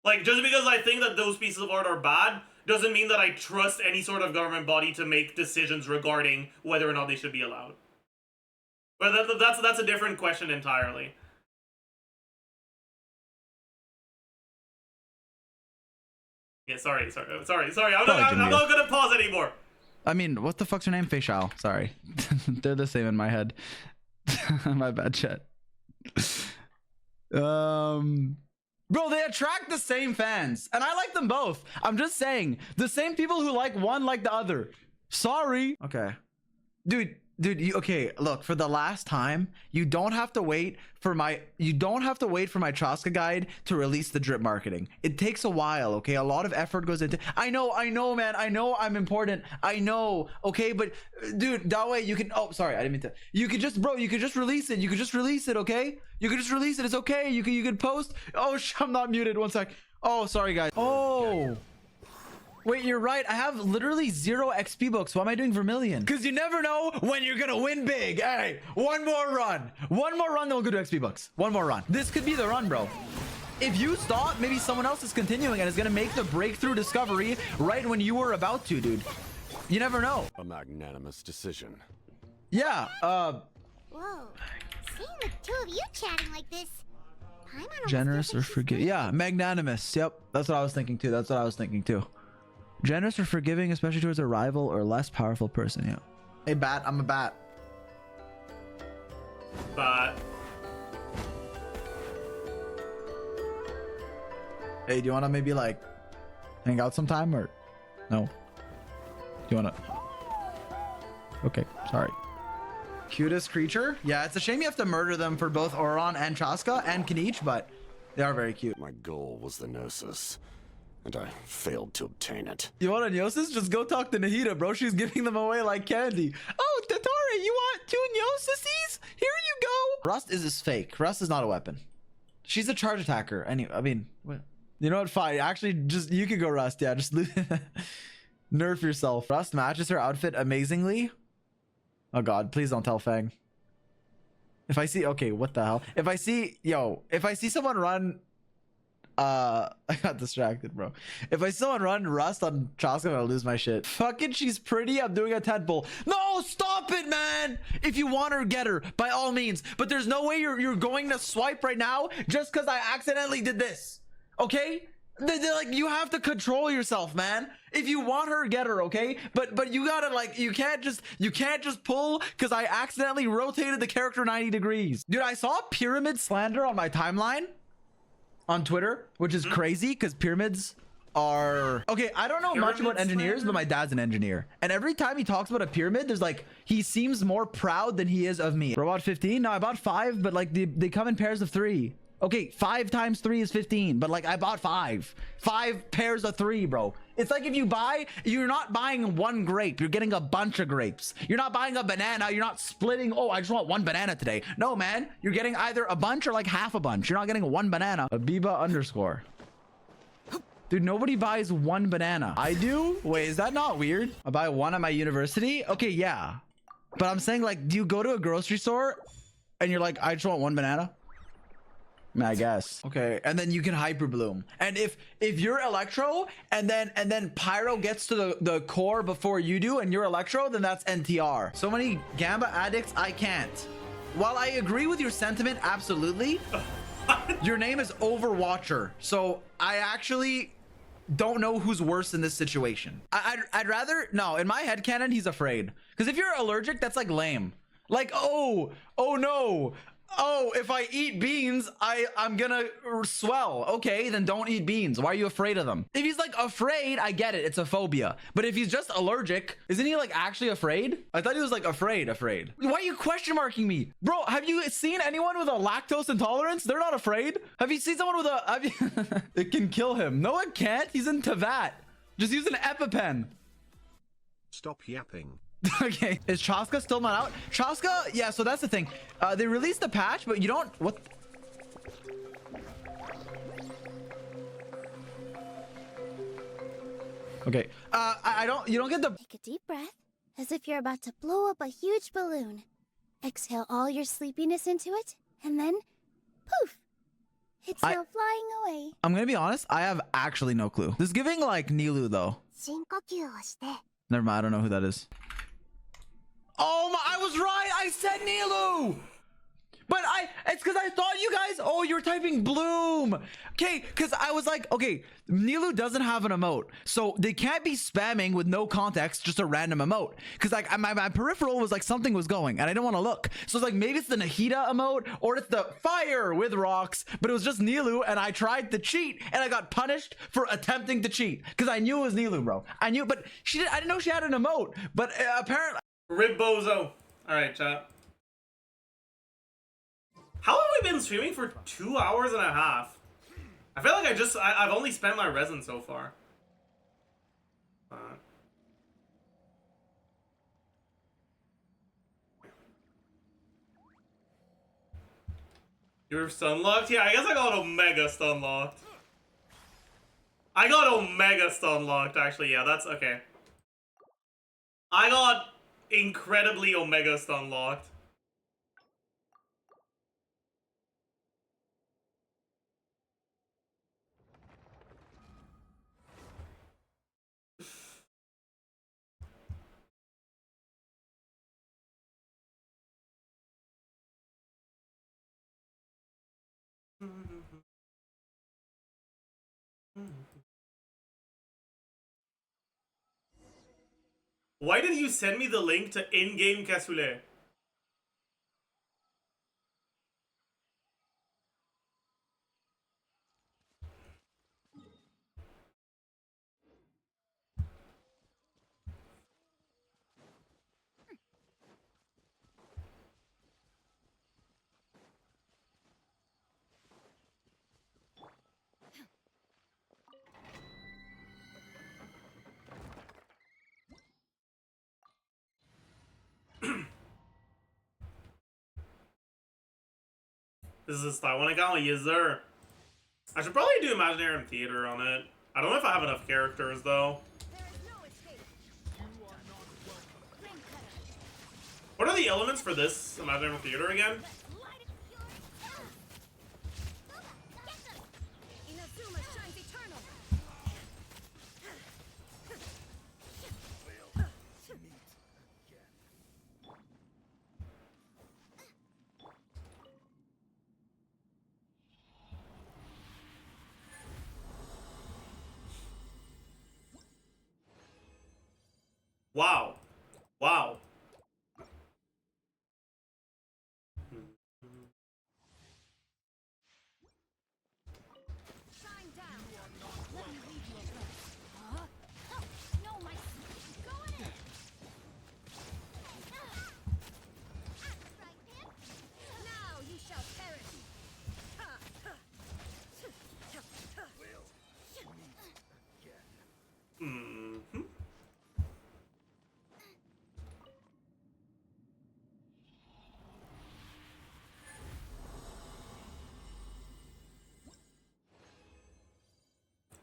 Like, just because I think that those pieces of art are bad doesn't mean that I trust any sort of government body to make decisions regarding whether or not they should be allowed. But that's a different question entirely. Yeah, sorry. I'm not gonna pause anymore. I mean, what the fuck's her name? Facial. Sorry. They're the same in my head. My bad, chat. Bro, they attract the same fans, and I like them both. I'm just saying, the same people who like one like the other. Sorry. Okay. Dude, okay, look, for the last time, you don't have to wait for my Chaska guide to release the drip marketing. It takes a while, okay? A lot of effort goes into. I know, man. I know I'm important. I know, okay? But dude, that way you can. Oh, sorry, I didn't mean to. You could just, bro. You could just release it. You could just release it, okay? You could just release it. It's okay. You could post. Oh, I'm not muted. One sec. Oh, sorry, guys. Oh. Wait, you're right. I have literally 0 XP books. Why am I doing Vermilion? Because you never know when you're gonna win big. Hey, one more run, then we'll go to XP books. One more run. This could be the run, bro. If you stop, maybe someone else is continuing and is gonna make the breakthrough discovery right when you were about to, dude. You never know. A magnanimous decision. Yeah. Whoa. Seeing the two of you chatting like this. Generous or forgiving? Yeah, magnanimous. Yep, that's what I was thinking too. Generous or forgiving, especially towards a rival or less powerful person. Yeah. Hey, bat. I'm a bat. But Hey, do you want to maybe like hang out sometime or no? Do you want to? Okay, sorry. Cutest creature? Yeah, it's a shame you have to murder them for both Oron and Chaska and Kanich, but they are very cute. My goal was the Gnosis, and I failed to obtain it. You want a Gnosis? Just go talk to Nahida, bro. She's giving them away like candy. Oh, Totore, you want 2 Gnosises? Here you go. Rust is fake. Rust is not a weapon. She's a charge attacker. Anyway, I mean, what? You know what? Fine. Actually, just you can go Rust. Yeah, just nerf yourself. Rust matches her outfit amazingly. Oh God, please don't tell Fang. If I see, okay, what the hell? If I see someone run, I got distracted, bro. If I see someone run Rust on Chaska, I'm gonna lose my shit. Fucking, she's pretty. I'm doing a tent pole. No, stop it, man. If you want her, get her by all means. But there's no way you're going to swipe right now just because I accidentally did this. Okay? They're like, you have to control yourself, man. If you want her, get her, okay? But you gotta, like, you can't just pull because I accidentally rotated the character 90 degrees. Dude, I saw pyramid slander on my timeline on Twitter, which is crazy because pyramids are okay. I don't know much about engineers, but my dad's an engineer, and every time he talks about a pyramid, there's like, he seems more proud than he is of me. Bro, I bought 15. No, I bought 5, but like they come in pairs of 3. Okay, 5 times 3 is 15, but like I bought 5 pairs of 3, bro. It's like if you buy, you're not buying 1 grape, you're getting a bunch of grapes. You're not buying a banana, you're not splitting, oh, I just want 1 banana today. No, man, you're getting either a bunch or like half a bunch. You're not getting 1 banana. Abiba underscore. Dude, nobody buys 1 banana. I do? Wait, is that not weird? I buy 1 at my university? Okay, yeah. But I'm saying, like, do you go to a grocery store and you're like, I just want 1 banana? I guess. Okay, and then you can hyper bloom. And if you're Electro and then Pyro gets to the core before you do and you're Electro, then that's NTR. So many Gamba addicts, I can't. While I agree with your sentiment, absolutely, your name is Overwatcher. So I actually don't know who's worse in this situation. I'd rather, no, in my headcanon, he's afraid. Because if you're allergic, that's like lame. Like, oh no. Oh, if I eat beans, I'm gonna swell. Okay, then don't eat beans. Why are you afraid of them? If he's like afraid, I get it. It's a phobia. But if he's just allergic, isn't he like actually afraid? I thought he was like afraid. Why are you question marking me? Bro, have you seen anyone with a lactose intolerance? They're not afraid. Have you seen someone with a... It can kill him. No, it can't. He's in Tavat. Just use an EpiPen. Stop yapping. Okay, is Chaska still not out? Chaska, yeah, so that's the thing. They released the patch, but you don't... What? Okay, you don't get the... Take a deep breath, as if you're about to blow up a huge balloon. Exhale all your sleepiness into it, and then, poof! It's now flying away. I'm gonna be honest, I have actually no clue. This is giving like Nilu, though. Never mind, I don't know who that is. Oh my, I was right, I said Nilu! But it's because I thought you guys, oh, you were typing Bloom. Okay, because I was like, okay, Nilu doesn't have an emote, so they can't be spamming with no context, just a random emote. Because like my peripheral was like something was going, and I didn't want to look. So it's like maybe it's the Nahida emote or it's the fire with rocks, but it was just Nilu, and I tried to cheat, and I got punished for attempting to cheat because I knew it was Nilu, bro. I knew, but she did. I didn't know she had an emote, but apparently. Rib bozo. All right, chat. How have we been streaming for 2 hours and a half? I feel like I've only spent my resin so far. You're stun locked? Yeah, I guess I got Omega stun locked. I got Omega stun locked, actually. Yeah, that's okay. I got incredibly Omega stun locked. Why did you send me the link to in-game cassoulet? This is Taiwan account, yes sir. I should probably do Imaginarium Theater on it. I don't know if I have enough characters though. What are the elements for this Imaginarium Theater again? Wow. Wow.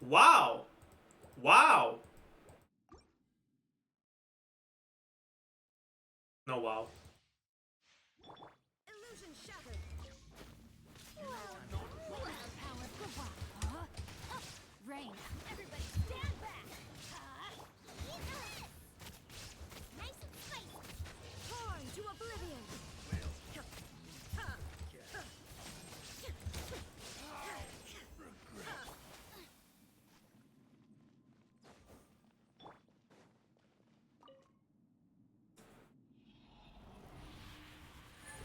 Wow. Wow. No, wow. Illusion shattered. Rain. Everybody stand back. Nice and spicy. Torn to oblivion.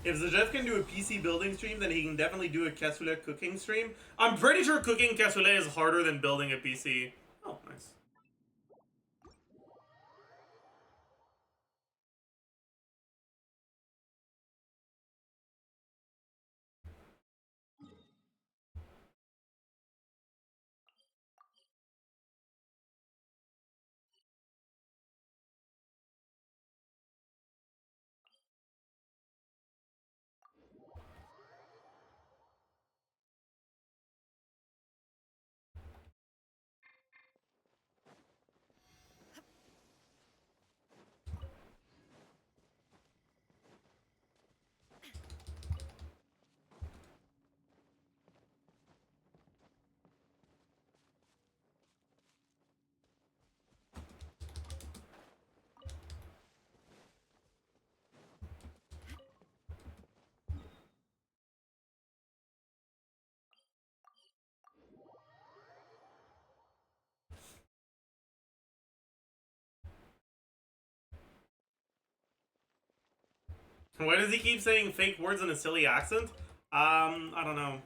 If Zajef can do a PC building stream, then he can definitely do a cassoulet cooking stream. I'm pretty sure cooking cassoulet is harder than building a PC. Oh, nice. Why does he keep saying fake words in a silly accent? I don't know.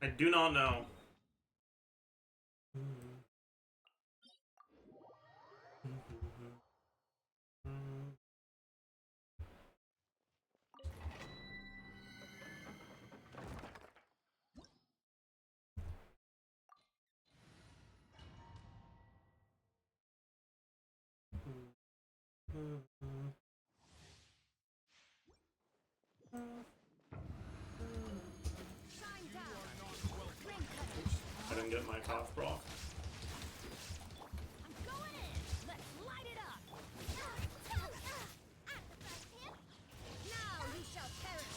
I do not know. Shine down. I didn't get my cough bro. I'm going in. Let's light it up. Now you shall perish.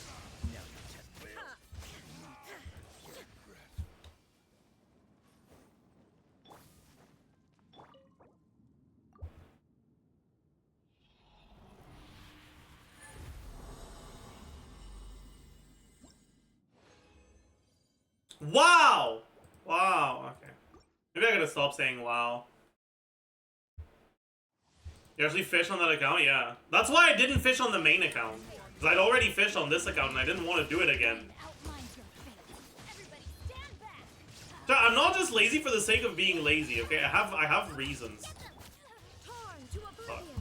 Wow! Wow, okay. Maybe I gotta stop saying wow. You actually fish on that account? Yeah. That's why I didn't fish on the main account. Because I'd already fished on this account and I didn't want to do it again. Outlines your fate. Everybody stand back. So I'm not just lazy for the sake of being lazy, okay? I have reasons. Torn to oblivion.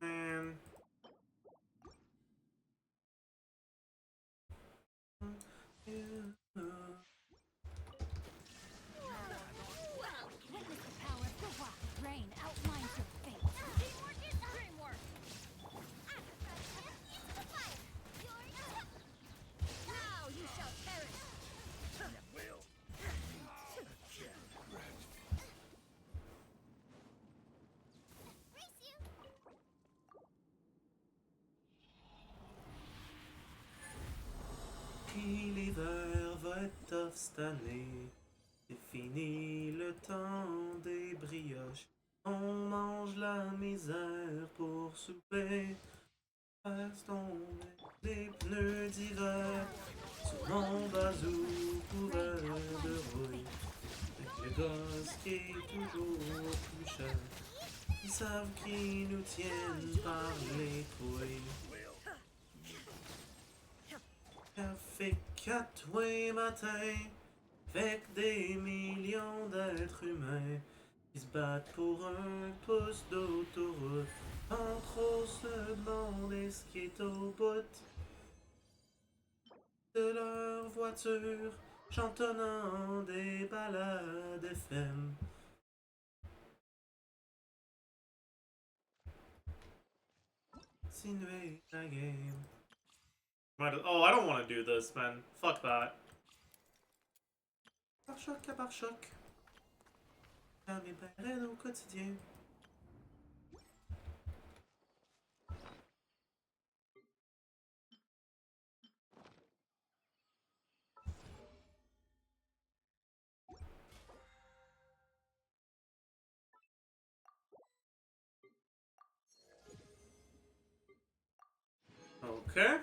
Man. Witness the power of the rock. Rain outlines your fate. Teamwork is dreamwork. Now you shall perish. L'hiver va être tough cette année. C'est fini le temps des brioches. On mange la misère pour souper. Restons des pneus d'hiver sur mon bazou couvert de rouille. Avec le gosse qui est toujours plus cher. Ils savent qu'ils nous tiennent par les couilles. Café 4 tous les matins, avec des millions d'êtres humains qui se battent pour un pouce d'autoroute, sans trop se demander ce qui est au bout de leur voiture, chantonnant des ballades FM. Continuer la game. Oh, I don't want to do this, man. Fuck that. Par choc à par choc. Quand mes parents au quotidien. Okay.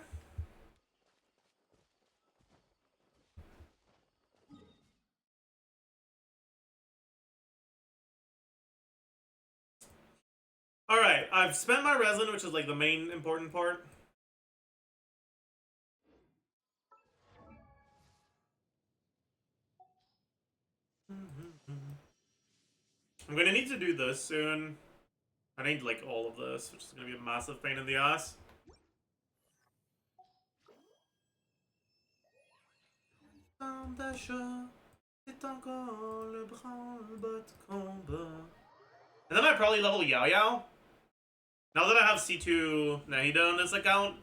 Alright, I've spent my resin, which is like the main important part. I'm gonna need to do this soon. I need like all of this, which is gonna be a massive pain in the ass. C'est encore le branle-bas de combat. And then I probably level Yao Yao. Now that I have C2 Nahida on this account,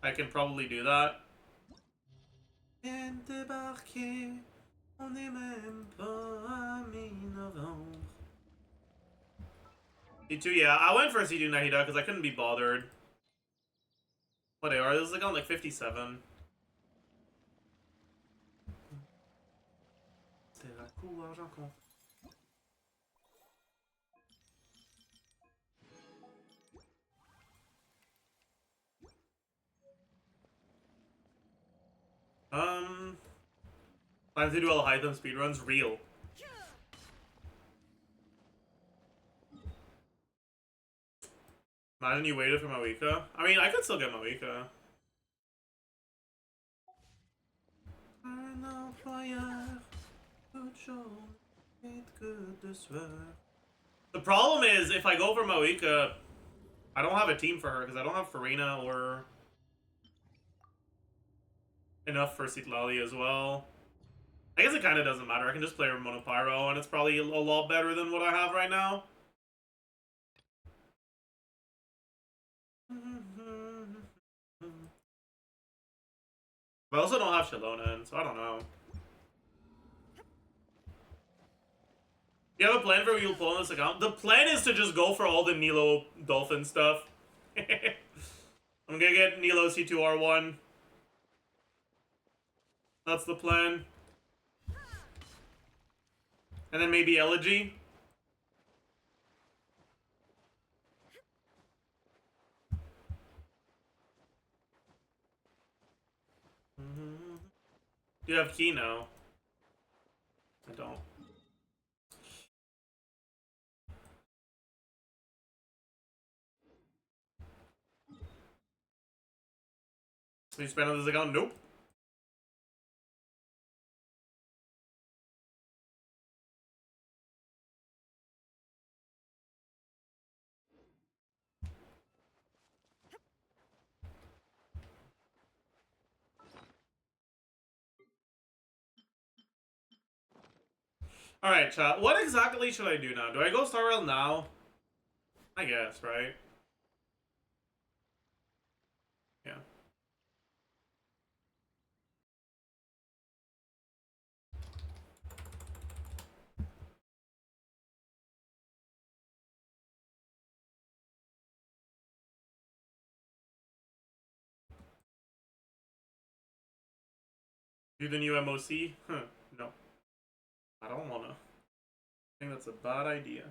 I can probably do that. Viens débarquer, on est même pas à mi-novembre. C2, yeah, I went for C2 Nahida because I couldn't be bothered. What are this account like 57? Cool, argent compte. Plans to do all high thumb speedruns? Real. Imagine you waited for Moeka. I mean, I could still get Moeka. The problem is, if I go for Moeka, I don't have a team for her, because I don't have Farina or enough for Citlali as well. I guess it kind of doesn't matter. I can just play Ramona Pyro, and it's probably a lot better than what I have right now. But I also don't have Shalona, so I don't know. You have a plan for what you'll pull on this account? The plan is to just go for all the Nilo Dolphin stuff. I'm gonna get Nilo C2R1. That's the plan. And then maybe Elegy. Do you have Kino? I don't. So you spend on this account? Nope. Alright, chat. What exactly should I do now? Do I go Star Rail now? I guess, right? Yeah. Do the new MOC? Huh. No. I don't wanna. I think that's a bad idea.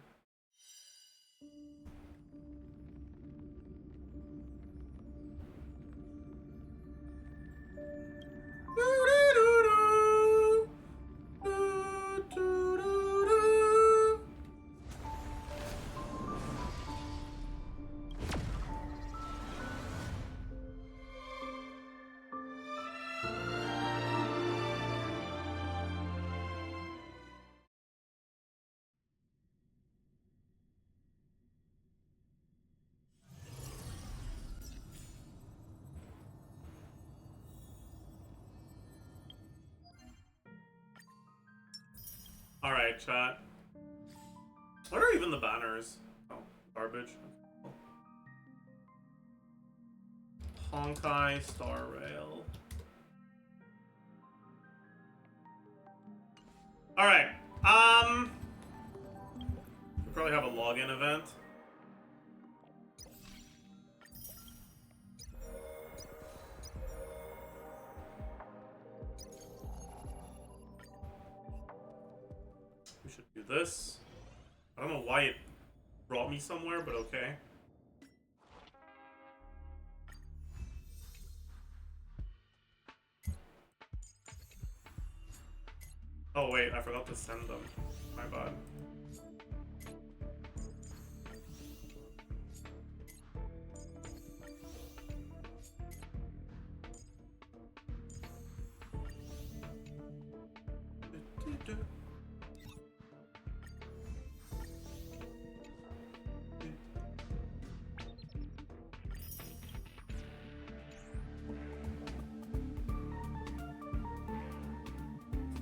Alright, chat. What are even the banners? Oh, garbage. Okay, cool. Honkai Star Rail. Alright. We probably have a login event. We should do this. I don't know why it brought me somewhere, but okay. Oh wait, I forgot to send them. My bad.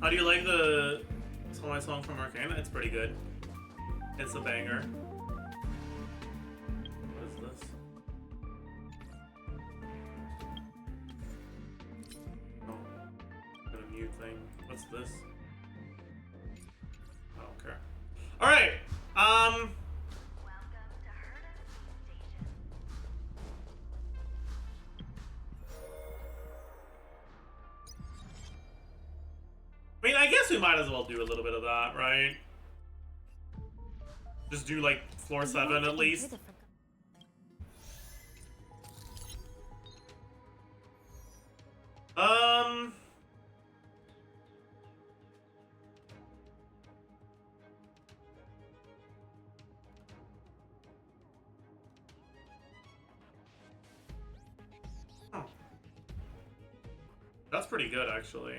How do you like the my song from Arcana? It's pretty good. It's a banger. What is this? Oh, got a mute thing. What's this? I don't care. All right. I mean, I guess we might as well do a little bit of that, right? Just do like floor 7 at least. That's pretty good, actually.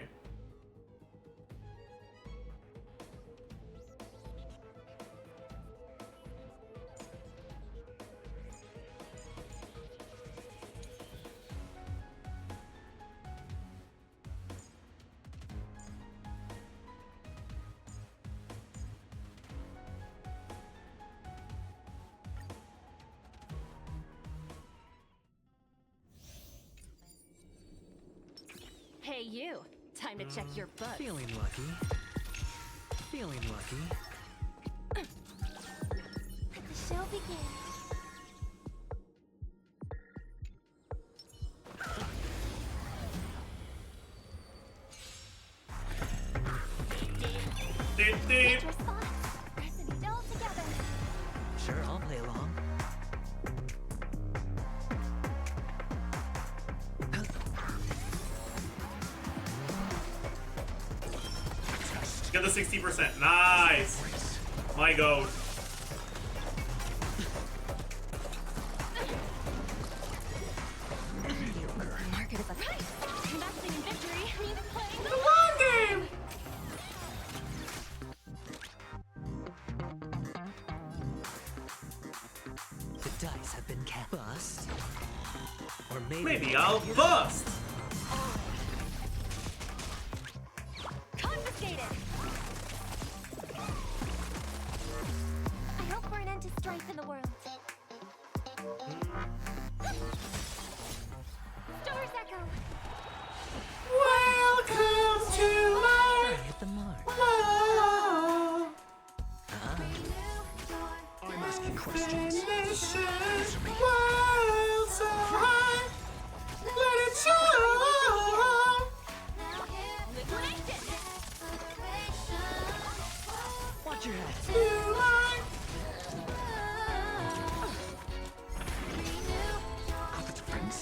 Hey, you. Time to check your butt. Feeling lucky. Feeling lucky. Let the show begin. Deep. Your spots. Pressing it all together. Sure, I'll play along. Get the 60%. Nice. My goat. Market is a investing in victory. Even playing the long game. The dice have been cast. Bust. Or Maybe I'll bust. confiscated. I hope for an end to strife in the world. Stars echo. Welcome to my hit the mark. world. I'm asking questions. World so high. Let it show. Watch your head. Puppet Prince.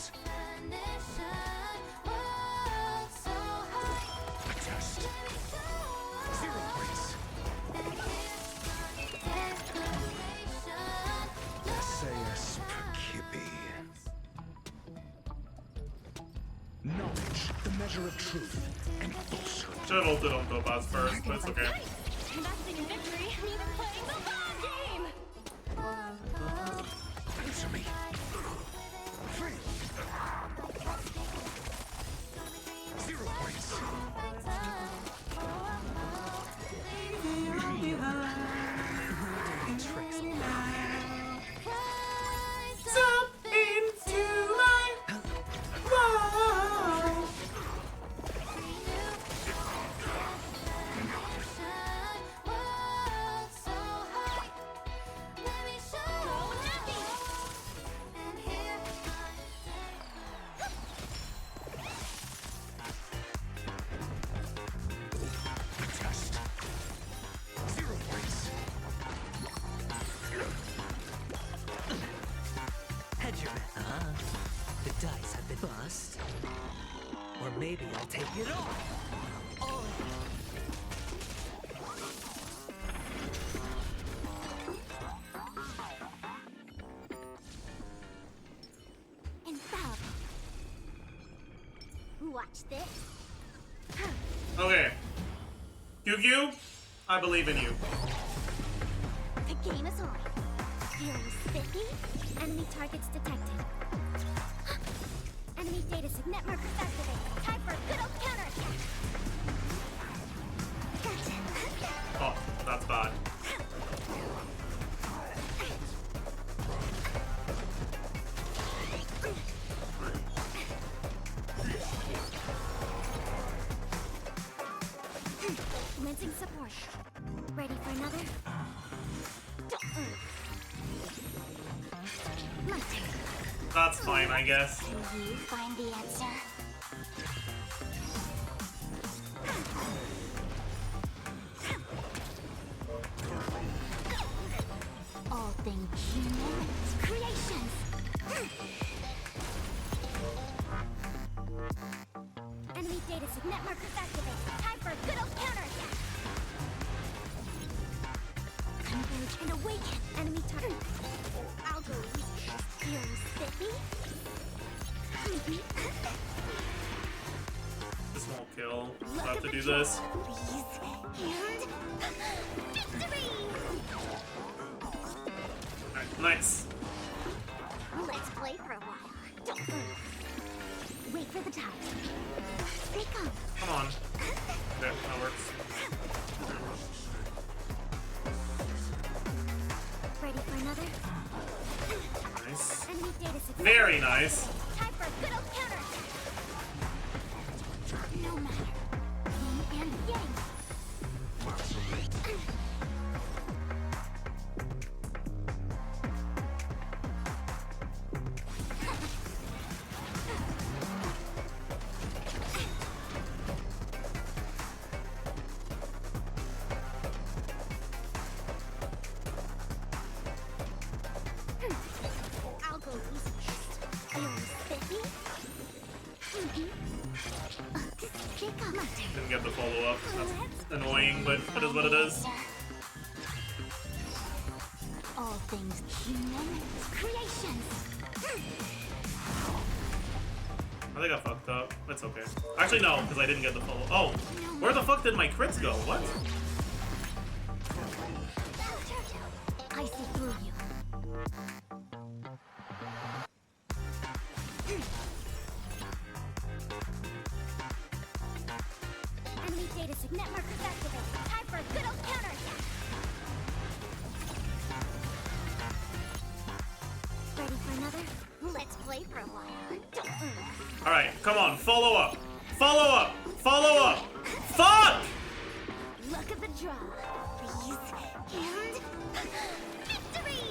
Test. 0 points. SAS Perkibi. Knowledge, the measure of truth and falsehood. Should have ulted on Topaz first, but it's okay. Investing in victory. Even playing the long game. Answer me. Free. 0 points. Jump into my world. Test. 0 points. Hedge your bet. The dice have been bust. Or maybe I'll take it all. Infallible. Watch this. Okay. QQ, I believe in you. The game is on. Feeling spiffy? Enemy targets detected. Enemy data signet markers activated. Time for a good old counterattack. Gotcha. Oh, that's bad. Commencing support. Ready for another? My turn. That's fine, I guess. Can you find the answer? kill. I'll have to do this. Alright, nice. Let's play for a while. Don't wait for the time. They come. Come on. Okay, that works. Ready for another? Nice. Enemy data signal. Very nice. Time for a good old counter. No matter. Yin and yang. I'll go easy first. Feeling spiffy? Didn't get the follow-up. That's annoying, but it is what it is. All things human creations. I think I fucked up. It's okay. Actually, no, because I didn't get the follow. Oh, where the fuck did my crits go? What? I see through you. Enemy data sig net markers activated. Time for a good old counterattack. Ready for another? Let's play for a while. Don't. Alright, come on. Follow up. Follow up. Follow up. Fuck! Look at the draw. Freeze and victory!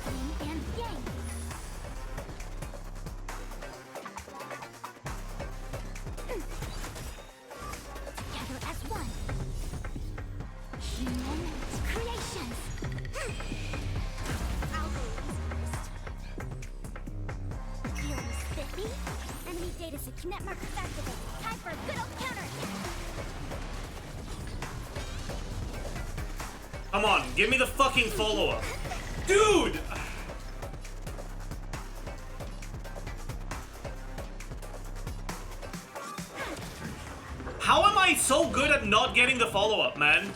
Yin and yang. Together as one. Human creations. I'll go first. Feeling spiffy? Enemy data sig net markers activated. Time for a good old counterattack. Come on, give me the fucking follow-up. Dude! How am I so good at not getting the follow-up, man?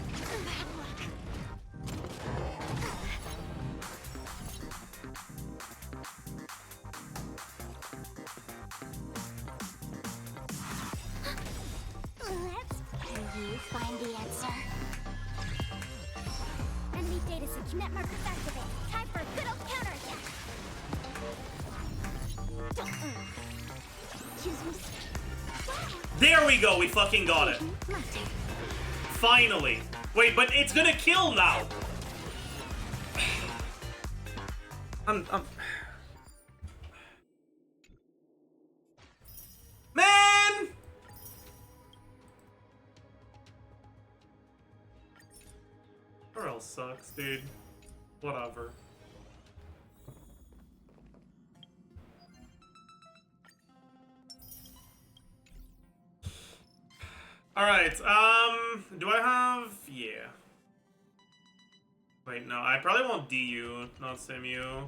Can you find the answer? Enemy data sig net markers activated. Time for a good old counterattack. Excuse me. There we go, we fucking got it. Mustard. Finally. Wait, but it's gonna kill now. I'm... Man! Or else sucks, dude. Whatever. Alright, do I have... Yeah. Wait, no, I probably want DU, not SIMU.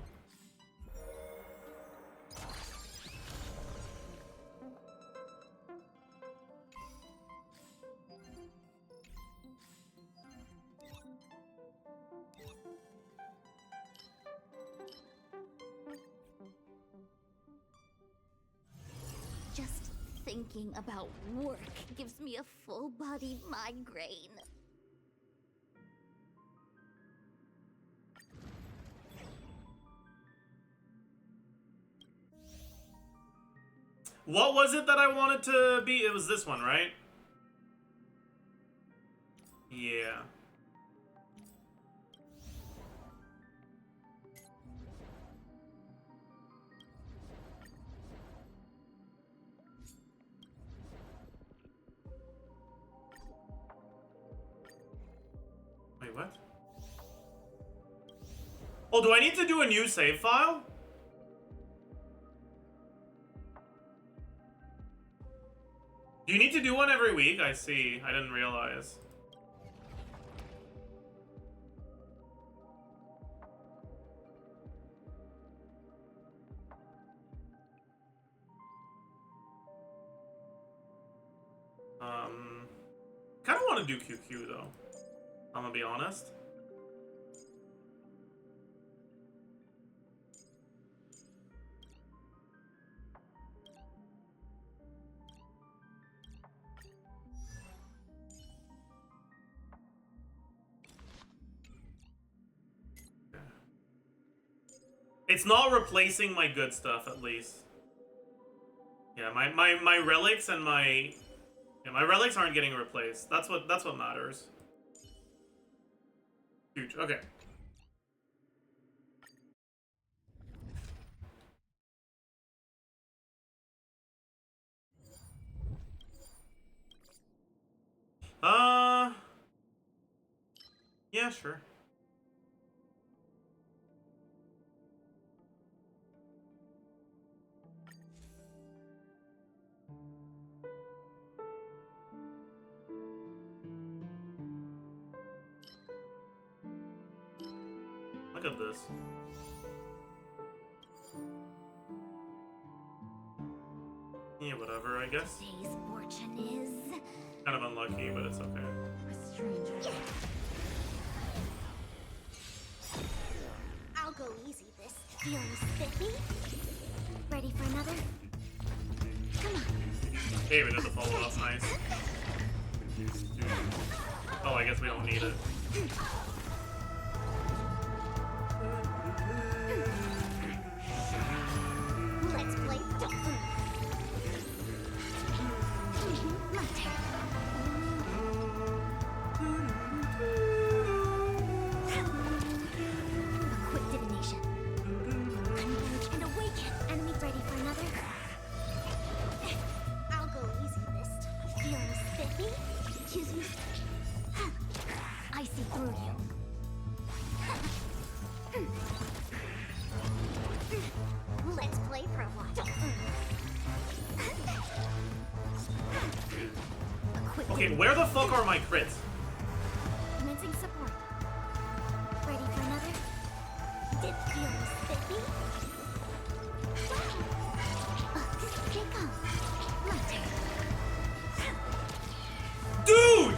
Just thinking about work gives me a full-body migraine. What was it that I wanted to be? It was this one, right? Yeah. Wait, what? Oh, do I need to do a new save file? Do you need to do one every week? I see. I didn't realize. want to do QQ though. I'm gonna be honest. It's not replacing my good stuff, at least. Yeah, my relics and my relics aren't getting replaced. That's what matters. Huge. Okay. Yeah, sure. Look at this. Yeah, whatever, I guess. Today's fortune is Kind of unlucky, but it's okay. a stranger. I'll go easy this. Feeling spiffy? Ready for another? Come on. Hey, we did the follow-up, nice. Oh, I guess we don't need it. Let's play. My turn. A quick divination. Converge and awaken. Enemy ready for another? I'll go easy this. Feeling spiffy? Excuse me. I see through you. Let's play for a while. A quick Okay, where the fuck are my crits? commencing support. Ready for another? Did feel spiffy? Here come. My turn. Dude!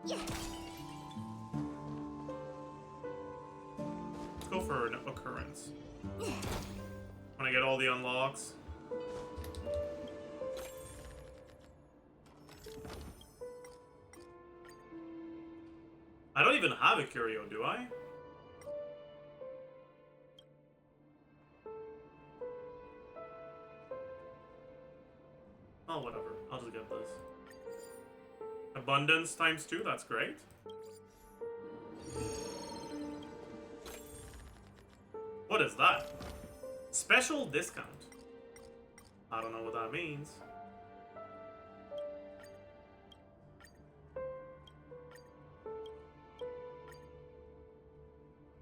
Yeah. Let's go for an occurrence. When I get all the unlocks. I don't even have a curio, do I? Oh, whatever. I'll just get this. Abundance times 2, that's great. What is that? Special discount. I don't know what that means.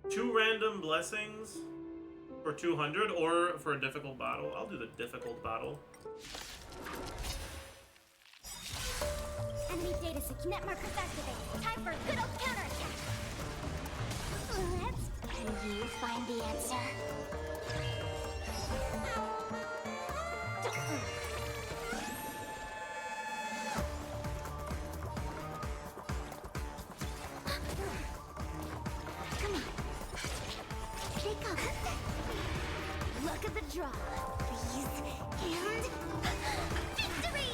Two random blessings for 200 or for a difficult battle. I'll do the difficult battle. Enemy data sync net markers activated. Time for a good old counterattack. Can you find the answer? Come on. They come. Look at the draw. Please. And victory!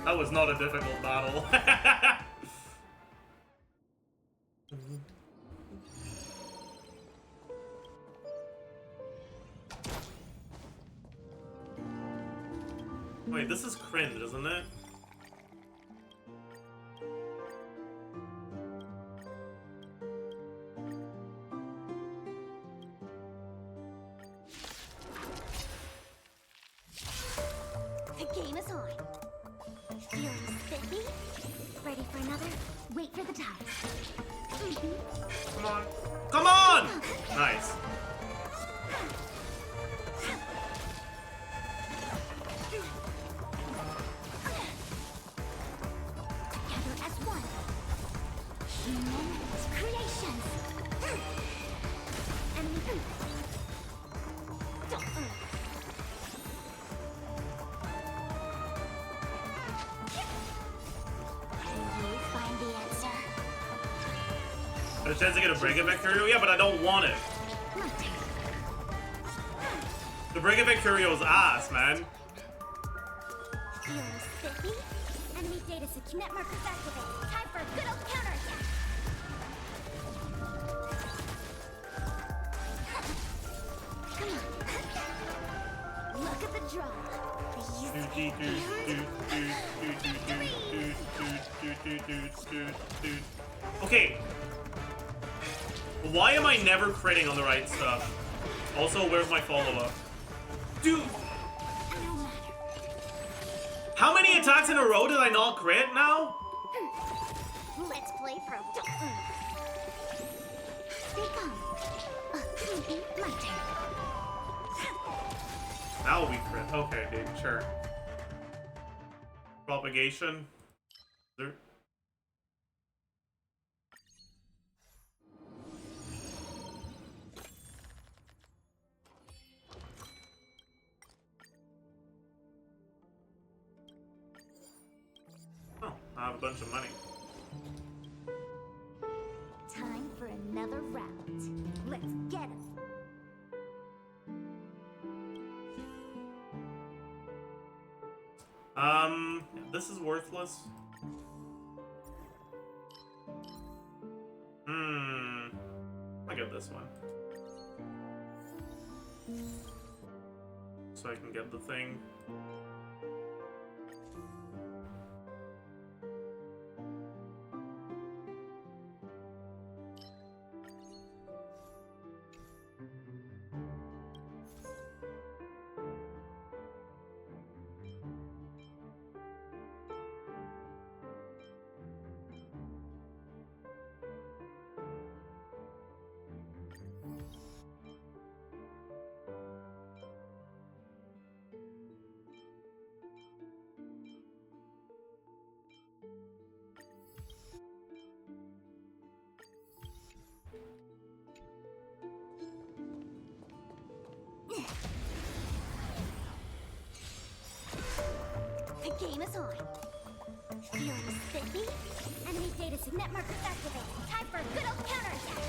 That was not a difficult battle. Wait, this is cringe, isn't it? The game is on. Feeling spiffy? Ready for another? Wait for the time. Come on. Come on! Nice. Together as one. Human creations. Enemy. Can you find the answer? There's a chance to get a Break It Victorio? Yeah, but I don't want it. My turn. The Break It Victorio is ass, man. Feeling spiffy? Enemy data net markers activated. Time for a good old counterattack. Come on. Look at the draw. Okay. Why am I never critting on the right stuff? Also, where's my follow-up? Dude! How many attacks in a row did I not crit now? Let's play pro. Stay calm. My turn. Now we crit. Okay, dude, sure. Propagation. There. Oh, I have a bunch of money. Time for another round. Let's get him. This is worthless. I get this one. So I can get the thing. The game is on. Feeling spiffy? Enemy data net markers activated. Time for a good old counterattack.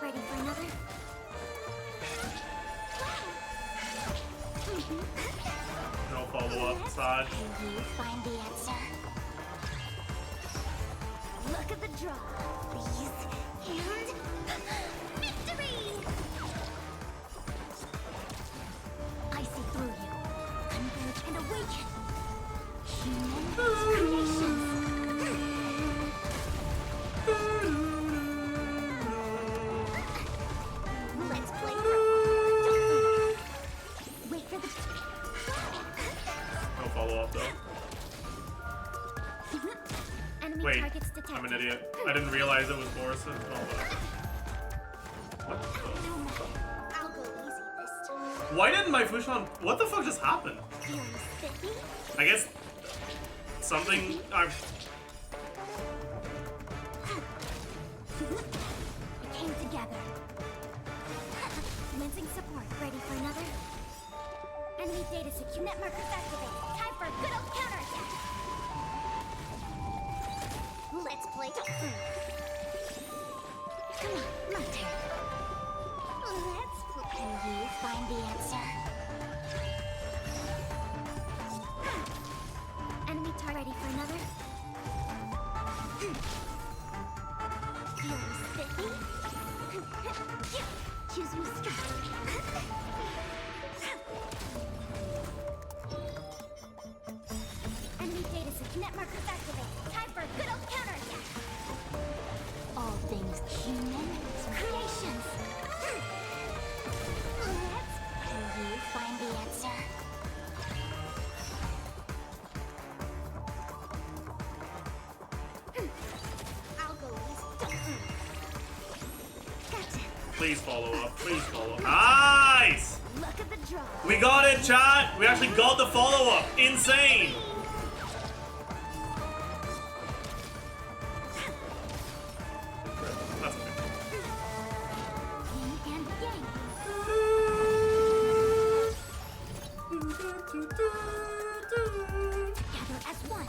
Ready for another? No follow-up, Saj. Can you find the answer? Look at the draw, please. And victory! I see through you. Converge and awaken. Human creations. Let's play pro. Wait for the... No follow-up, though. Enemy Wait, targets detected. I'm an idiot. I didn't realize it was Morrison. Oh, what the? I'll go easy this time. Why didn't my Fushan... What the fuck just happened? Feeling spiffy? I guess... Something... We came together. Commencing support. Ready for another? Enemy data net markers activated. Time for a good old counterattack. Let's play. Come on, my turn. Let's play. Can you find the answer? Enemy target. Ready for another? Feeling spiffy? Choose me strike. Please follow up. Please follow up. Nice! Look at the draw. We got it, chat! We actually got the follow up. Insane! That's okay. Yin and yang. Together as one.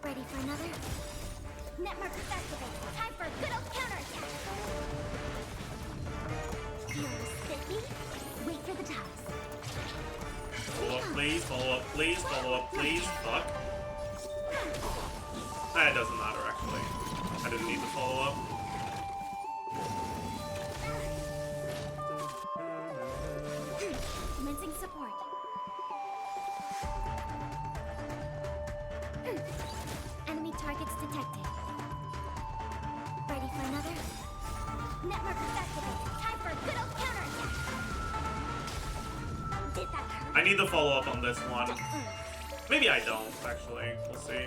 Ready for another? Net markers activate. Time for a good old counterattack. You're spiffy. Wait for the toss. Follow up, please. Follow up, please. Follow up, please. Fuck. That doesn't matter, actually. I didn't need to follow up. Commencing support. Enemy targets detected. Ready for another? Net markers activated. Time for a good old counterattack. Did that hurt? I need the follow up on this one. Maybe I don't, actually. We'll see.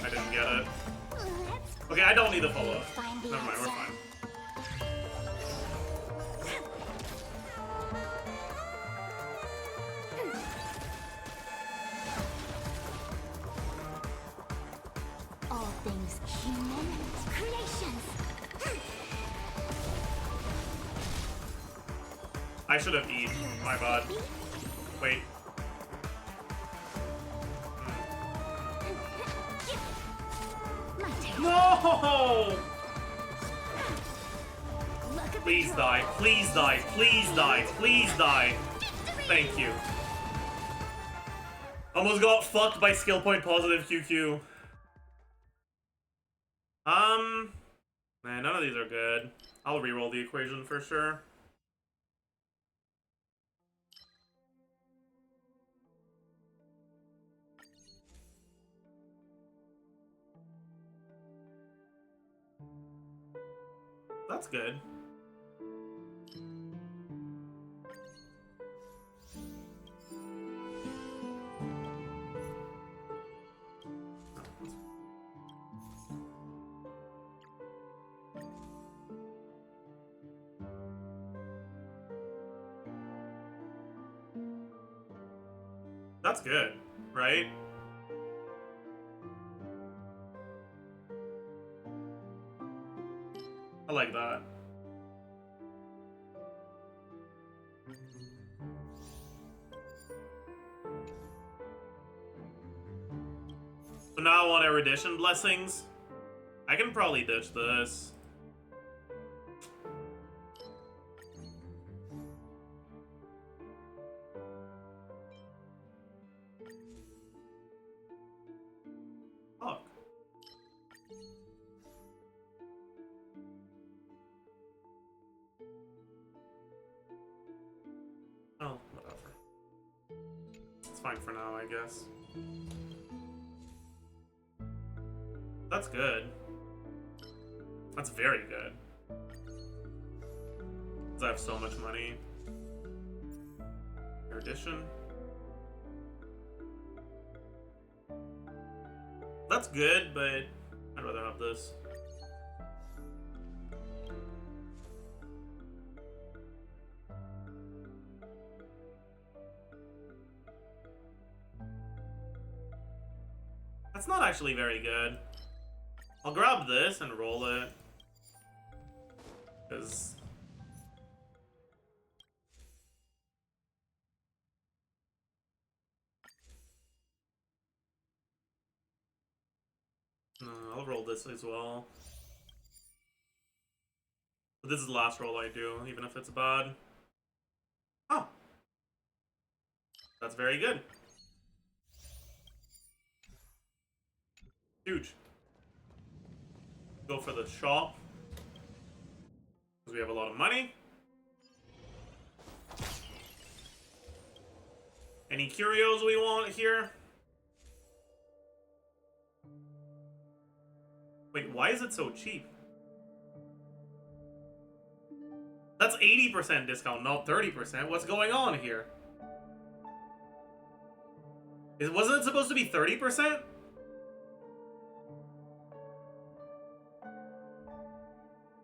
I didn't get it. Let's Okay, I don't need the follow up. find the Never mind, we're answer. fine. All things human creations. I should have eaten. My bad. Wait. My turn. No! Look at the Please draw. die. Please die. Please die. Please die. Thank you. Almost got fucked by skill point positive QQ. Man, none of these are good. I'll reroll the equation for sure. That's good. That's good, right? I like that. So now I want erudition blessings. I can probably ditch this. Fuck. Oh, whatever. It's fine for now, I guess. That's good. That's very good. Because I have so much money. Erudition. That's good, but I'd rather have this. That's not actually very good. I'll grab this and roll it. Because... I'll roll this as well. But this is the last roll I do, even if it's bad. Oh. That's very good. Huge. Go for the shop. Because we have a lot of money. Any curios we want here? Wait, why is it so cheap? That's That's 80% discount, not 30%. What's going on here? Wasn't it supposed to be 30%?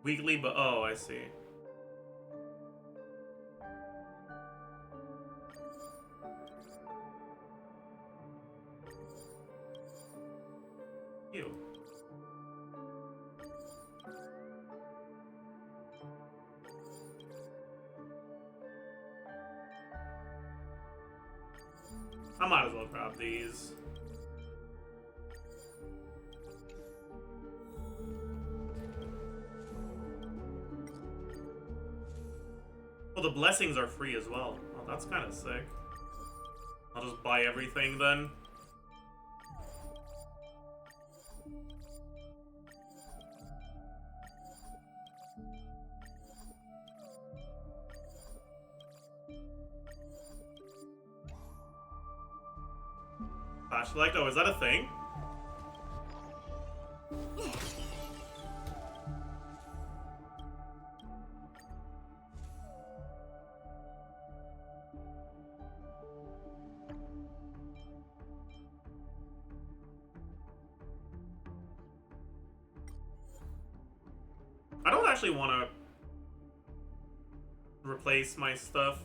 Weekly, but oh, I see. Ew. I might as well grab these. Well, the blessings are free as well. Oh, that's kind of sick. I'll just buy everything then. Flashlight? Oh, is that a thing? I don't actually want to replace my stuff.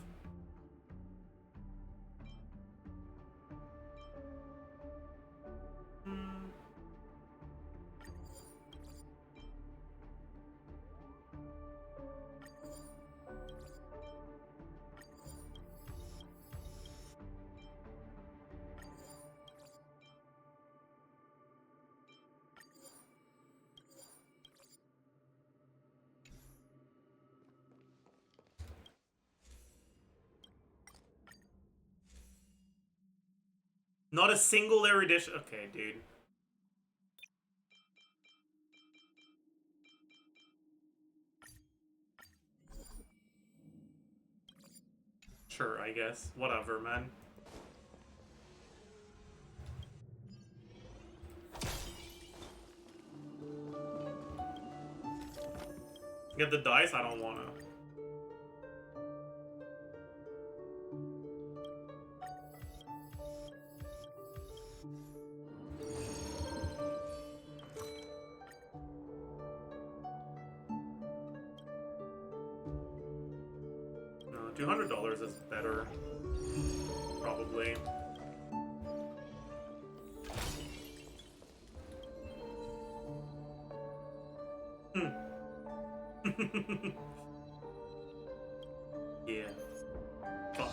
Not a single erudition. Okay, dude. Sure, I guess. Whatever, man. Get the dice? I don't wanna. $200 is better, probably. Yeah. Fuck.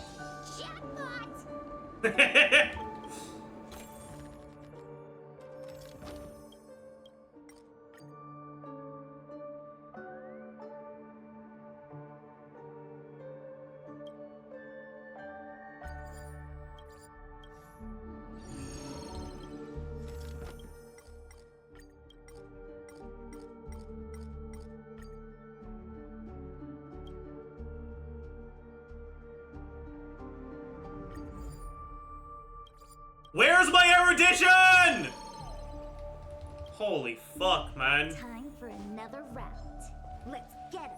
Where's my erudition? Holy fuck, man. Time for another round. Let's get it.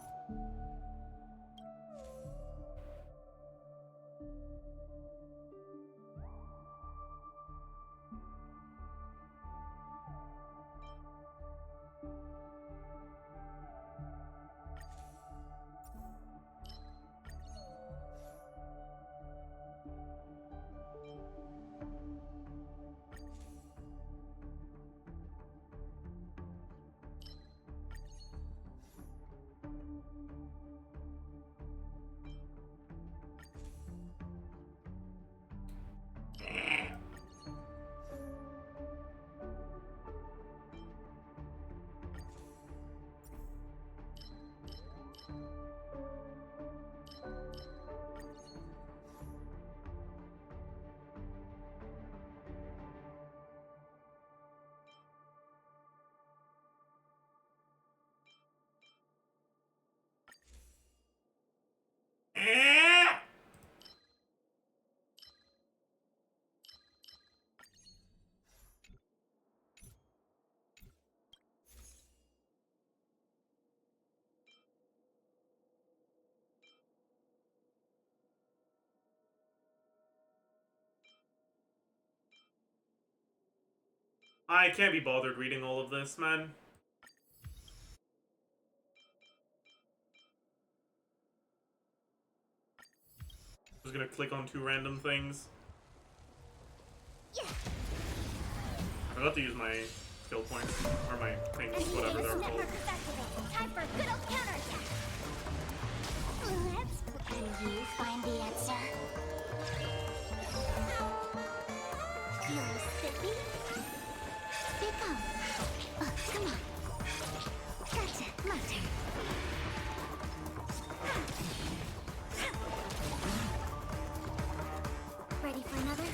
I can't be bothered reading all of this, man. Just gonna click on 2 random things. I forgot to use my skill points, or my things, whatever they're called. Time for a good old counterattack. Can you find the answer? You're spiffy? Speak up. Oh, come on. Gotcha. My turn. Ready for another?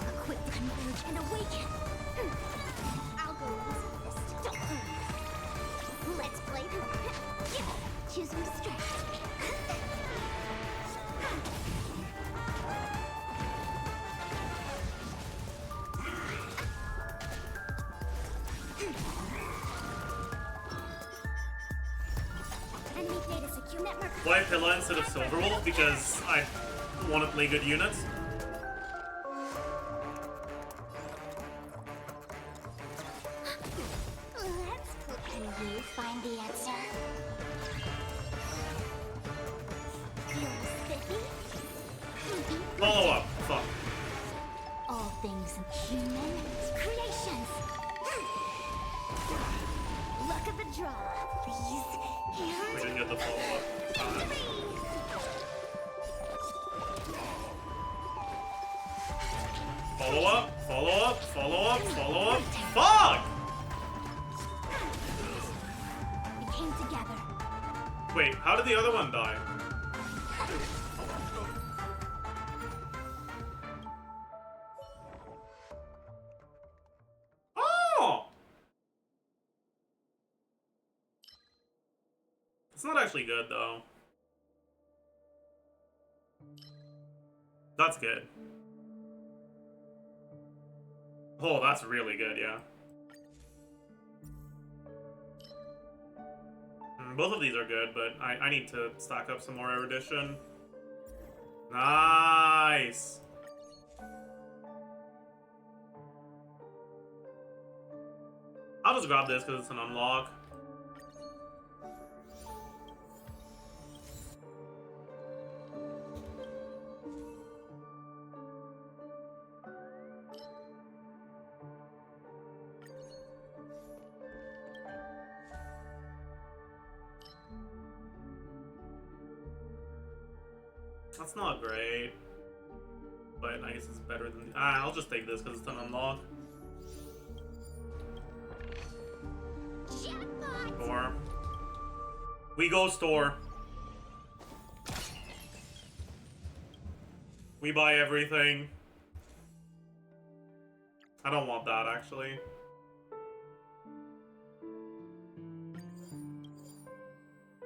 A quick converge and awaken. I'll go first. Don't hurry. Let's play. Choose your strength. Enemy data secure network. Why Pilla instead of Silverwolf? Because I want to play good units. Can you find the answer? You're spiffy? Follow up. Fuck. All things human creations. Luck of the draw, please. We didn't get the follow up. Follow up. Follow up. Follow up. Follow up. Fuck! We came together. Wait, how did the other one die? Oh! It's not actually good, though. That's good. Oh, that's really good, yeah. Both of these are good, but I need to stack up some more erudition. Nice! I'll just grab this because it's an unlock. That's not great, but I guess it's better than... I'll just take this because it's an unlock. Store. We go store. We buy everything. I don't want that, actually.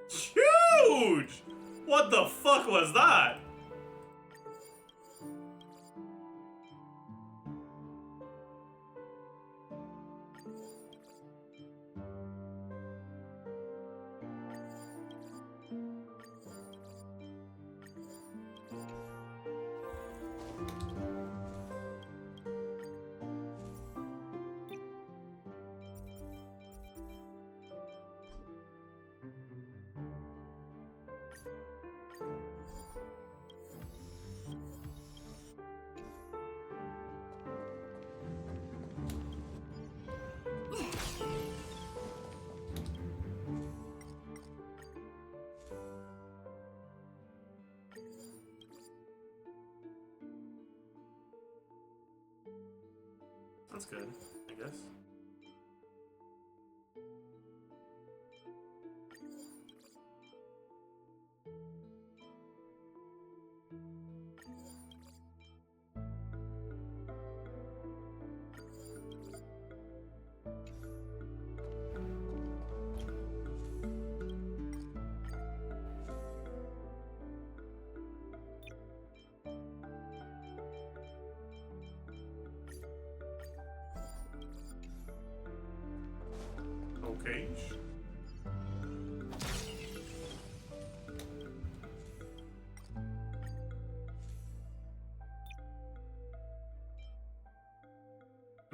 Huge! What the fuck was that? That's good, I guess.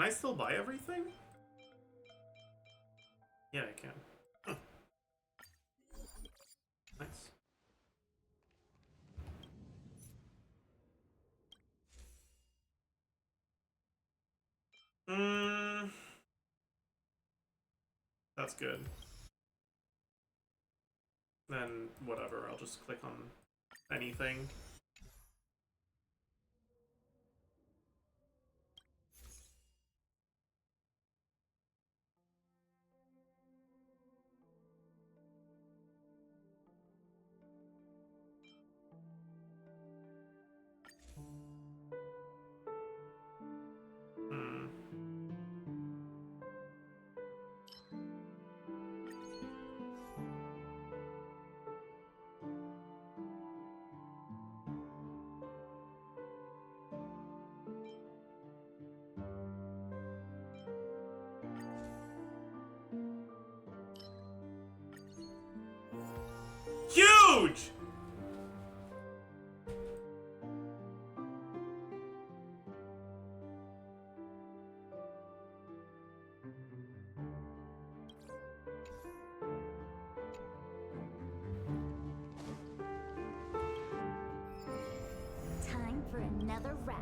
Can I still buy everything? Yeah, I can. Huh. Nice. That's good. Then whatever, I'll just click on anything. Huge! Time for another round.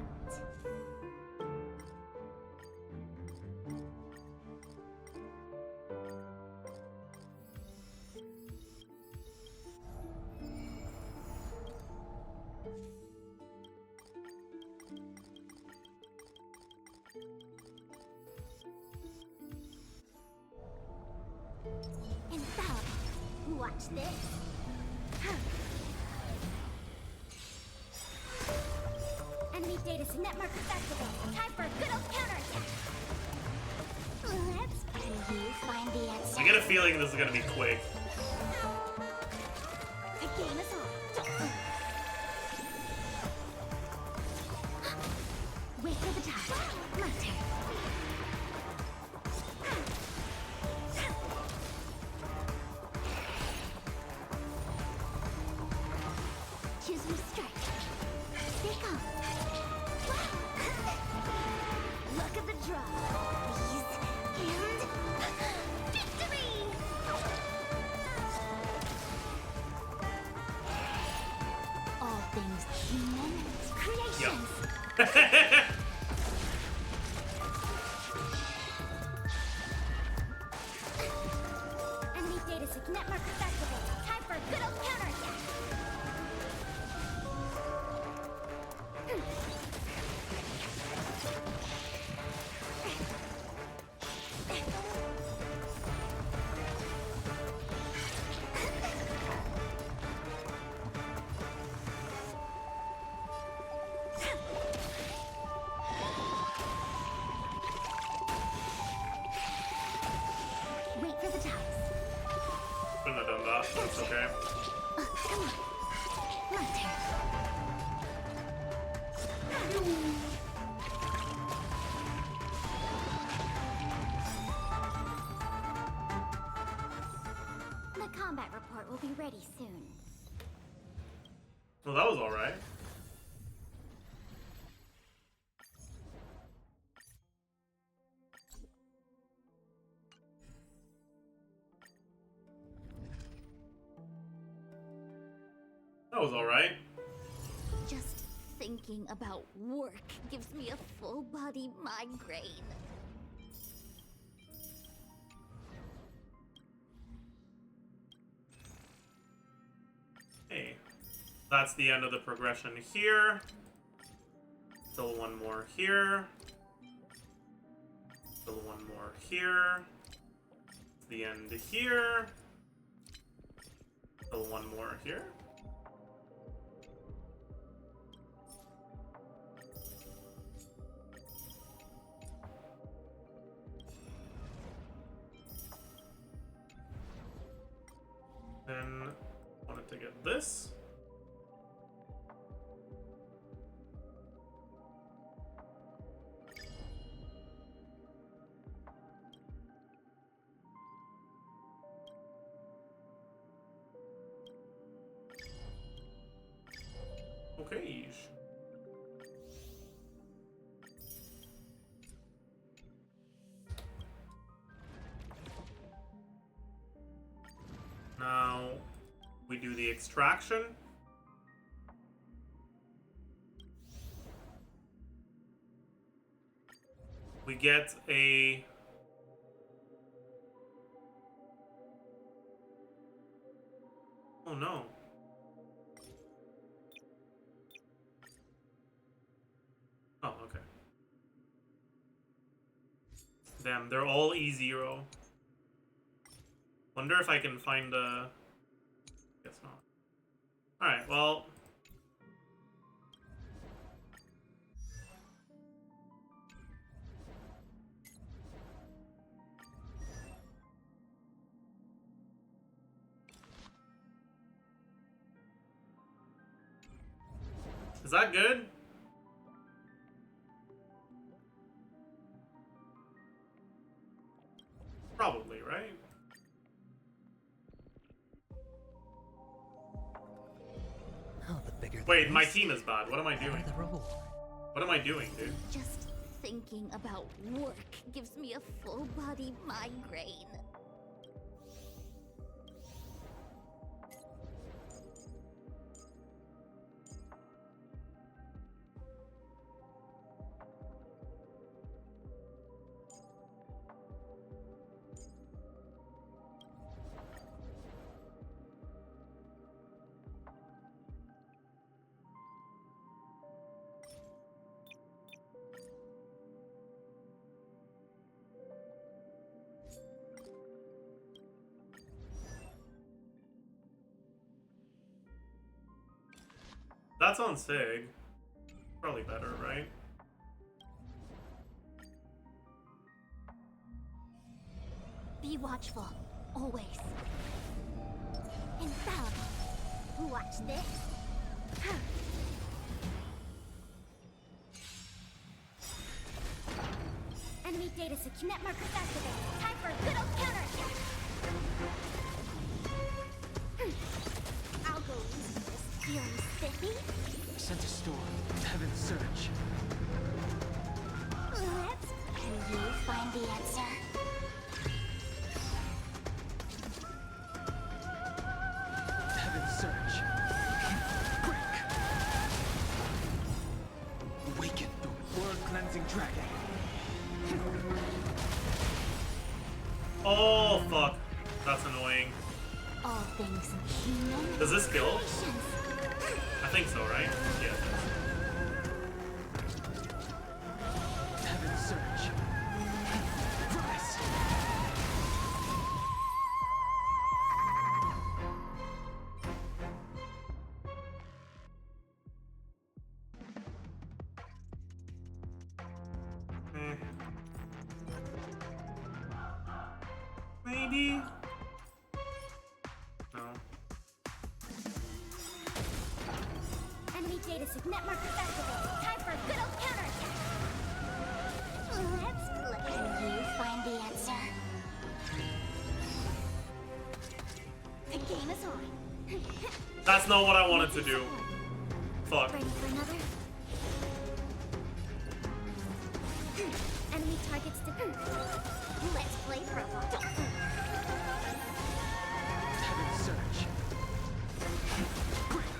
And Bob, watch this. Enemy data net markers activated. Time for a good old counterattack. Let's do you find the answer. I get a feeling this is gonna be quick. The game is on. Wait for the time. My turn. Choose your strike. Stay calm. Look at the draw. Please. And victory! All things human creations. Enemy data net markers activated. Time for a good old counterattack. Wait for the toss. Couldn't have done that. That's okay. Come on. My turn. The combat report will be ready soon. Well, that was alright. That was alright. Just thinking about work gives me a full body migraine. Hey, that's the end of the progression here. Still one more here. Still one more here. The end here. Still one more here. Then wanted to get this. Okay. We do the extraction. We get a... Oh no. Oh, okay. Damn, they're all E0. Wonder if I can find a... Guess not. Alright, well... Is that good? Probably, right? Oh, the bigger the Wait, my beast, team is bad. What am I the better doing? the reward. What am I doing, dude? Just thinking about work gives me a full body migraine. That's on Sig. Probably better, right? Be watchful, always. Infallible. Watch this. Enemy data net markers activated. Time for a good old counterattack. I'll go into this. Feeling spiffy? Sense a storm. Heaven's surge. Can you find the answer? Heaven's surge. Break. Awaken the world-cleansing dragon. Oh, fuck. That's annoying. All things human. Does this kill? Creations. I think so, right? Yeah. Heaven's surge. Rise. Maybe? No. Enemy data net markers activated. Time for a good old counterattack. Let's play. Can you find the answer? The game is on. That's not what I wanted to do. Fuck. Ready for another? Enemy targets to... Let's play robot. Heaven's surge. Break.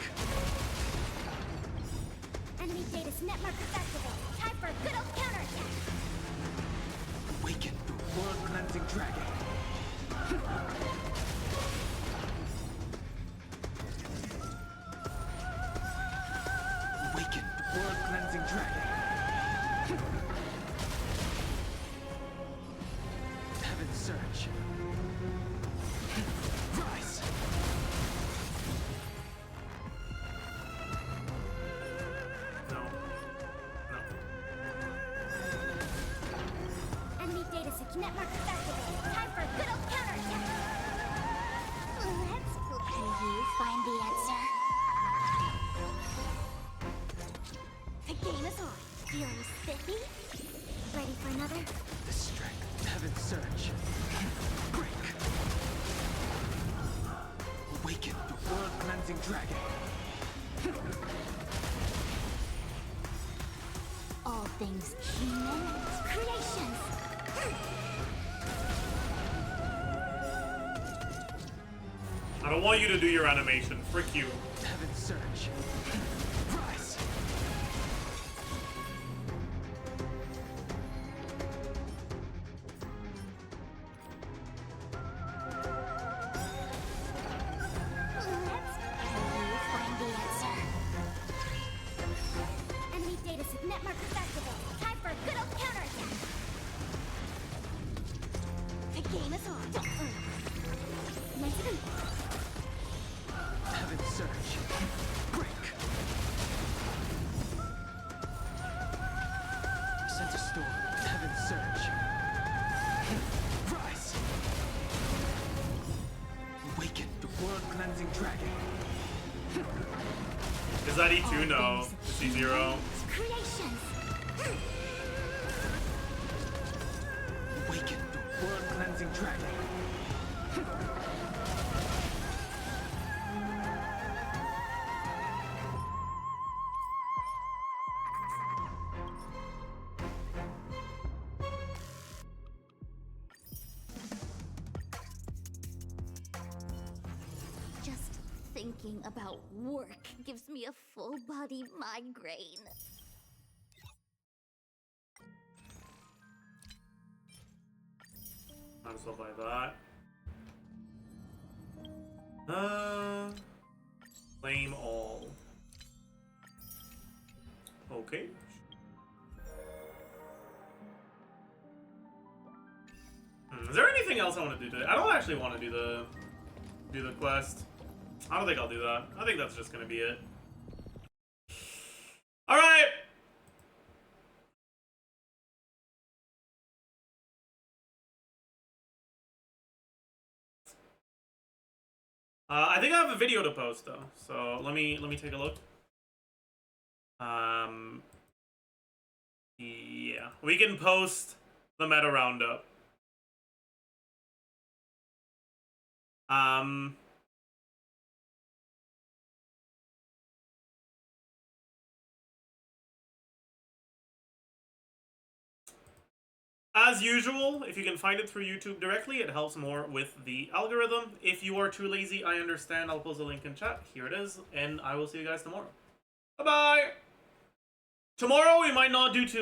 Enemy data net markers activated. Time for a good old counterattack. Awaken the world-cleansing dragon. Awaken the world-cleansing dragon. Heaven's surge. Rise. No. No. Enemy data net markers activated. Time for a good old counterattack. Let's play. Can you find the answer? The game is on. Feeling spiffy? Ready for another? The strength. Heaven's surge. Break. Awaken the world-cleansing dragon. All things human creations. I I don't want you to do your animation. Frick you. Heaven's surge. Rise. Find the answer. Enemy data set net markers activated. Time for a good old counterattack. The game is on. Don't nice and Heaven's surge. Break. Sense a storm. Heaven's surge. Rise. Awaken the world cleansing dragon. Is that E2? No. It's E0. creations. Awaken the world cleansing dragon. Just thinking about work gives me a full body migraine. Might as well buy that. Claim all. Okay. Is there anything else I want to do today? I don't actually want to do the quest. I don't think I'll do that. I think that's just gonna be it. All right. I think I have a video to post though, so let me take a look. Yeah, we can post the meta roundup. As usual, if you can find it through YouTube directly, it helps more with the algorithm. If you are too lazy, I understand. I'll post a link in chat. Here it is, and I will see you guys tomorrow. Bye-bye! Tomorrow, we might not do too much.